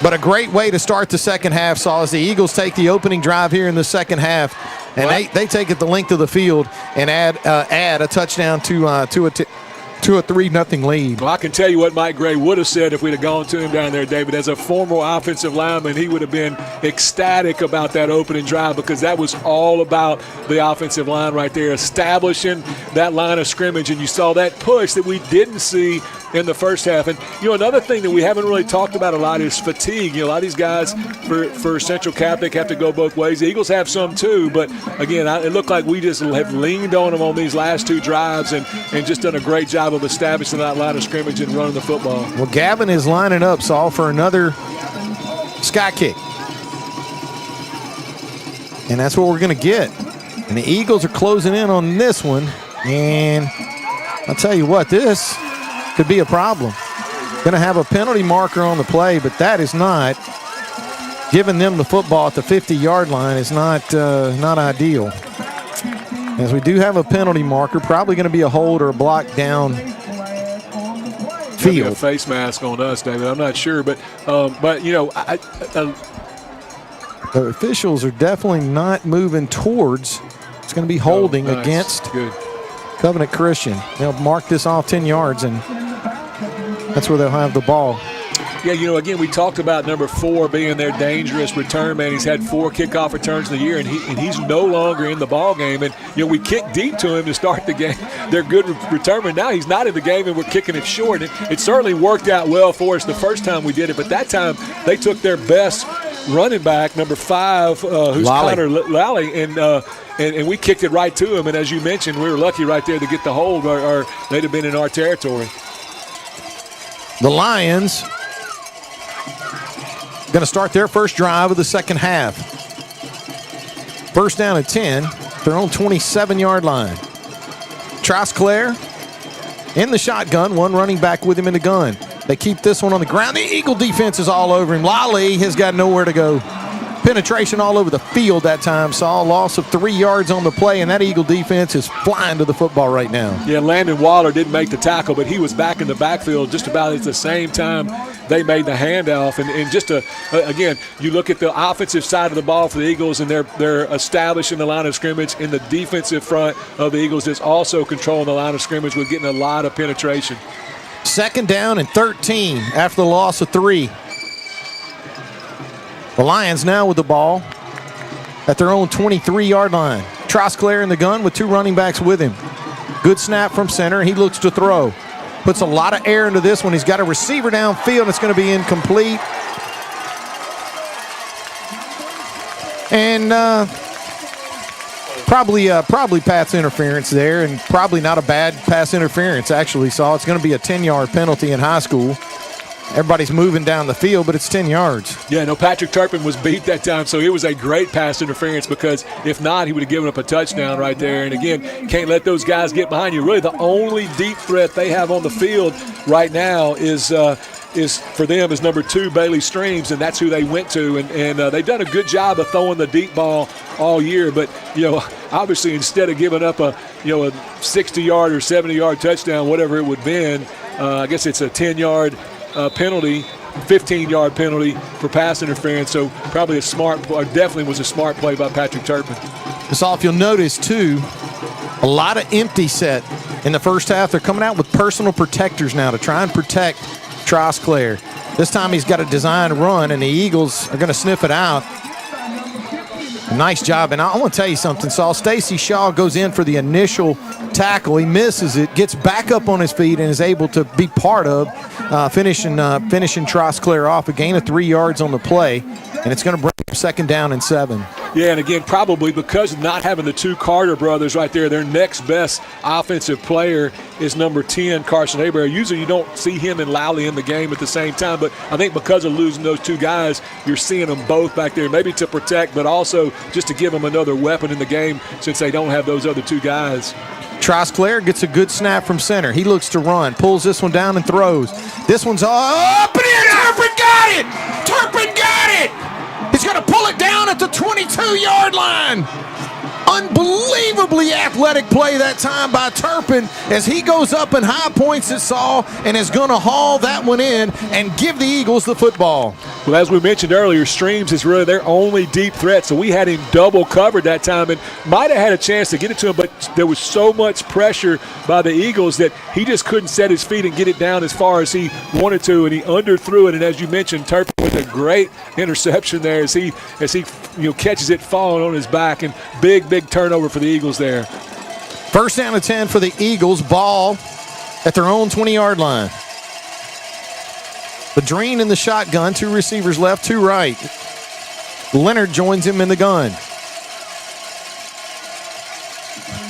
But a great way to start the second half, Saul, as the Eagles take the opening drive here in the second half, and they take it the length of the field and add a touchdown to a 3-0 lead. Well, I can tell you what Mike Gray would have said if we'd have gone to him down there, David. As a former offensive lineman, he would have been ecstatic about that opening drive because that was all about the offensive line right there, establishing that line of scrimmage, and you saw that push that we didn't see in the first half. And, another thing that we haven't really talked about a lot is fatigue. A lot of these guys for Central Catholic have to go both ways. The Eagles have some too, but, again, it looked like we just have leaned on them on these last two drives and just done a great job of establishing that line of scrimmage and running the football. Well, Gavin is lining up, Saul, for another sky kick. And that's what we're going to get. And the Eagles are closing in on this one. And I'll tell you what, this could be a problem. Going to have a penalty marker on the play, but that is not giving them the football at the 50-yard line is not ideal. As we do have a penalty marker, probably going to be a hold or a block down field. A face mask on us, David. I'm not sure, but the officials are definitely not moving towards. It's going to be holding against Covenant Christian. They'll mark this off 10 yards, and that's where they'll have the ball. Yeah, again, we talked about number 4 being their dangerous return man. He's had 4 kickoff returns in the year, and he's no longer in the ball game. And, we kicked deep to him to start the game. They're good return man. Now he's not in the game, and we're kicking it short. It certainly worked out well for us the first time we did it, but that time they took their best running back, number 5, who's Connor Lally, and we kicked it right to him. And as you mentioned, we were lucky right there to get the hold, or they'd have been in our territory. The Lions going to start their first drive of the second half. First down at 10, their own 27-yard line. Trosclair in the shotgun, one running back with him in the gun. They keep this one on the ground. The Eagle defense is all over him. Lally has got nowhere to go. Penetration all over the field that time. Saw a loss of 3 yards on the play, and that Eagle defense is flying to the football right now. Yeah, Landon Waller didn't make the tackle, but he was back in the backfield just about at the same time they made the handoff. And just again, you look at the offensive side of the ball for the Eagles, and they're establishing the line of scrimmage, and the defensive front of the Eagles is also controlling the line of scrimmage with getting a lot of penetration. Second down and 13 after the loss of 3. The Lions now with the ball at their own 23-yard line. Trosclair in the gun with 2 running backs with him. Good snap from center. He looks to throw. Puts a lot of air into this one. He's got a receiver downfield. It's going to be incomplete. And probably pass interference there, and probably not a bad pass interference, actually, Saul. It's going to be a 10-yard penalty in high school. Everybody's moving down the field, but it's 10 yards. Yeah, no, Patrick Turpin was beat that time, so it was a great pass interference because if not, he would have given up a touchdown right there. And, again, can't let those guys get behind you. Really, the only deep threat they have on the field right now is for them is number 2, Bailey Streams, and that's who they went to. And they've done a good job of throwing the deep ball all year. But, obviously instead of giving up a 60-yard or 70-yard touchdown, whatever it would have been, I guess it's a 10-yard penalty, 15-yard penalty for pass interference. So probably definitely was a smart play by Patrick Turpin. So if you'll notice, too, a lot of empty set in the first half. They're coming out with personal protectors now to try and protect Trosclair. This time he's got a designed run, and the Eagles are going to sniff it out. Nice job. And I want to tell you something, Saul. Stacey Shaw goes in for the initial tackle. He misses it, gets back up on his feet, and is able to be part of finishing Trosclair off. A gain of 3 yards on the play, and it's going to bring him 2nd down and 7. Yeah, and again, probably because of not having the two Carter brothers right there, their next best offensive player is number 10, Carson Hebert. Usually you don't see him and Lowley in the game at the same time, but I think because of losing those two guys, you're seeing them both back there, maybe to protect, but also just to give them another weapon in the game since they don't have those other two guys. Trosclair gets a good snap from center. He looks to run, pulls this one down and throws. This one's up and in. Turpin got it! Turpin got it! He's going to pull it down at the 22-yard line. Unbelievably athletic play that time by Turpin as he goes up and high points at Saul and is going to haul that one in and give the Eagles the football. Well, as we mentioned earlier, Streams is really their only deep threat, so we had him double covered that time and might have had a chance to get it to him, but there was so much pressure by the Eagles that he just couldn't set his feet and get it down as far as he wanted to, and he underthrew it. And as you mentioned, Turpin with a great interception there as he catches it falling on his back, and big turnover for the Eagles there. 1st down and 10 for the Eagles. Ball at their own 20-yard line. Bedreen in the shotgun. 2 receivers left, 2 right. Leonard joins him in the gun.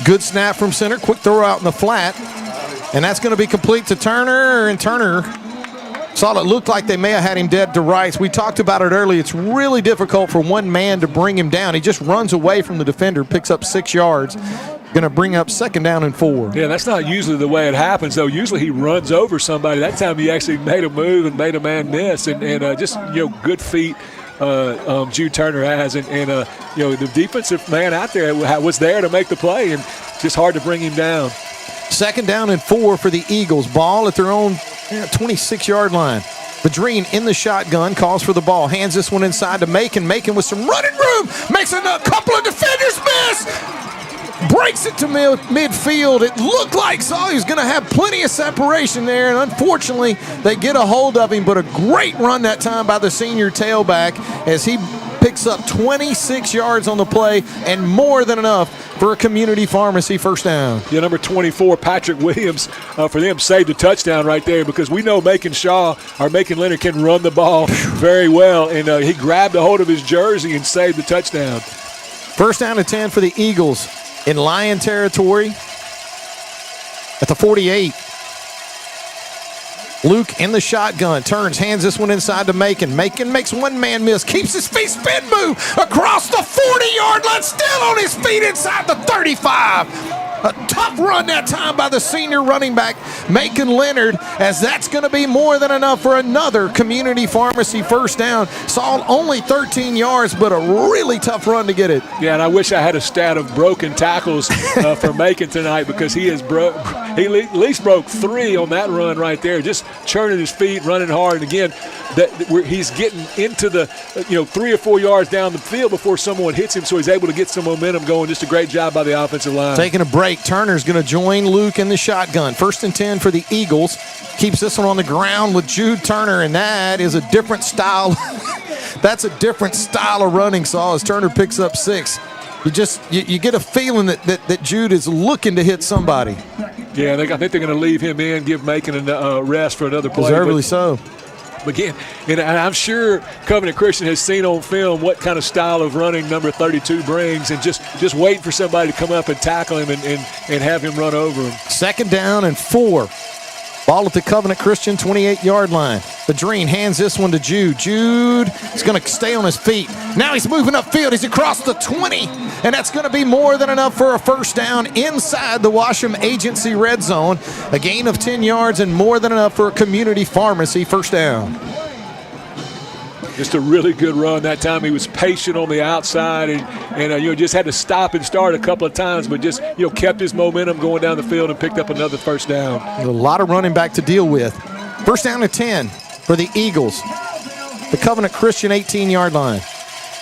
Good snap from center. Quick throw out in the flat. And that's going to be complete to Turner. And Turner saw it looked like they may have had him dead to rights. We talked about it earlier. It's really difficult for one man to bring him down. He just runs away from the defender, picks up 6 yards. Going to bring up 2nd down and 4. Yeah, that's not usually the way it happens, though. Usually he runs over somebody. That time he actually made a move and made a man miss. And just, good feet Jude Turner has. And the defensive man out there was there to make the play, and just hard to bring him down. 2nd down and 4 for the Eagles. Ball at their own 26-yard line. Bedreen in the shotgun, calls for the ball, hands this one inside to Macon. Macon with some running room, makes a couple of defenders miss, breaks it to midfield. It looked like Saul was going to have plenty of separation there, and unfortunately they get a hold of him, but a great run that time by the senior tailback as he picks up 26 yards on the play and more than enough for a community pharmacy 1st down. Yeah, number 24, Patrick Williams, for them saved a touchdown right there, because we know Macon Leonard can run the ball very well, and he grabbed a hold of his jersey and saved the touchdown. 1st down and 10 for the Eagles in Lion territory at the 48. Luke in the shotgun, turns, hands this one inside to Macon. Macon makes one man miss, keeps his feet, spin move across the 40-yard line, still on his feet inside the 35. A tough run that time by the senior running back, Macon Leonard, as that's going to be more than enough for another community pharmacy 1st down. Saul only 13 yards, but a really tough run to get it. Yeah, and I wish I had a stat of broken tackles for Macon tonight, because he at least broke 3 on that run right there, just churning his feet, running hard. And again, he's getting into the 3 or 4 yards down the field before someone hits him, so he's able to get some momentum going. Just a great job by the offensive line. Taking a break. Turner's going to join Luke in the shotgun. 1st and 10 for the Eagles. Keeps this one on the ground with Jude Turner, and that is a different style. That's a different style of running, Saul, as Turner picks up 6. You get a feeling that Jude is looking to hit somebody. Yeah, I think they're going to leave him in, give Macon a rest for another play. Deservedly so. Again, and I'm sure Covenant Christian has seen on film what kind of style of running number 32 brings, and just wait for somebody to come up and tackle him and have him run over him. 2nd down and 4. Ball at the Covenant Christian 28-yard line. Bedreen hands this one to Jude. Jude is going to stay on his feet. Now he's moving upfield. He's across the 20, and that's going to be more than enough for a 1st down inside the Washam Agency red zone. A gain of 10 yards and more than enough for a community pharmacy 1st down. Just a really good run that time. He was patient on the outside, and just had to stop and start a couple of times, but just kept his momentum going down the field and picked up another 1st down. A lot of running back to deal with. 1st down and 10 for the Eagles. The Covenant Christian 18-yard line.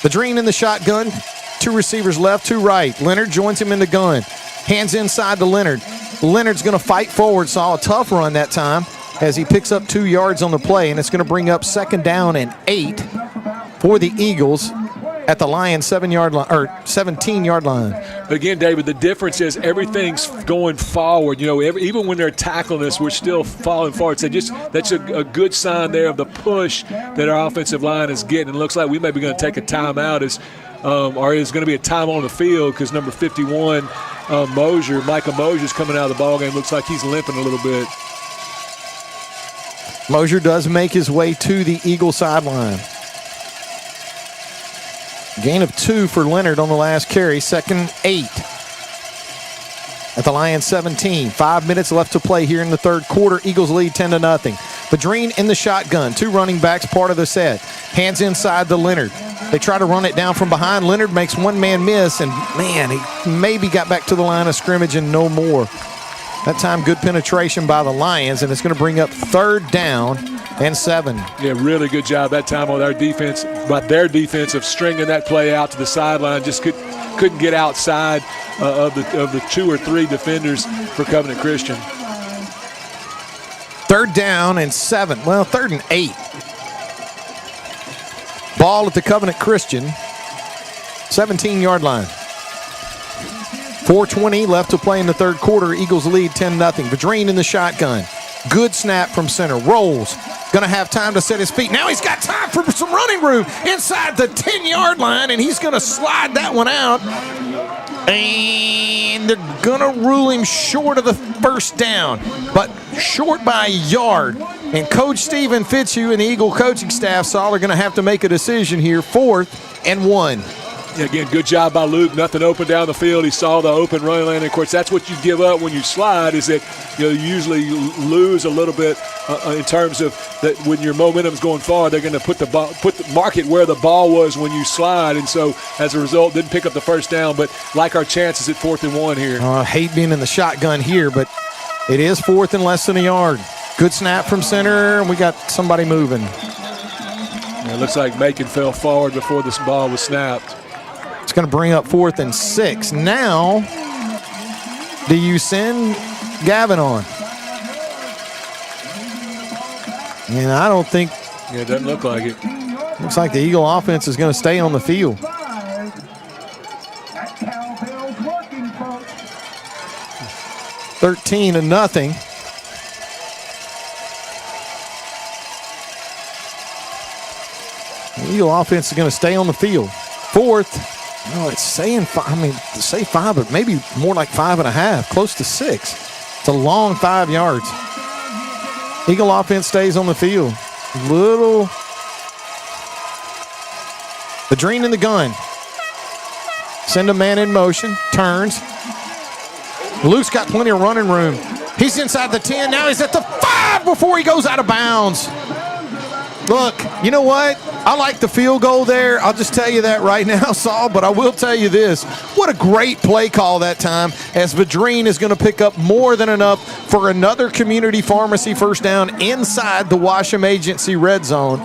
Bedreen in the shotgun. 2 receivers left, 2 right. Leonard joins him in the gun. Hands inside to Leonard. Leonard's going to fight forward. Saw a tough run that time. as he picks up 2 yards on the play, and it's going to bring up 2nd down and 8 for the Eagles at the Lions 17-yard line. Again, David, the difference is everything's going forward. Even when they're tackling us, we're still falling forward. So that's a good sign there of the push that our offensive line is getting. It looks like we may be going to take a timeout or is going to be a time on the field because number 51, Michael Mosier's coming out of the ballgame. Looks like he's limping a little bit. Mosier does make his way to the Eagle sideline. Gain of 2 for Leonard on the last carry, 2nd 8. At the Lions 17, 5 minutes left to play here in the third quarter. Eagles lead 10-0. Badrine in the shotgun, 2 running backs, part of the set. Hands inside to Leonard. They try to run it down from behind. Leonard makes one man miss, and man, he maybe got back to the line of scrimmage and no more. That time, good penetration by the Lions, and it's going to bring up 3rd down and 7. Yeah, really good job that time on their defense of stringing that play out to the sideline. Just couldn't get outside of the 2 or 3 defenders for Covenant Christian. 3rd down and 7. Well, 3rd and 8. Ball at the Covenant Christian 17-yard line. 4:20 left to play in the third quarter. Eagles lead 10-0. Badrine in the shotgun. Good snap from center. Rolls. Going to have time to set his feet. Now he's got time for some running room inside the 10-yard line, and he's going to slide that one out. And they're going to rule him short of the first down, but short by a yard. And Coach Stephen Fitzhugh and the Eagle coaching staff saw they're going to have to make a decision here. 4th and 1. Again, good job by Luke. Nothing open down the field. He saw the open running lane. And of course, that's what you give up when you slide. Is that you usually lose a little bit in terms of that when your momentum's going forward. They're going to mark it where the ball was when you slide, and so as a result, didn't pick up the first down. But like our chances at 4th and 1 here. I hate being in the shotgun here, but it is 4th and less than a yard. Good snap from center, and we got somebody moving. It looks like Macon fell forward before this ball was snapped. It's going to bring up 4th and 6. Now, do you send Gavin on? And I don't think. Yeah, it doesn't look like it. Looks like the Eagle offense is going to stay on the field. 13-0. The Eagle offense is going to stay on the field. 4th. Oh, it's saying 5. I mean, to say 5, but maybe more like 5.5, close to 6. It's a long 5 yards. Eagle offense stays on the field. Badrine in the gun. Send a man in motion. Turns. Luke's got plenty of running room. He's inside the 10. Now he's at the 5 before he goes out of bounds. Look, you know what? I like the field goal there. I'll just tell you that right now, Saul, but I will tell you this. What a great play call that time, as Badrine is going to pick up more than enough for another community pharmacy first down inside the Washam Agency red zone.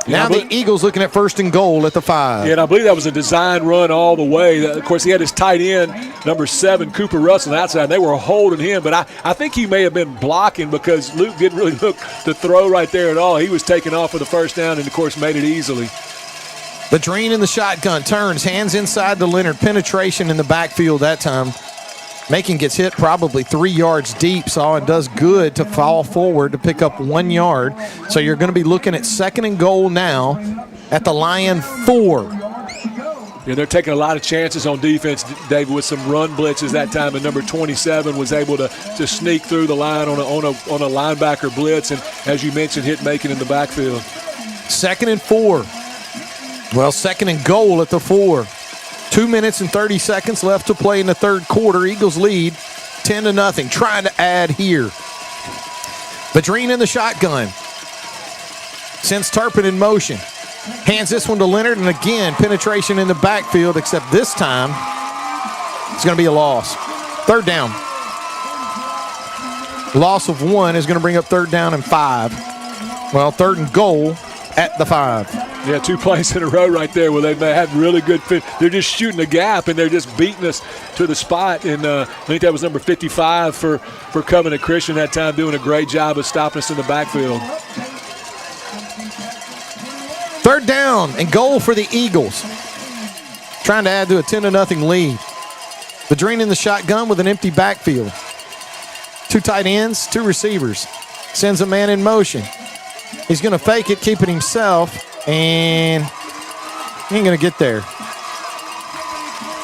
Now the Eagles looking at 1st and goal at the 5. Yeah, and I believe that was a design run all the way. Of course, he had his tight end, number 7, Cooper Russell, on the outside. They were holding him, but I think he may have been blocking because Luke didn't really look to throw right there at all. He was taking off for the first down and, of course, made it easily. Badrine in the shotgun, turns, hands inside to Leonard. Penetration in the backfield that time. Macon gets hit probably 3 yards deep, and does good to fall forward to pick up 1 yard. So you're going to be looking at 2nd and goal now at the Lion 4. Yeah, they're taking a lot of chances on defense, David, with some run blitzes that time. And number 27 was able to sneak through the line on a linebacker blitz, and as you mentioned, hit Macon in the backfield. 2nd and 4. Well, 2nd and goal at the 4. 2 minutes and 30 seconds left to play in the third quarter. Eagles lead 10-0. Trying to add here. Badrine in the shotgun. Sends Turpin in motion. Hands this one to Leonard, and again, penetration in the backfield, except this time it's going to be a loss. 3rd down. Loss of 1 is going to bring up 3rd down and 5. Well, 3rd and goal at the 5. Yeah, 2 plays in a row right there where they had really good fit. They're just shooting a gap, and they're just beating us to the spot. And I think that was number 55 for Covenant Christian that time, doing a great job of stopping us in the backfield. 3rd down and goal for the Eagles. Trying to add to a 10-0 lead. Vadrine in the shotgun with an empty backfield. 2 tight ends, 2 receivers. Sends a man in motion. He's going to fake it, keep it himself, and he ain't going to get there.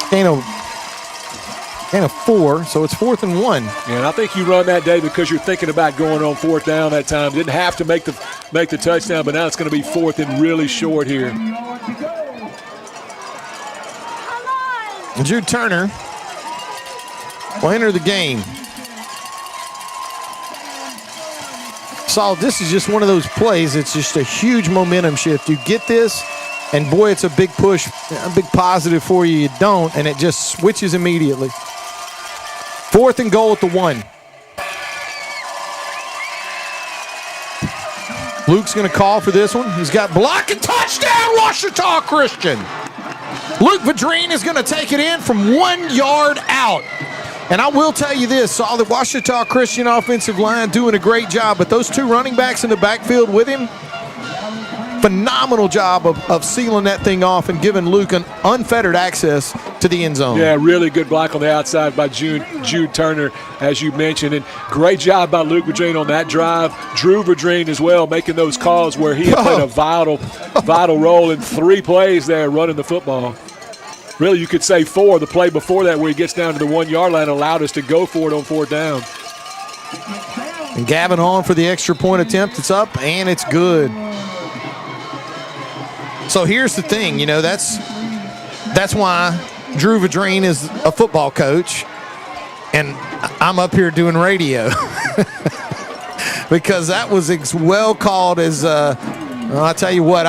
Gain of 4, so it's 4th and 1. Yeah, and I think you run that day because you're thinking about going on 4th down that time. Didn't have to make the touchdown, but now it's going to be 4th and really short here. Jude Turner will enter the game. Saul, this is just one of those plays. It's just a huge momentum shift. You get this, and boy, it's a big push, a big positive for you. You don't, and it just switches immediately. 4th and goal at the 1. Luke's going to call for this one. He's got block and touchdown, Ouachita Christian. Luke Vadrine is going to take it in from 1 yard out. And I will tell you this, Saul, the Ouachita Christian offensive line doing a great job, but those 2 running backs in the backfield with him, phenomenal job of sealing that thing off and giving Luke an unfettered access to the end zone. Yeah, really good block on the outside by Jude Turner, as you mentioned, and great job by Luke Vadrine on that drive. Drew Vadrine as well, making those calls where he had played a vital role in 3 plays there running the football. Really, you could say 4. The play before that where he gets down to the 1 yard line allowed us to go for it on 4th down. And Gavin on for the extra point attempt. It's up, and it's good. So here's the thing, that's why Drew Vadrine is a football coach, and I'm up here doing radio. Because that was as well called as I'll tell you what,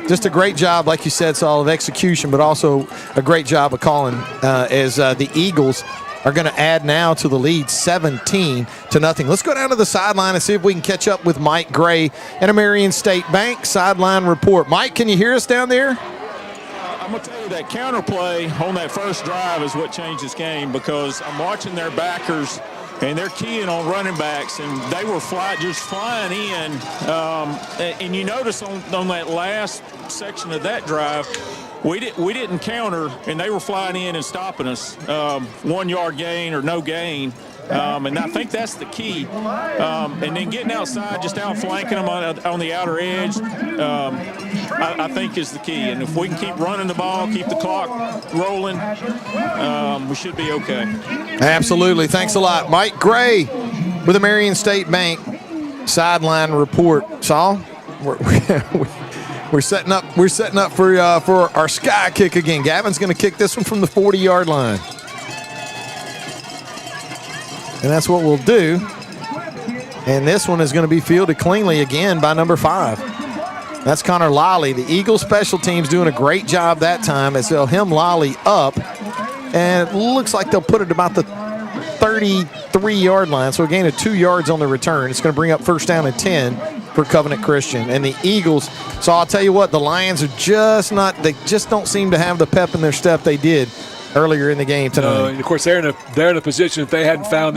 just a great job, like you said, Saul, of execution, but also a great job of calling as the Eagles are going to add now to the lead 17-0. Let's go down to the sideline and see if we can catch up with Mike Gray and a Marion State Bank sideline report. Mike, can you hear us down there? I'm going to tell you that counterplay on that first drive is what changed this game, because I'm watching their backers and they're keying on running backs, and they were just flying in. And you notice on that last section of that drive, we didn't counter, and they were flying in and stopping us. 1 yard gain or no gain. And I think that's the key. And then getting outside, just outflanking them on the outer edge, I think is the key. And if we can keep running the ball, keep the clock rolling, we should be okay. Absolutely. Thanks a lot. Mike Gray with the Marion State Bank sideline report. Saul, we're setting up for our sky kick again. Gavin's going to kick this one from the 40-yard line. And that's what we'll do. And this one is going to be fielded cleanly again by number 5. That's Connor Lally. The Eagles special teams doing a great job that time as they'll hem Lally up. And it looks like they'll put it about the 33-yard line. So a gain of 2 yards on the return. It's going to bring up 1st down and 10 for Covenant Christian. And the Eagles, so I'll tell you what, the Lions are they just don't seem to have the pep in their step they did earlier in the game tonight. And of course, they're in a position that they hadn't found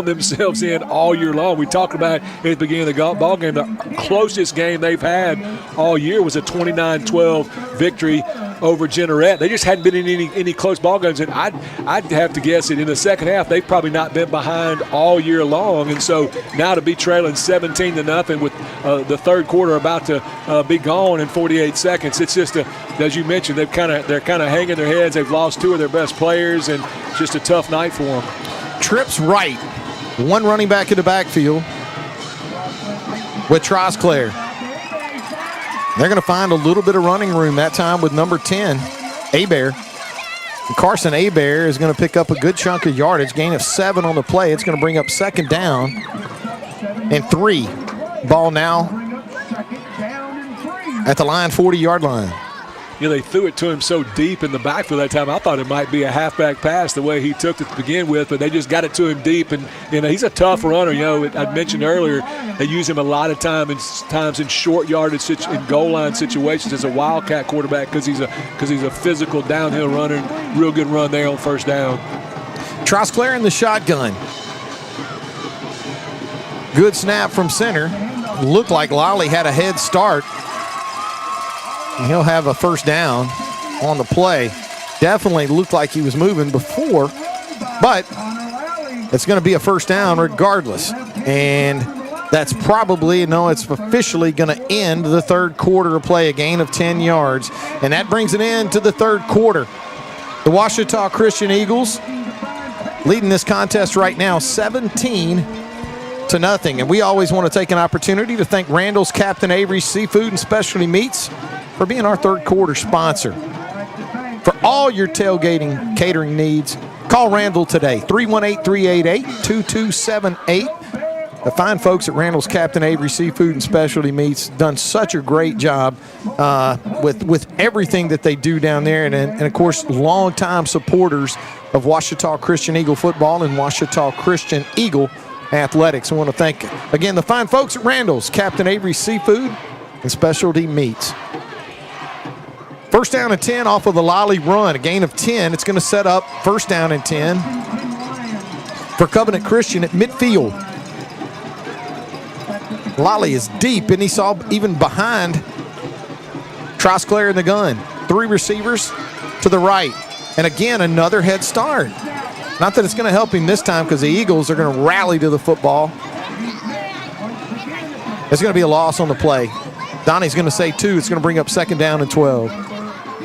themselves in all year long. We talked about at the beginning of the ball game, the closest game they've had all year was a 29-12 victory over Jeanerette. They just hadn't been in any close ball games, and I'd have to guess that in the second half they've probably not been behind all year long. And so now to be trailing 17-0 with the third quarter about to be gone in 48 seconds, it's just as you mentioned, they're kind of hanging their heads. They've lost 2 of their best players, and just a tough night for them. Trips right, 1 running back in the backfield with Trosclair. They're going to find a little bit of running room that time with number 10, Hebert. Carson Hebert is going to pick up a good chunk of yardage, gain of 7 on the play. It's going to bring up 2nd down and 3. Ball now at the line, 40-yard line. they threw it to him so deep in the backfield that time. I thought it might be a halfback pass the way he took it to begin with, but they just got it to him deep. And he's a tough runner. I mentioned earlier they use him a lot of times in short yardage in goal line situations as a wildcat quarterback because he's a physical downhill runner. Real good run there on first down. Trosclair in the shotgun. Good snap from center. Looked like Lally had a head start. And he'll have a first down on the play. Definitely looked like he was moving before, but it's going to be a first down regardless. And that's probably, it's officially going to end the third quarter of play, a gain of 10 yards. And that brings it into the third quarter. The Ouachita Christian Eagles leading this contest right now 17-0. And we always want to take an opportunity to thank Randall's Captain Avery Seafood and Specialty Meats for being our third quarter sponsor. For all your tailgating catering needs, call Randall today, 318-388-2278. The fine folks at Randall's Captain Avery Seafood and Specialty Meats done such a great job with everything that they do down there. And of course, longtime supporters of Ouachita Christian Eagle football and Ouachita Christian Eagle athletics. I want to thank, again, the fine folks at Randall's Captain Avery Seafood and Specialty Meats. First down and 10 off of the Lally run, a gain of 10. It's going to set up first down and 10 for Covenant Christian at midfield. Lally is deep, and he saw even behind Trosclair in the gun. 3 receivers to the right. And again, another head start. Not that it's going to help him this time because the Eagles are going to rally to the football. There's going to be a loss on the play. Donnie's going to say 2. It's going to bring up second down and 12.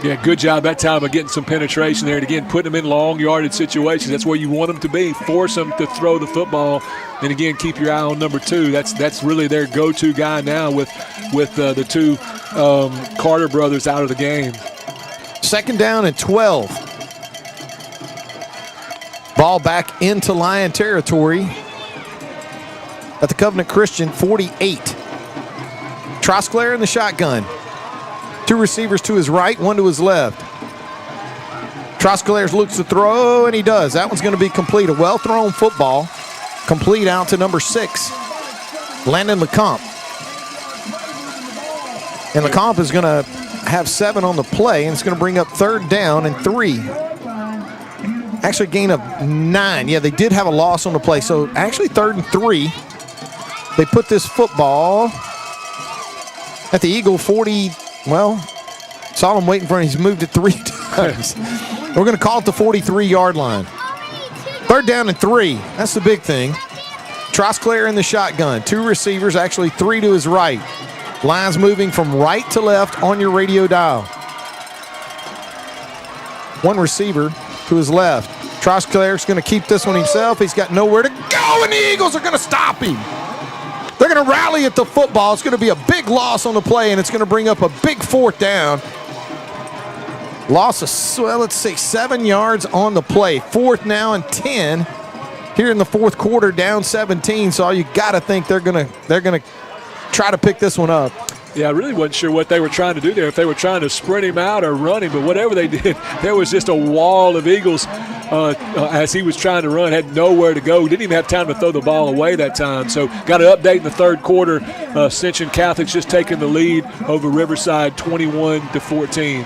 Yeah, good job that time of getting some penetration there. And again, putting them in long yardage situations. That's where you want them to be. Force them to throw the football. And again, keep your eye on number 2. That's really their go-to guy now with the 2 Carter brothers out of the game. Second down and 12. Ball back into Lion territory at the Covenant Christian 48. Trosclair in the shotgun. 2 receivers to his right, 1 to his left. Trosclair looks to throw, and he does. That one's going to be complete. A well-thrown football. Complete out to number 6, Landon LeCompte. And LeCompte is going to have 7 on the play, and it's going to bring up third down and 3. Actually, gain of 9. Yeah, they did have a loss on the play. So actually, third and 3. They put this football at the Eagle 40. Well, saw him waiting for him. He's moved it 3 times. We're going to call it the 43-yard line. Third down and 3. That's the big thing. Trosclair in the shotgun. 2 receivers, actually 3 to his right. Lines moving from right to left on your radio dial. 1 receiver to his left. Trosclair's going to keep this one himself. He's got nowhere to go, and the Eagles are going to stop him. They're going to rally at the football. It's going to be a big loss on the play, and it's going to bring up a big fourth down. Loss of, 7 yards on the play. Fourth now and 10 here in the fourth quarter, down 17. So you got to think they're going to try to pick this one up. Yeah, I really wasn't sure what they were trying to do there, if they were trying to sprint him out or run him, but whatever they did, there was just a wall of Eagles as he was trying to run, had nowhere to go. Didn't even have time to throw the ball away that time. So got an update in the third quarter. Ascension Catholic's just taking the lead over Riverside 21-14.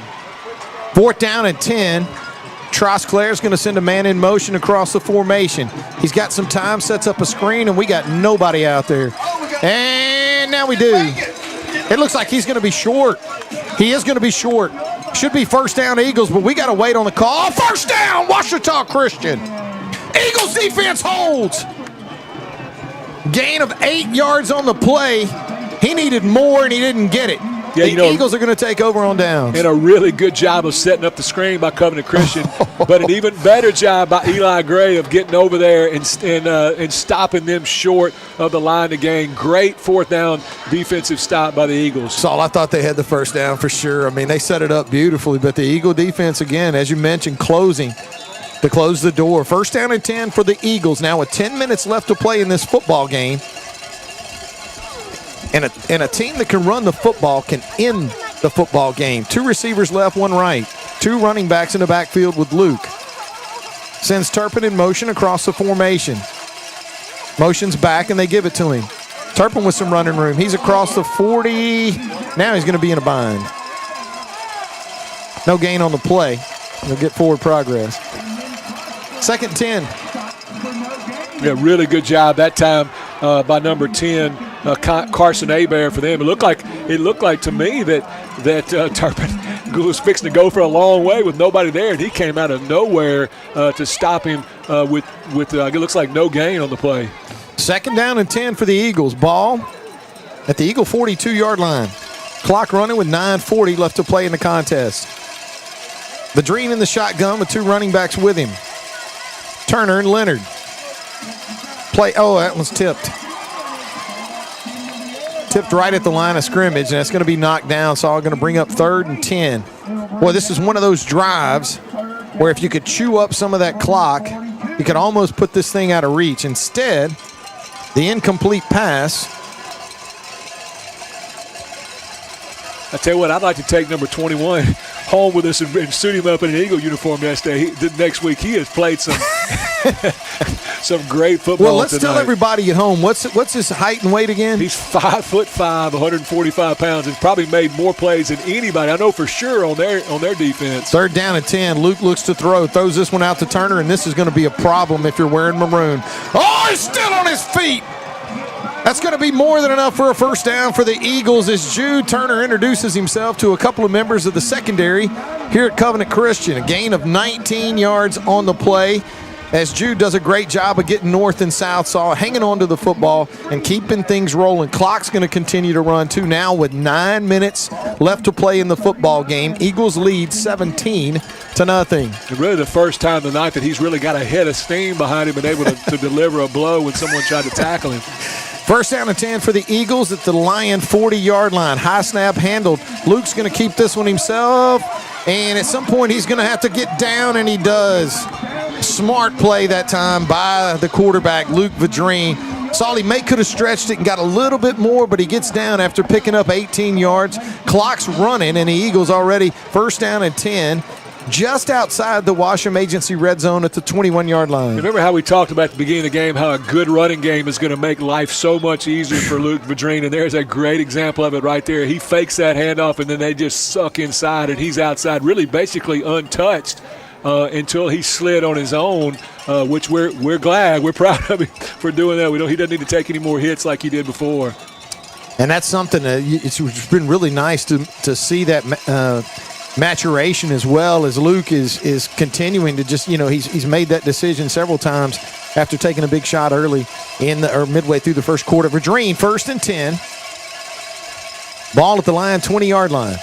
Fourth down and 10. Trosclair's going to send a man in motion across the formation. He's got some time, sets up a screen, and we got nobody out there. And now we do. It looks like he's going to be short. He is going to be short. Should be first down Eagles, but we got to wait on the call. First down, Ouachita Christian. Eagles defense holds. Gain of 8 yards on the play. He needed more, and he didn't get it. Yeah, the Eagles are going to take over on downs. And a really good job of setting up the screen by Covenant Christian, but an even better job by Eli Gray of getting over there and stopping them short of the line to gain. Great fourth down defensive stop by the Eagles. Saul, I thought they had the first down for sure. I mean, they set it up beautifully, but the Eagle defense, again, as you mentioned, closing to close the door. First down and 10 for the Eagles. Now with 10 minutes left to play in this football game. And a team that can run the football can end the football game. 2 receivers left, 1 right. 2 running backs in the backfield with Luke. Sends Turpin in motion across the formation. Motion's back, and they give it to him. Turpin with some running room. He's across the 40. Now he's going to be in a bind. No gain on the play. He'll get forward progress. 2nd 10. Yeah, really good job that time by number 10, Carson Hebert for them. It looked like to me that Turpin was fixing to go for a long way with nobody there, and he came out of nowhere to stop him with it looks like no gain on the play. 2nd down and 10 for the Eagles. Ball at the Eagle 42-yard line. Clock running with 9:40 left to play in the contest. Vadrine in the shotgun with 2 running backs with him. Turner and Leonard. Play. Oh, that one's tipped. Tipped right at the line of scrimmage, and that's going to be knocked down. So I'm going to bring up 3rd and 10. Boy, this is one of those drives where if you could chew up some of that clock, you could almost put this thing out of reach. Instead, the incomplete pass. I tell you what, I'd like to take number 21 home with us and suit him up in an Eagle uniform next week. He has played some some great football. Well, let's tonight. tell everybody at home, what's his height and weight again? He's 5'5", 145 pounds, and probably made more plays than anybody I know for sure on their defense. 3rd down and 10. Luke looks to throw, throws this one out to Turner, and this is going to be a problem if you're wearing maroon. Oh, he's still on his feet. That's going to be more than enough for a 1st down for the Eagles as Jude Turner introduces himself to a couple of members of the secondary here at Covenant Christian. A gain of 19 yards on the play as Jude does a great job of getting north and south, hanging on to the football and keeping things rolling. Clock's going to continue to run, too, now with 9 minutes left to play in the football game. Eagles lead 17-0. And really the first time tonight that he's really got a head of steam behind him and able to deliver a blow when someone tried to tackle him. 1st down and 10 for the Eagles at the Lion 40-yard line. High snap handled. Luke's going to keep this one himself, and at some point he's going to have to get down, and he does. Smart play that time by the quarterback, Luke Vadrine. Solly May could have stretched it and got a little bit more, but he gets down after picking up 18 yards. Clock's running, and the Eagles already 1st down and 10. Just outside the Washam Agency red zone at the 21-yard line. Remember how we talked about at the beginning of the game how a good running game is going to make life so much easier for Luke Vadrine, and there's a great example of it right there. He fakes that handoff, and then they just suck inside, and he's outside really basically untouched until he slid on his own, which we're glad. We're proud of him for doing that. He doesn't need to take any more hits like he did before. And that's something it's been really nice to see that maturation as well as Luke is continuing to just, he's made that decision several times after taking a big shot early or midway through the first quarter. Vadrine, 1st and 10. Ball at the line, 20-yard line.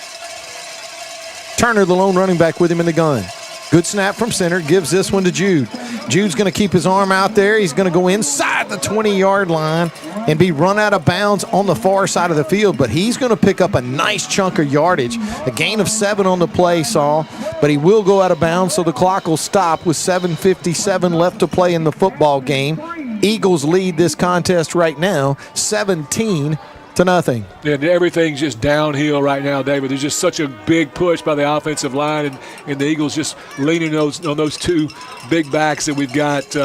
Turner, the lone running back, with him in the gun. Good snap from center, gives this one to Jude. Jude's going to keep his arm out there. He's going to go inside the 20-yard line and be run out of bounds on the far side of the field, but he's going to pick up a nice chunk of yardage. A gain of 7 on the play, Saul, but he will go out of bounds, so the clock will stop with 7:57 left to play in the football game. Eagles lead this contest right now, 17-0. And everything's just downhill right now, David. There's just such a big push by the offensive line, and the Eagles just leaning on those 2 big backs that we've got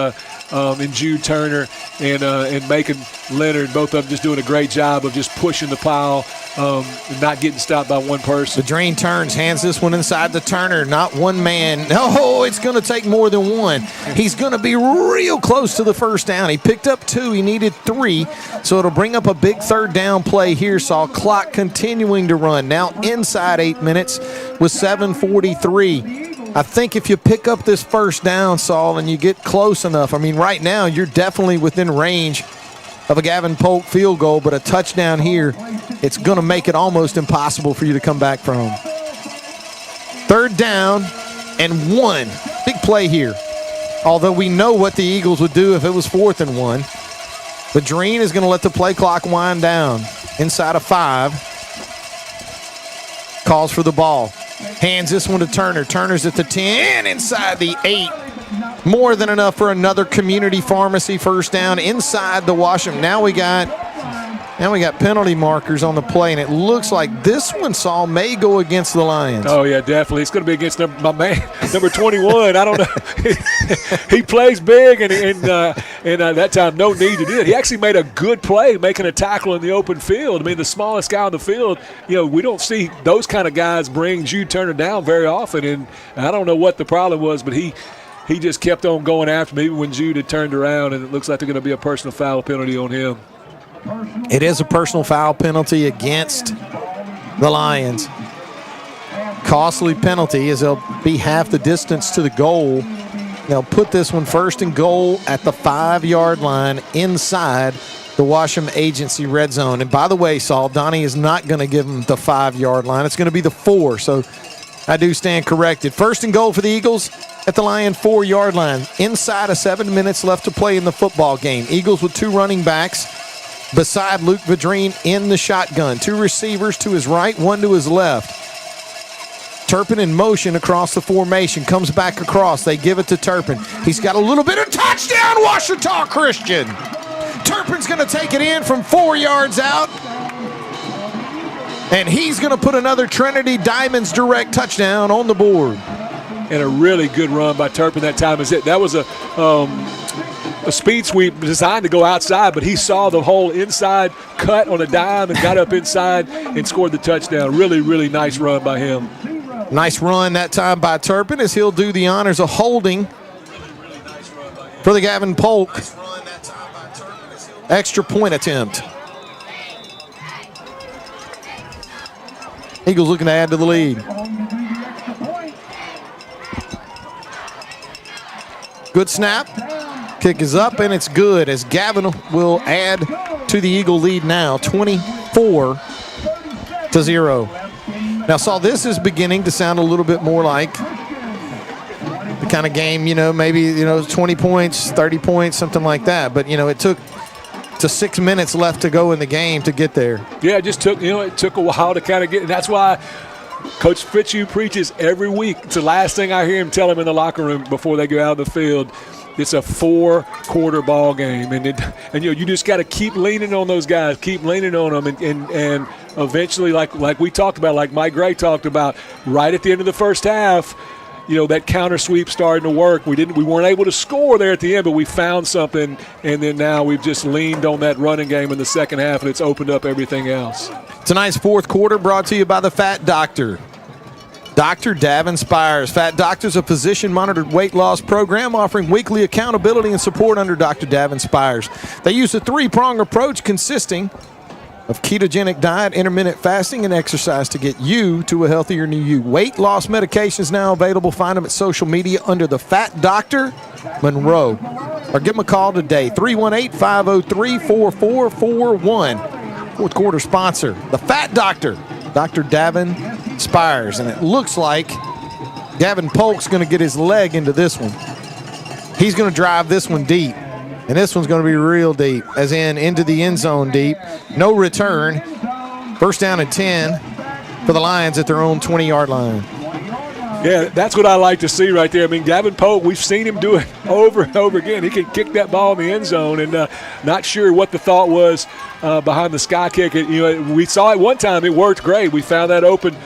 in Jude Turner and Macon Leonard. Both of them just doing a great job of just pushing the pile and not getting stopped by one person. Vadrine turns, hands this one inside to Turner. Not one man. No, it's going to take more than one. He's going to be real close to the 1st down. He picked up 2. He needed 3. So it'll bring up a big 3rd down play here. Saw clock continuing to run. Now inside 8 minutes with 7:43. I think if you pick up this 1st down, Saul, and you get close enough, right now you're definitely within range of a Gavin Polk field goal, but a touchdown here, it's going to make it almost impossible for you to come back from. 3rd down and 1. Big play here. Although we know what the Eagles would do if it was 4th and 1. Vadrine is going to let the play clock wind down. Inside of 5. Calls for the ball. Hands this one to Turner. Turner's at the 10, inside the 8. More than enough for another community pharmacy 1st down inside the Washam. Now we got Now we got penalty markers on the play, and it looks like this one, Saul, may go against the Lions. Oh, yeah, definitely. It's going to be against my man, number 21. I don't know. He plays big, and that time no need to do it. He actually made a good play making a tackle in the open field. I mean, the smallest guy on the field, we don't see those kind of guys bring Jude Turner down very often, and I don't know what the problem was, but he just kept on going after me even when Jude had turned around, and it looks like they're going to be a personal foul penalty on him. It is a personal foul penalty against the Lions. Costly penalty as they'll be half the distance to the goal. They'll put this one first and goal at the 5-yard line inside the Washam Agency red zone. And by the way, Saul, Donnie is not going to give them the 5-yard line. It's going to be the 4, so I do stand corrected. First and goal for the Eagles at the Lion 4-yard line. Inside of 7 minutes left to play in the football game. Eagles with 2 running backs beside Luke Vadrine in the shotgun. 2 receivers to his right, 1 to his left. Turpin in motion across the formation. Comes back across. They give it to Turpin. He's got a little bit of touchdown, Ouachita Christian. Turpin's going to take it in from 4 yards out. And he's going to put another Trinity Diamonds direct touchdown on the board. And a really good run by Turpin that time. That was a speed sweep designed to go outside, but he saw the whole inside cut on a dime and got up inside and scored the touchdown. Really, really nice run by him. Nice run that time by Turpin as he'll do the honors of holding for the Gavin Polk extra point attempt. Eagles looking to add to the lead. Good snap. Kick is up, and it's good as Gavin will add to the Eagle lead now, 24-0. Now, Saul, this is beginning to sound a little bit more like the kind of game, maybe, 20 points, 30 points, something like that. But, it took to 6 minutes left to go in the game to get there. Yeah, it just took, it took a while to kind of get, and that's why Coach Fitzhugh preaches every week. It's the last thing I hear him tell him in the locker room before they go out of the field. It's a 4-quarter ball game, and you just got to keep leaning on those guys, keep leaning on them, and eventually, like we talked about, like Mike Gray talked about, right at the end of the first half, that counter sweep starting to work. We weren't able to score there at the end, but we found something, and then now we've just leaned on that running game in the second half, and it's opened up everything else. Tonight's 4th quarter brought to you by the Fat Doctor. Dr. Davin Spires. Fat Doctor's a physician-monitored weight loss program offering weekly accountability and support under Dr. Davin Spires. They use a 3-prong approach consisting of ketogenic diet, intermittent fasting, and exercise to get you to a healthier new you. Weight loss medications now available. Find them at social media under the Fat Doctor Monroe. Or give them a call today, 318-503-4441. 4th quarter sponsor, the Fat Doctor, Dr. Davin Spires. And it looks like Gavin Polk's going to get his leg into this one. He's going to drive this one deep. And this one's going to be real deep, as in into the end zone deep. No return. First down and 10 for the Lions at their own 20-yard line. Yeah, that's what I like to see right there. I mean, Gavin Polk, we've seen him do it over and over again. He can kick that ball in the end zone, and not sure what the thought was behind the sky kick. We saw it one time. It worked great. We found that open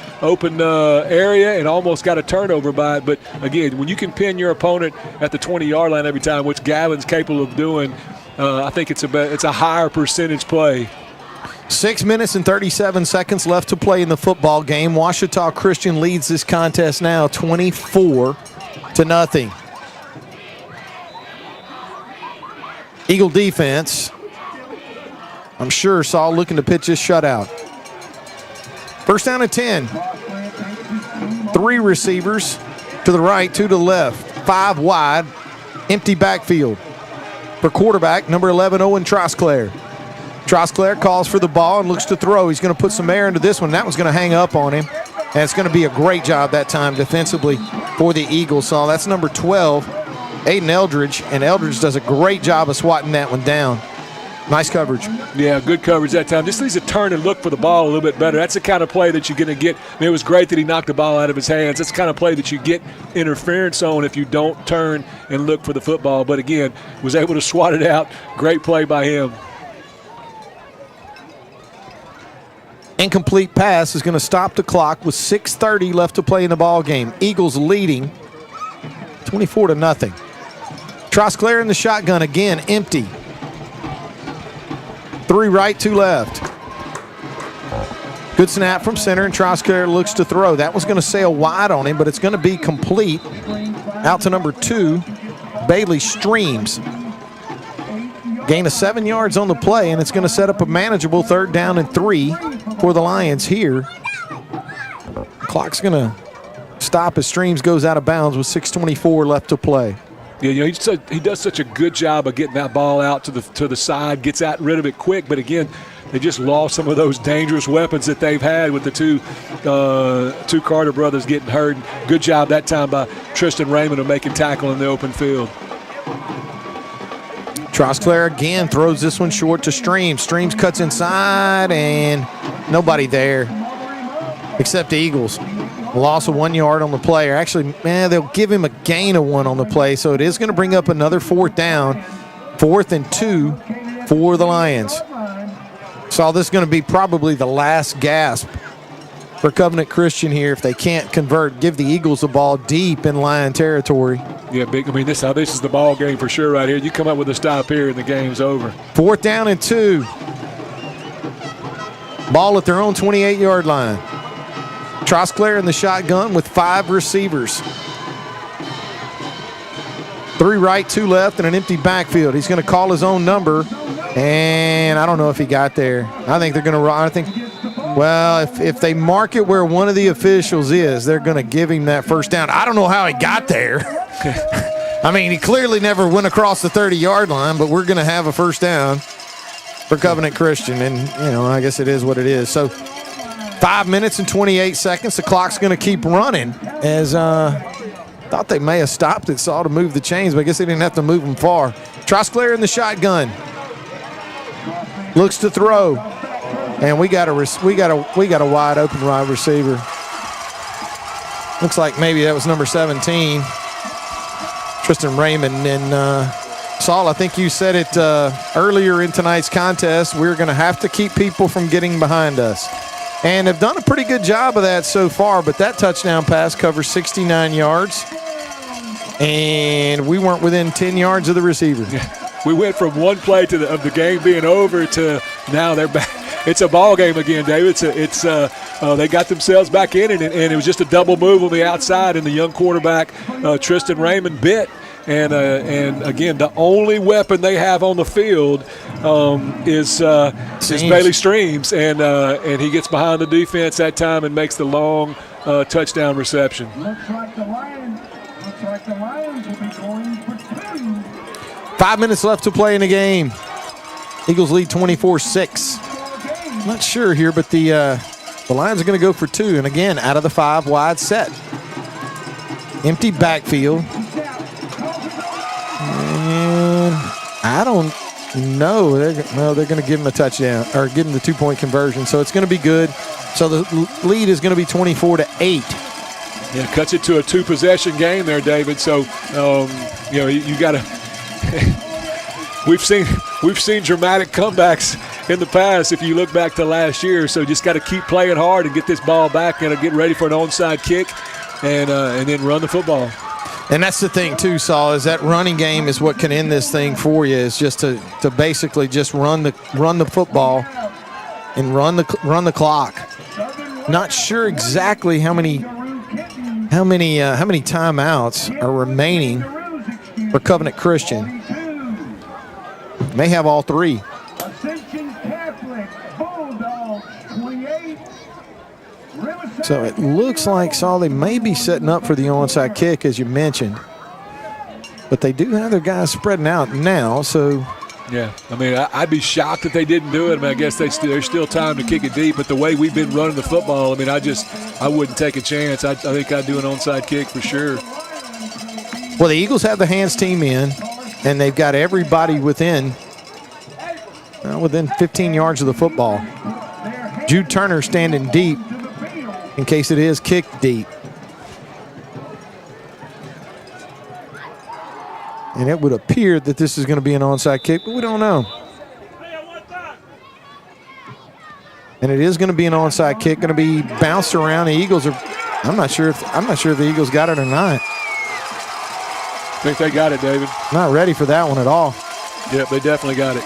area and almost got a turnover by it. But, again, when you can pin your opponent at the 20-yard line every time, which Gavin's capable of doing, I think it's a higher percentage play. 6 minutes and 37 seconds left to play in the football game. Ouachita Christian leads this contest now 24-0. Eagle defense, I'm sure, Saul looking to pitch this shutout. First down and 10. 3 receivers to the right, 2 to the left, 5 wide, empty backfield. For quarterback, number 11, Owen Trosclair. Trosclair calls for the ball and looks to throw. He's going to put some air into this one. That one's going to hang up on him. And it's going to be a great job that time defensively for the Eagles. So that's number 12, Aiden Eldridge. And Eldridge does a great job of swatting that one down. Nice coverage. Yeah, good coverage that time. Just needs to turn and look for the ball a little bit better. That's the kind of play that you're going to get. I mean, it was great that he knocked the ball out of his hands. That's the kind of play that you get interference on if you don't turn and look for the football. But, again, was able to swat it out. Great play by him. Incomplete pass is going to stop the clock with 6:30 left to play in the ball game. Eagles leading 24-0. Trosclair in the shotgun again, empty. 3 right, 2 left. Good snap from center, and Trosclair looks to throw. That was going to sail wide on him, but it's going to be complete. Out to number 2, Bailey Streams. Gain of 7 yards on the play, and it's going to set up a manageable 3rd down and 3 for the Lions here. Clock's going to stop as Streams goes out of bounds with 6:24 left to play. Yeah, you know, he does such a good job of getting that ball out to the side, gets out rid of it quick. But again, they just lost some of those dangerous weapons that they've had with the two Carter brothers getting hurt. Good job that time by Tristan Raymond of making tackle in the open field. Trosclair again throws this one short to Streams. Streams cuts inside, and nobody there except the Eagles. Loss of 1 yard on the play. Or actually, they'll give him a gain of 1 on the play, so it is going to bring up another 4th down. 4th and 2 for the Lions. So this is going to be probably the last gasp for Covenant Christian here. If they can't convert, give the Eagles the ball deep in Lion territory. Yeah, big. I mean, this is the ball game for sure right here. You come up with a stop here, and the game's over. 4th down and 2. Ball at their own 28-yard line. Trosclair in the shotgun with 5 receivers. 3 right, 2 left, and an empty backfield. He's going to call his own number, and I don't know if he got there. I think they're going to run. Well, if they mark it where one of the officials is, they're going to give him that 1st down. I don't know how he got there. I mean, he clearly never went across the 30-yard line, but we're going to have a 1st down for Covenant Christian, and, you know, I guess it is what it is. So 5 minutes and 28 seconds. The clock's going to keep running as thought they may have stopped it, saw to move the chains, but I guess they didn't have to move them far. Trosclair in the shotgun. Looks to throw. And we got a wide open wide receiver. Looks like maybe that was number 17, Tristan Raymond. And Saul, I think you said it earlier in tonight's contest. We're going to have to keep people from getting behind us. And have done a pretty good job of that so far, but that touchdown pass covers 69 yards. And we weren't within 10 yards of the receiver. We went from one play of the game being over to now they're back. It's a ball game again, David. They got themselves back in it, and it was just a double move on the outside, and the young quarterback, Tristan Raymond, bit. And again, the only weapon they have on the field is Bailey Streams, and he gets behind the defense that time and makes the long touchdown reception. Looks like the Lions will be going for 2. 5 minutes left to play in the game. Eagles lead 24-6. Not sure here, but the Lions are going to go for 2, and again, out of the 5 wide set. Empty backfield. And I don't know. They're going to give him a touchdown or give him the 2-point conversion, so it's going to be good. So the lead is going to be 24-8. Yeah, cuts it to a 2-possession game there, David. So you got to. We've seen dramatic comebacks in the past if you look back to last year. So just got to keep playing hard and get this ball back and get ready for an onside kick and then run the football. And that's the thing too, Saul, is that running game is what can end this thing for you. Is just to basically just run the football and run the clock. Not sure exactly how many timeouts are remaining for Covenant Christian. May have all 3. Ascension Catholic Bulldogs 28. So it looks like, Saul, they may be setting up for the onside kick, as you mentioned. But they do have their guys spreading out now, so. Yeah, I mean, I'd be shocked if they didn't do it. I mean, I guess there's still time to kick it deep, but the way we've been running the football, I mean, I wouldn't take a chance. I think I'd do an onside kick for sure. Well, the Eagles have the hands team in, and they've got everybody within 15 yards of the football. Jude Turner standing deep in case it is kicked deep. And it would appear that this is going to be an onside kick, but we don't know. And it is going to be an onside kick, going to be bounced around. The Eagles are, I'm not sure if the Eagles got it or not. I think they got it, David. Not ready for that one at all. Yep, they definitely got it.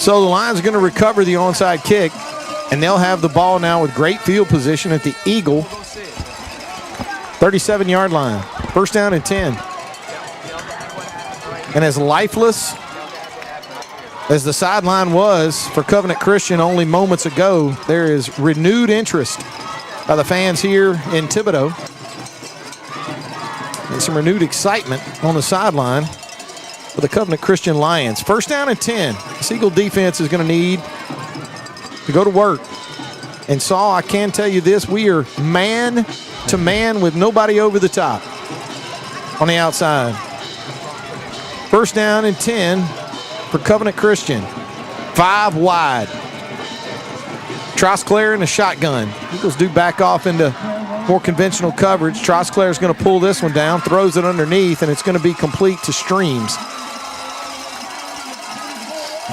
So the Lions are going to recover the onside kick, and they'll have the ball now with great field position at the Eagle 37-yard line. First down and 10. And as lifeless as the sideline was for Covenant Christian only moments ago, there is renewed interest by the fans here in Thibodaux. And some renewed excitement on the sideline for the Covenant Christian Lions. First down and 10. This Eagle defense is going to need to go to work. And Saul, I can tell you this, we are man to man with nobody over the top on the outside. First down and 10 for Covenant Christian. 5 wide. Trosclair in a shotgun. Eagles do back off into more conventional coverage. Trosclair is going to pull this one down, throws it underneath, and it's going to be complete to Streams.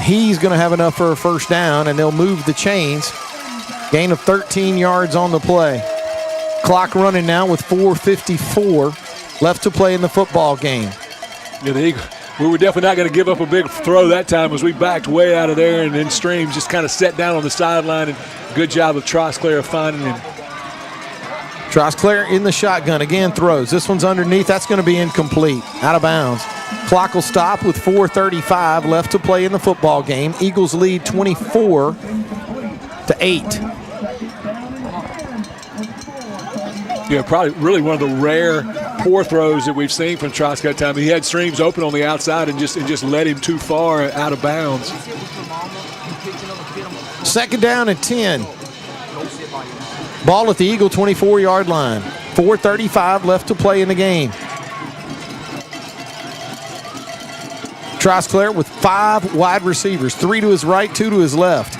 He's going to have enough for a first down, and they'll move the chains. Gain of 13 yards on the play. Clock running now with 4:54 left to play in the football game. Yeah, the Eagles, we were definitely not going to give up a big throw that time as we backed way out of there, and then Streams just kind of sat down on the sideline, and good job of Trosclair finding him. Trosclair in the shotgun, again throws. This one's underneath. That's going to be incomplete, out of bounds. Clock will stop with 4:35 left to play in the football game. Eagles lead 24-8. Yeah, probably really one of the rare poor throws that we've seen from Trosclair time. He had Streams open on the outside and just led him too far out of bounds. Second down and 10. Ball at the Eagle 24-yard line. 4:35 left to play in the game. Trosclair with 5 wide receivers, 3 to his right, 2 to his left.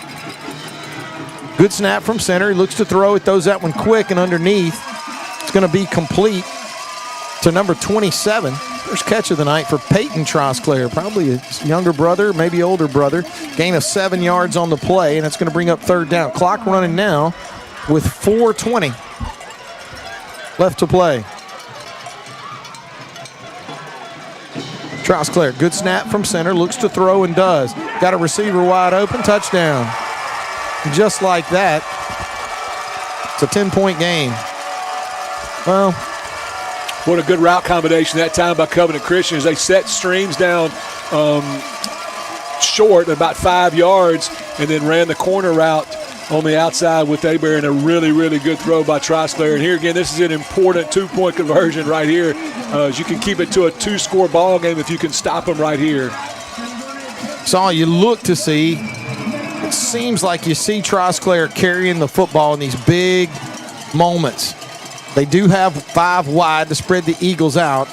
Good snap from center. He looks to throw it, throws that one quick and underneath. It's going to be complete to number 27. First catch of the night for Peyton Trosclair, probably his younger brother, maybe older brother. Gain of 7 yards on the play, and it's going to bring up third down. Clock running now with 4:20 left to play. Trosclair, good snap from center, looks to throw and does. Got a receiver wide open, touchdown. Just like that, it's a 10-point game. Well, what a good route combination that time by Covenant Christian as they set Streams down short about 5 yards and then ran the corner route on the outside with Hebert, and a really, really good throw by Trosclair. And here again, this is an important 2-point conversion right here. As you can keep it to a 2-score ball game if you can stop them right here. So you look to see, it seems like you see Trosclair carrying the football in these big moments. They do have 5 wide to spread the Eagles out.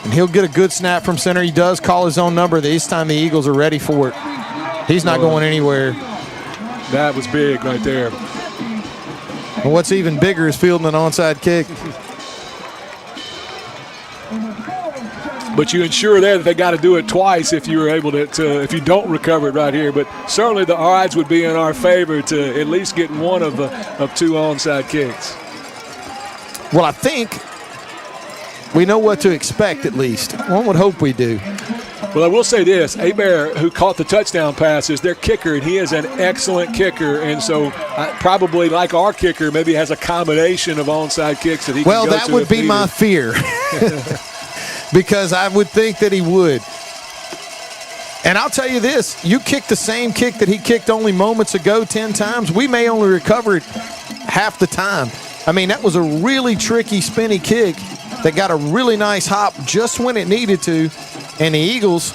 And he'll get a good snap from center. He does call his own number. This time the Eagles are ready for it. He's not going anywhere. That was big right there. And what's even bigger is fielding an onside kick. But you ensure there that they got to do it twice if you were able to if you don't recover it right here. But certainly the odds would be in our favor to at least get one of 2 onside kicks. Well, I think we know what to expect at least. One would hope we do. Well, I will say this. Hebert, who caught the touchdown pass, is their kicker, and he is an excellent kicker. And so probably like our kicker, maybe has a combination of onside kicks that he can go to. Well, that would be my fear because I would think that he would. And I'll tell you this, you kick the same kick that he kicked only moments ago 10 times, we may only recover it half the time. I mean, that was a really tricky, spinny kick that got a really nice hop just when it needed to, and the Eagles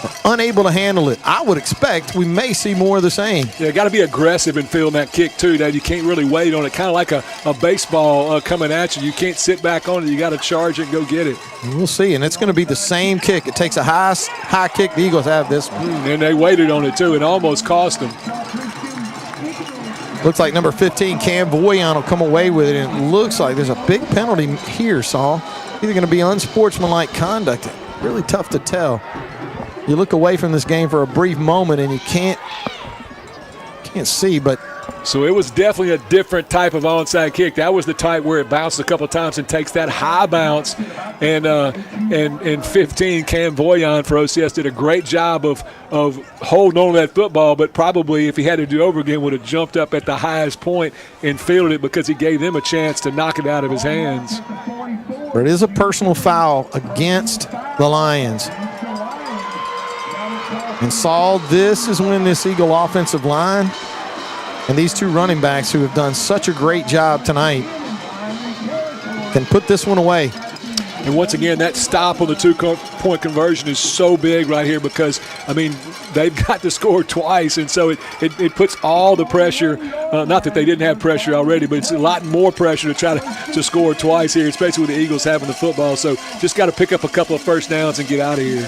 are unable to handle it. I would expect we may see more of the same. Yeah, got to be aggressive in fielding that kick, too, Dave. You can't really wait on it, kind of like a baseball coming at you. You can't sit back on it. You got to charge it and go get it. We'll see, and it's going to be the same kick. It takes a high kick. The Eagles have this one. And they waited on it, too, and almost cost them. Looks like number 15, Cam Voyon, will come away with it, and it looks like there's a big penalty here, Saul. Either going to be unsportsmanlike conduct. Really tough to tell. You look away from this game for a brief moment, and you can't see, but. So it was definitely a different type of onside kick. That was the type where it bounced a couple of times and takes that high bounce. And 15, Cam Voyon for OCS did a great job of holding on to that football, but probably if he had to do it over again would have jumped up at the highest point and fielded it because he gave them a chance to knock it out of his hands. But it is a personal foul against the Lions. And Saul, this is when this Eagle offensive line and these two running backs who have done such a great job tonight can put this one away. And once again, that stop on the two-point conversion is so big right here because, I mean, they've got to score twice, and so it puts all the pressure, not that they didn't have pressure already, but it's a lot more pressure to try to score twice here, especially with the Eagles having the football. So just got to pick up a couple of first downs and get out of here.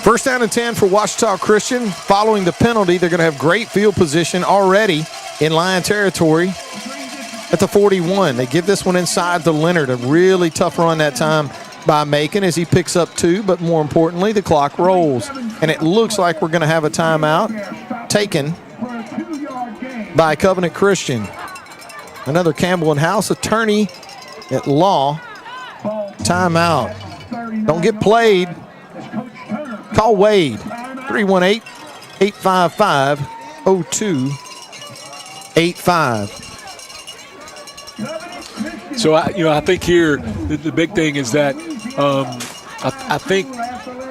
First down and 10 for Ouachita Christian. Following the penalty, they're going to have great field position already in Lion territory at the 41. They give this one inside to Leonard. A really tough run that time by Macon as he picks up 2, but more importantly, the clock rolls. And it looks like we're going to have a timeout taken by Covenant Christian. Another Campbell and House attorney at law. Timeout. Don't get played. Call Wade, 318-855-0285. So, I think here the big thing is that I think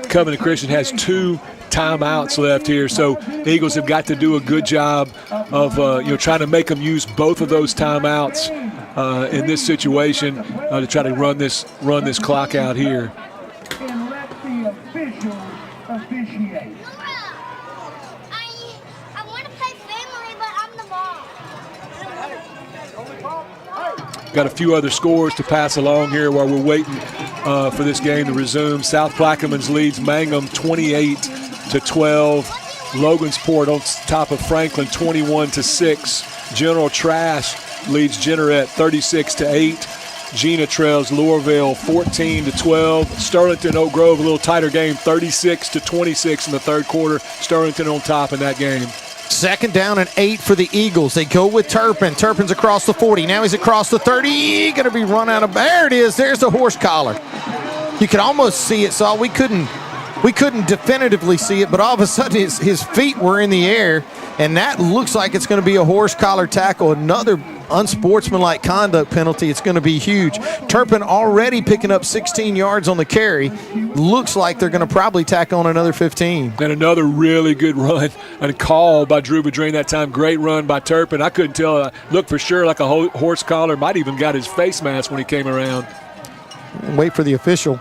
Covenant Christian has 2 timeouts left here. So the Eagles have got to do a good job of trying to make them use both of those timeouts in this situation to try to run this clock out here. Officiate. I want to play family, but I'm the mom. Got a few other scores to pass along here while we're waiting for this game to resume. South Plaquemines leads Mangum 28-12. Logansport on top of Franklin 21-6. General Trash leads Jeanerette 36-8. Gina trails Lourville 14-12. Sterlington Oak Grove, a little tighter game, 36-26 in the third quarter. Sterlington on top in that game. Second down and 8 for the Eagles. They go with Turpin. Turpin's across the 40. Now he's across the 30. Going to be run out of. There it is. There's the horse collar. You can almost see it, Saul. We couldn't definitively see it, but all of a sudden his feet were in the air, and that looks like it's going to be a horse collar tackle. Another unsportsmanlike conduct penalty. It's going to be huge. Turpin already picking up 16 yards on the carry. Looks like they're going to probably tack on another 15. And another really good run and call by Drew Bedrine that time. Great run by Turpin. I couldn't tell. Looked for sure like a horse collar. Might even got his face mask when he came around. Wait for the official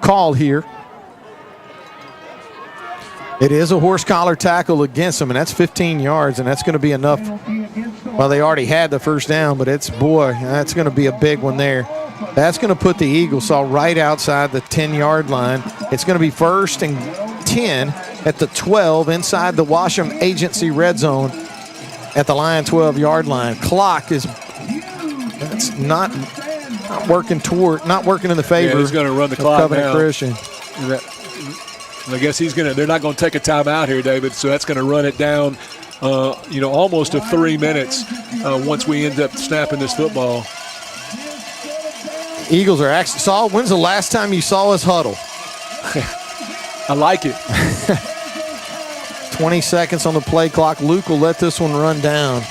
call here. It is a horse collar tackle against them, and that's 15 yards, and that's going to be enough. Well, they already had the first down, but that's going to be a big one there. That's going to put the Eagles all right outside the 10-yard line. It's going to be 1st and 10 at the 12 inside the Washam Agency red zone at the Lion 12-yard line. Clock is not working in the favor. Yeah, he's going to run the clock Covenant now. Christian. I guess they're not going to take a timeout here, David, so that's going to run it down, almost to 3 minutes once we end up snapping this football. Eagles are actually, Saul, when's the last time you saw us huddle? I like it. 20 seconds on the play clock. Luke will let this one run down.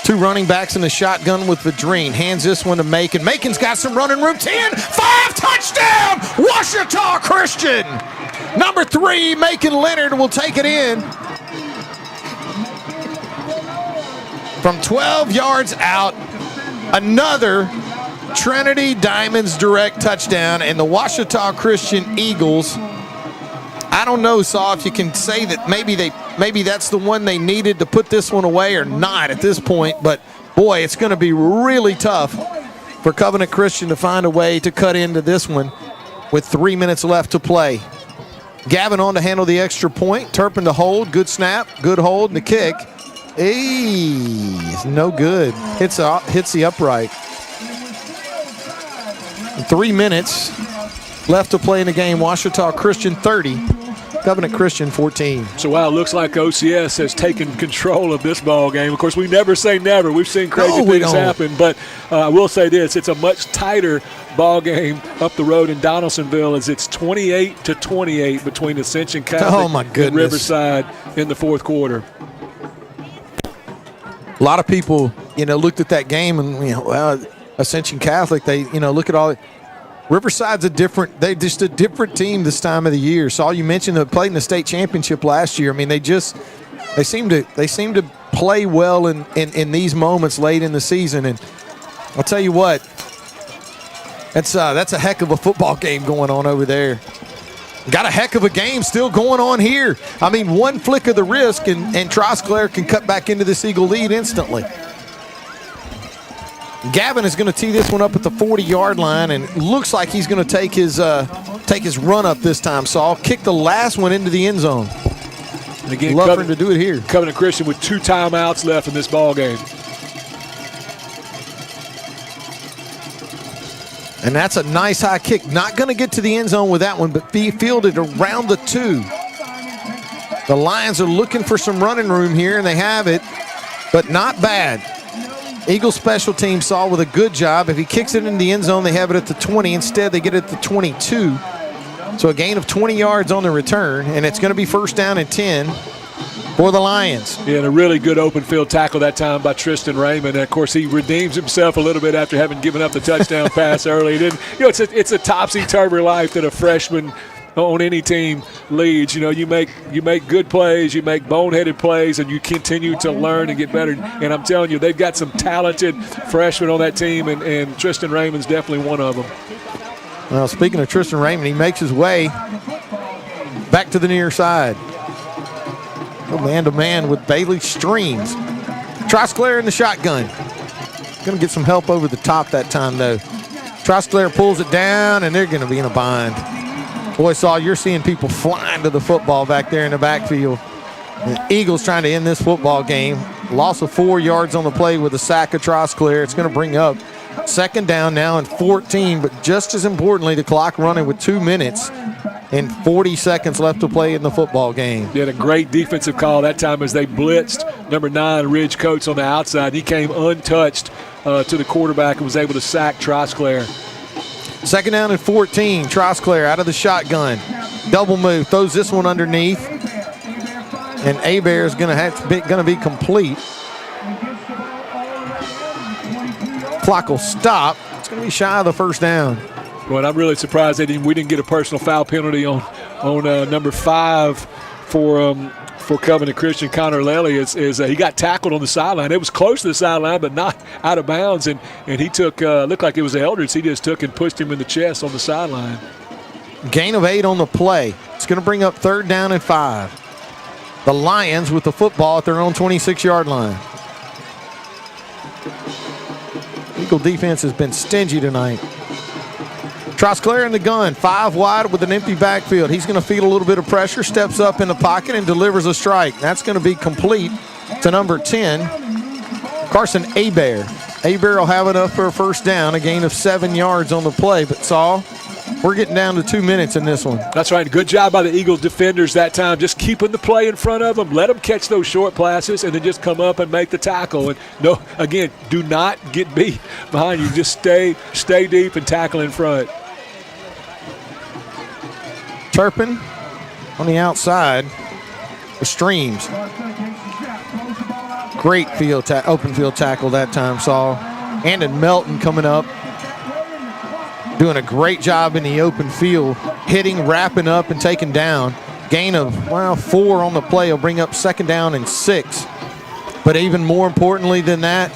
Two running backs in the shotgun with Vedrine. Hands this one to Macon. Macon's got some running room. 10, 5, touchdown! Ouachita Christian! Number 3, Macon Leonard will take it in. From 12 yards out, another Trinity Diamonds direct touchdown, and the Ouachita Christian Eagles, I don't know, Saw, if you can say that maybe that's the one they needed to put this one away or not at this point, but boy, it's going to be really tough for Covenant Christian to find a way to cut into this one with 3 minutes left to play. Gavin on to handle the extra point. Turpin to hold. Good snap. Good hold. And the kick. It's no good. Hits the upright. 3 minutes left to play in the game. Ouachita Christian 30. Covenant Christian 14. So while it looks like OCS has taken control of this ball game, of course we never say never. We've seen crazy things happen, but I will say this: it's a much tighter ball game up the road in Donaldsonville, as it's 28-28 between Ascension Catholic and Riverside in the fourth quarter. A lot of people, looked at that game and Ascension Catholic. They, look at all. Riverside's they're just a different team this time of the year. Saul, you mentioned they played in the state championship last year. I mean, they seem to play well in these moments late in the season. And I'll tell you what, that's a heck of a football game going on over there. Got a heck of a game still going on here. I mean, one flick of the wrist and Trosclair can cut back into this Eagle lead instantly. Gavin is going to tee this one up at the 40-yard line, and it looks like he's going to take his run up this time. Saul kick the last one into the end zone. And again, love for him to do it here. Covenant Christian with 2 timeouts left in this ball game. And that's a nice high kick. Not going to get to the end zone with that one, but be fielded around the 2. The Lions are looking for some running room here, and they have it, but not bad. Eagles special team Saul with a good job. If he kicks it in the end zone, they have it at the 20. Instead, they get it at the 22. So a gain of 20 yards on the return, and it's going to be first down and 10 for the Lions. Yeah, and a really good open field tackle that time by Tristan Raymond. And of course, he redeems himself a little bit after having given up the touchdown pass early. It's a topsy-turvy life that a freshman on any team leads. You make good plays, you make boneheaded plays, and you continue to learn and get better. And I'm telling you, they've got some talented freshmen on that team, and Tristan Raymond's definitely one of them. Well, speaking of Tristan Raymond, he makes his way back to the near side. Man-to-man with Bailey Streams. Trosclair in the shotgun. Going to get some help over the top that time, though. Trosclair pulls it down, and they're going to be in a bind. Boy, Saul, you're seeing people flying to the football back there in the backfield. The Eagles trying to end this football game. Loss of 4 yards on the play with a sack of Trosclair. It's going to bring up second down now and 14, but just as importantly, the clock running with 2 minutes and 40 seconds left to play in the football game. They had a great defensive call that time as they blitzed number 9, Ridge Coates, on the outside. He came untouched to the quarterback and was able to sack Trosclair. Second down and 14. Trosclair out of the shotgun. Double move. Throws this one underneath. And Abear is going to be complete. Clock will stop. It's going to be shy of the first down. Well, I'm really surprised we didn't get a personal foul penalty on number 5 for Covenant Christian, Connor Lely. He got tackled on the sideline. It was close to the sideline, but not out of bounds. And he took, looked like it was Eldridge. He just took and pushed him in the chest on the sideline. Gain of 8 on the play. It's going to bring up third down and 5. The Lions with the football at their own 26-yard line. Eagle defense has been stingy tonight. Trosclair in the gun, 5 wide with an empty backfield. He's going to feel a little bit of pressure, steps up in the pocket, and delivers a strike. That's going to be complete to number 10, Carson Abear. Abear will have enough for a first down, a gain of 7 yards on the play. But, Saul, we're getting down to 2 minutes in this one. That's right. Good job by the Eagles defenders that time, just keeping the play in front of them. Let them catch those short passes and then just come up and make the tackle. And, no, again, do not get beat behind you. Just stay deep and tackle in front. Turpin on the outside for Streams. Great open field tackle that time, Saul. Andon Melton coming up, doing a great job in the open field, hitting, wrapping up, and taking down. Gain of, 4 on the play will bring up second down and 6. But even more importantly than that,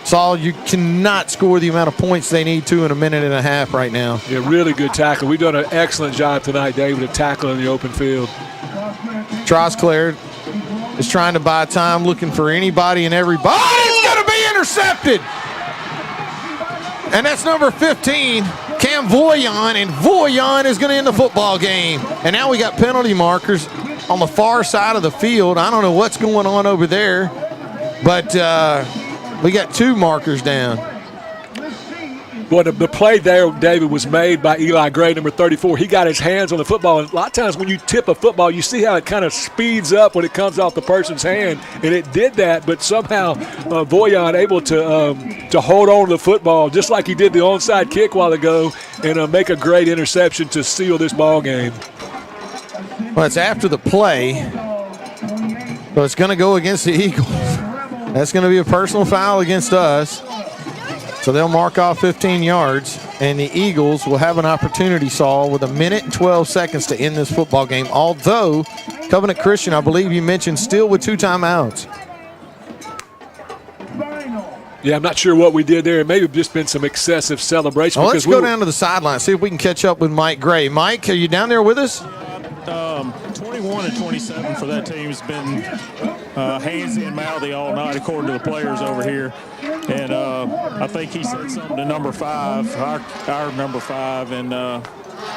Saul, you cannot score the amount of points they need to in a minute and a half right now. Yeah, really good tackle. We've done an excellent job tonight, David, of tackling in the open field. Trosclair is trying to buy time, looking for anybody and everybody. It's going to be intercepted. And that's number 15, Cam Voyon, and Voyon is going to end the football game. And now we got penalty markers on the far side of the field. I don't know what's going on over there, but we got 2 markers down. Well, the play there, David, was made by Eli Gray, number 34. He got his hands on the football. And a lot of times when you tip a football, you see how it kind of speeds up when it comes off the person's hand. And it did that, but somehow Voyon able to hold on to the football just like he did the onside kick a while ago and make a great interception to seal this ball game. Well, it's after the play, so it's going to go against the Eagles. That's going to be a personal foul against us. So they'll mark off 15 yards, and the Eagles will have an opportunity, Saul, with 1 minute and 12 seconds to end this football game. Although Covenant Christian, I believe you mentioned, still with 2 timeouts. Yeah, I'm not sure what we did there. It may have just been some excessive celebration. Well, let's go down to the sideline, see if we can catch up with Mike Gray. Mike, are you down there with us? 21 and 27 for that team has been handsy and mouthy all night, according to the players over here. And I think he said something to number 5, our number 5, and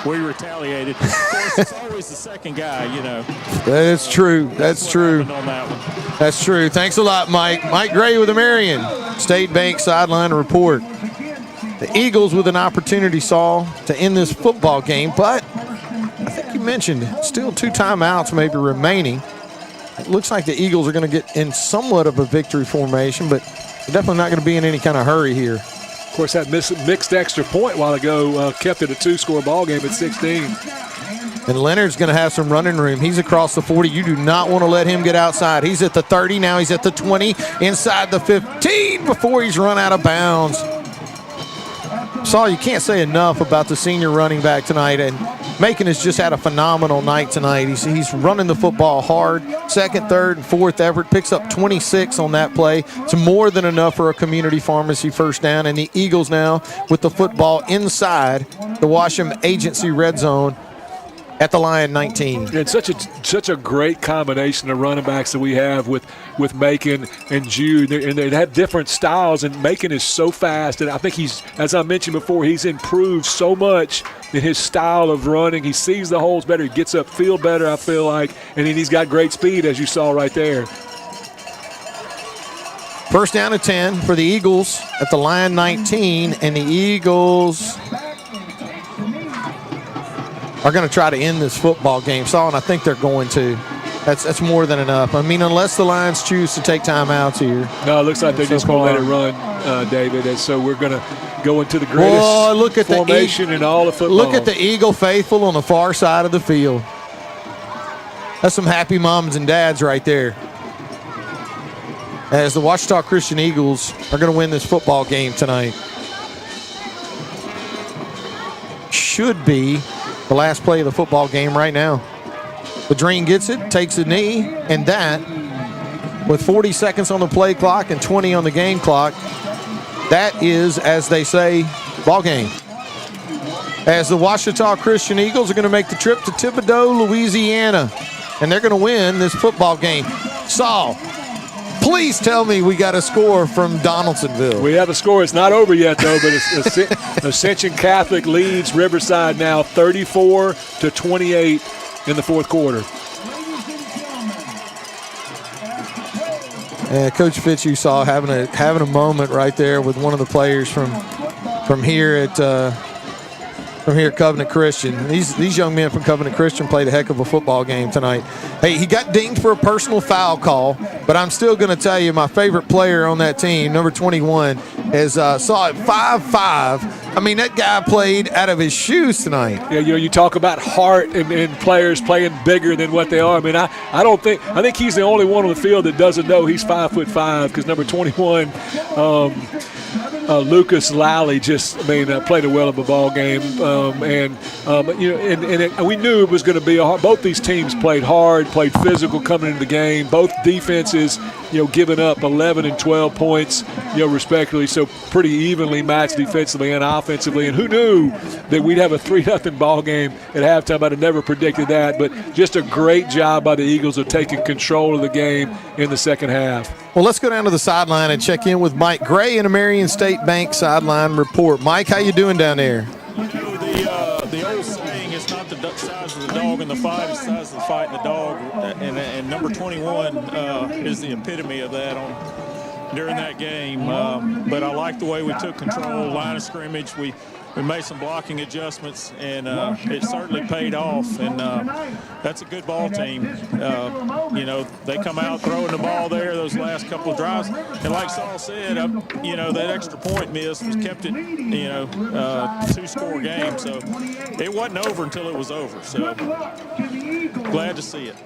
we retaliated. Of course, it's always the second guy, you know. That's true. That's true. On that one. That's true. Thanks a lot, Mike. Mike Gray with the Marion State Bank sideline report. The Eagles with an opportunity, Saul, to end this football game, but I think you mentioned still 2 timeouts maybe remaining. It looks like the Eagles are going to get in somewhat of a victory formation, but they're definitely not going to be in any kind of hurry here. Of course, that mixed extra point a while ago kept it a 2-score ball game at 16. And Leonard's going to have some running room. He's across the 40. You do not want to let him get outside. He's at the 30. Now he's at the 20, inside the 15 before he's run out of bounds. Saul, you can't say enough about the senior running back tonight, and Macon has just had a phenomenal night tonight. He's running the football hard. Second, third, and fourth effort. Picks up 26 on that play. It's more than enough for a community pharmacy first down. And the Eagles now with the football inside the Washam Agency red zone at the line 19. And such a great combination of running backs that we have with Macon and Jude, and they have different styles, and Macon is so fast, and I think he's, as I mentioned before, he's improved so much in his style of running. He sees the holes better, he gets upfield better, I feel like, and then he's got great speed, as you saw right there. First down and 10 for the Eagles at the line 19, and the Eagles are going to try to end this football game, Saul, and I think they're going to. That's more than enough. I mean, unless the Lions choose to take timeouts here. No, it looks like they're just going to let it run, David, and so we're going to go into the greatest formation in all of football. Look at the Eagle faithful on the far side of the field. That's some happy moms and dads right there. As the Ouachita Christian Eagles are going to win this football game tonight. Should be the last play of the football game right now. Badrine gets it, takes a knee, and that, with 40 seconds on the play clock and 20 on the game clock, that is, as they say, ball game. As the Ouachita Christian Eagles are going to make the trip to Thibodaux, Louisiana, and they're going to win this football game. Saul, please tell me we got a score from Donaldsonville. We have a score. It's not over yet, though, but Ascension Catholic leads Riverside now 34-28 in the fourth quarter. Coach Fitz, you saw having a moment right there with one of the players from here at Covenant Christian. These young men from Covenant Christian played a heck of a football game tonight. Hey, he got dinged for a personal foul call, but I'm still going to tell you my favorite player on that team, number 21, saw it 5'5". I mean, that guy played out of his shoes tonight. Yeah, you talk about heart and players playing bigger than what they are. I mean, I think he's the only one on the field that doesn't know he's 5'5", because number 21, Lucas Lally played a well of a ball game, and we knew it was going to be both these teams played hard, played physical coming into the game. Both defenses, giving up 11 and 12 points, respectively. So pretty evenly matched defensively and offensively. And who knew that we'd have a 3-0 ball game at halftime? I'd have never predicted that. But just a great job by the Eagles of taking control of the game in the second half. Well, let's go down to the sideline and check in with Mike Gray in a Marion State Bank sideline report. Mike, how you doing down there? The old saying, it's not the size of the dog in the fight, it's the size of the fight in the dog. And number 21 is the epitome of that during that game. But I like the way we took control, line of scrimmage. We made some blocking adjustments, and it certainly paid off. And that's a good ball team. They come out throwing the ball there those last couple of drives. And like Saul said, that extra point miss was kept it, 2-score game. So it wasn't over until it was over. So glad to see it.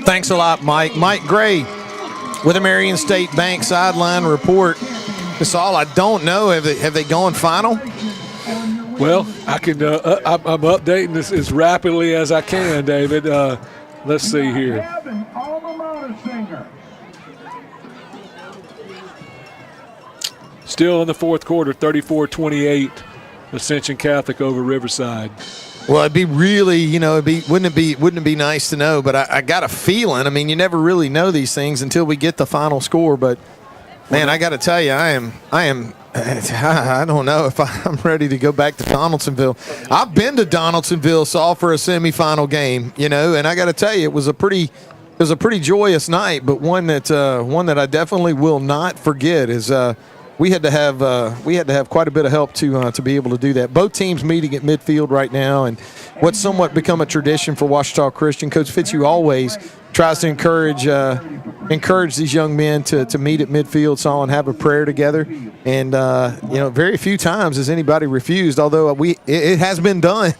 Thanks a lot, Mike. Mike Gray with a Marion State Bank sideline report. Saul, I don't know. Have they gone final? Well, I can. I'm updating this as rapidly as I can, David. Let's see here. Still in the fourth quarter, 34-28, Ascension Catholic over Riverside. Well, it'd be really, wouldn't it be nice to know? But I got a feeling. I mean, you never really know these things until we get the final score. But man, I got to tell you, I don't know if I'm ready to go back to Donaldsonville. I've been to Donaldsonville, Saul, for a semifinal game, and I got to tell you, it was a pretty joyous night. But one that I definitely will not forget is we had to have quite a bit of help to be able to do that. Both teams meeting at midfield right now, and what's somewhat become a tradition for Ouachita Christian. Coach Fitzhugh always tries to encourage these young men to meet at midfield, Saul, and have a prayer together. And very few times has anybody refused, although it has been done.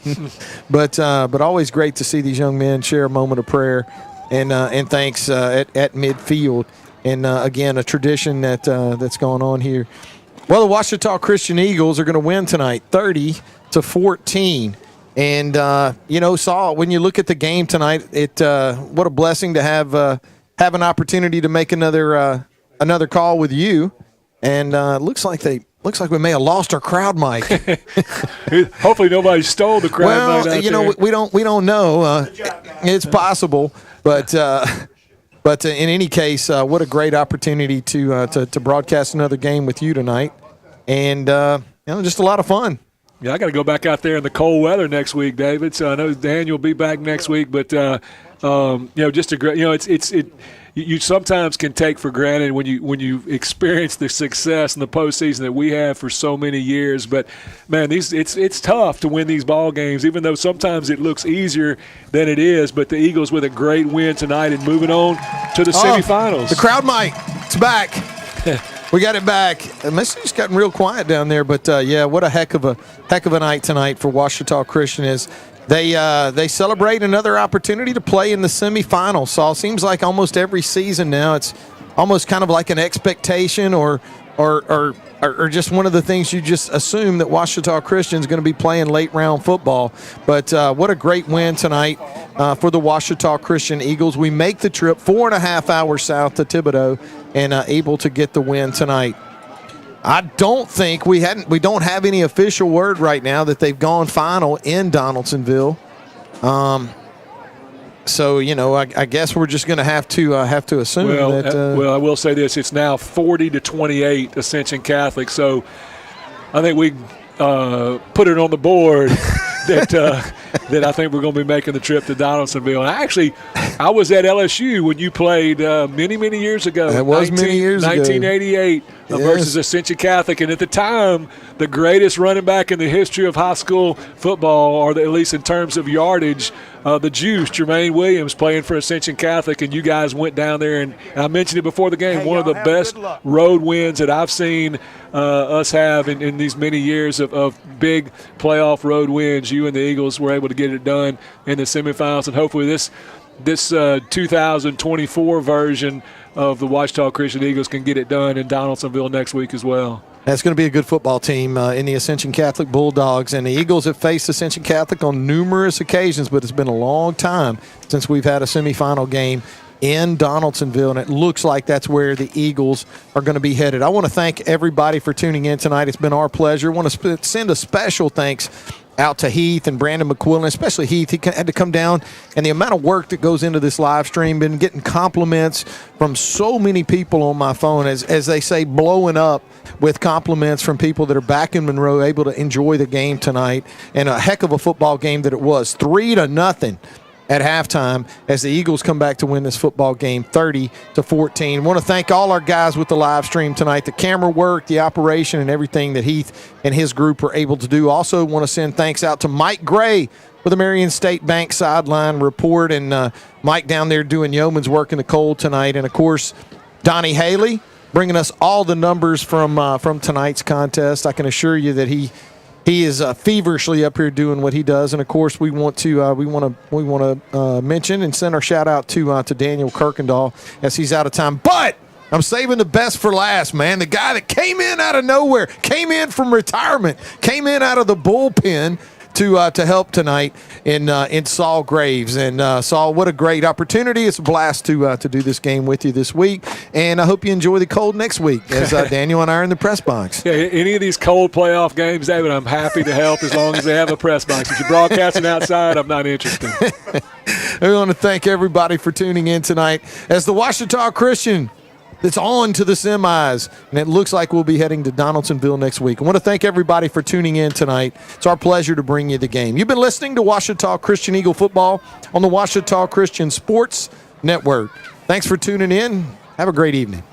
but always great to see these young men share a moment of prayer and thanks at midfield. And again, a tradition that's going on here. Well, the Ouachita Christian Eagles are going to win tonight, 30-14. And Saul, when you look at the game tonight, what a blessing to have an opportunity to make another call with you. And looks like we may have lost our crowd mic. Hopefully nobody stole the crowd mic. Well, we don't know. It's possible, but in any case, what a great opportunity to broadcast another game with you tonight, and just a lot of fun. Yeah, I got to go back out there in the cold weather next week, David. So I know Daniel will be back next week, but just a great. You sometimes can take for granted when you experience the success in the postseason that we have for so many years. But man, it's tough to win these ball games, even though sometimes it looks easier than it is. But the Eagles with a great win tonight and moving on to the semifinals. The crowd mic, it's back. We got it back. The message's gotten real quiet down there, but what a heck of a night tonight for Ouachita Christian is. They celebrate another opportunity to play in the semifinals. So it seems like almost every season now it's almost kind of like an expectation or just one of the things you just assume that Ouachita Christian is going to be playing late round football. But what a great win tonight for the Ouachita Christian Eagles. We make the trip 4.5 hours south to Thibodaux and able to get the win tonight. I don't think we don't have any official word right now that they've gone final in Donaldsonville. So I guess we're just going to have to assume that. I will say this: it's now 40-28 Ascension Catholic. So I think we put it on the board that I think we're going to be making the trip to Donaldsonville. And I was at LSU when you played many years ago. That was many years ago. 1988 versus Ascension Catholic. And at the time, the greatest running back in the history of high school football, or at least in terms of yardage, the Juice, Jermaine Williams, playing for Ascension Catholic. And you guys went down there, and I mentioned it before the game, one of the best road wins that I've seen us have in these many years of big playoff road wins. You and the Eagles were able to get it done in the semifinals, and hopefully this 2024 version of the Ouachita Christian Eagles can get it done in Donaldsonville next week as well. That's going to be a good football team in the Ascension Catholic Bulldogs. And the Eagles have faced Ascension Catholic on numerous occasions, but it's been a long time since we've had a semifinal game in Donaldsonville, and it looks like that's where the Eagles are going to be headed. I want to thank everybody for tuning in tonight. It's been our pleasure. I want to send a special thanks out to Heath and Brandon McQuillan, especially Heath. He had to come down, and the amount of work that goes into this live stream, been getting compliments from so many people on my phone, as they say, blowing up with compliments from people that are back in Monroe, able to enjoy the game tonight, and a heck of a football game that it was. 3-0 at halftime as the Eagles come back to win this football game 30-14. I want to thank all our guys with the live stream tonight, the camera work, the operation, and everything that Heath and his group were able to do. Also want to send thanks out to Mike Gray with the Marion State Bank sideline report, and Mike down there doing yeoman's work in the cold tonight. And, of course, Donnie Haley bringing us all the numbers from tonight's contest. I can assure you that he is feverishly up here doing what he does, and of course we want to mention and send our shout out to Daniel Kirkendall as he's out of time. But I'm saving the best for last, man. The guy that came in out of nowhere, came in from retirement, came in out of the bullpen to help tonight in Saul Graves. And Saul, what a great opportunity. It's a blast to do this game with you this week. And I hope you enjoy the cold next week as Daniel and I are in the press box. Yeah, any of these cold playoff games, David, I'm happy to help as long as they have a press box. If you're broadcasting outside, I'm not interested. We want to thank everybody for tuning in tonight as the Ouachita Christian that's on to the semis, and it looks like we'll be heading to Donaldsonville next week. I want to thank everybody for tuning in tonight. It's our pleasure to bring you the game. You've been listening to Ouachita Christian Eagle Football on the Ouachita Christian Sports Network. Thanks for tuning in. Have a great evening.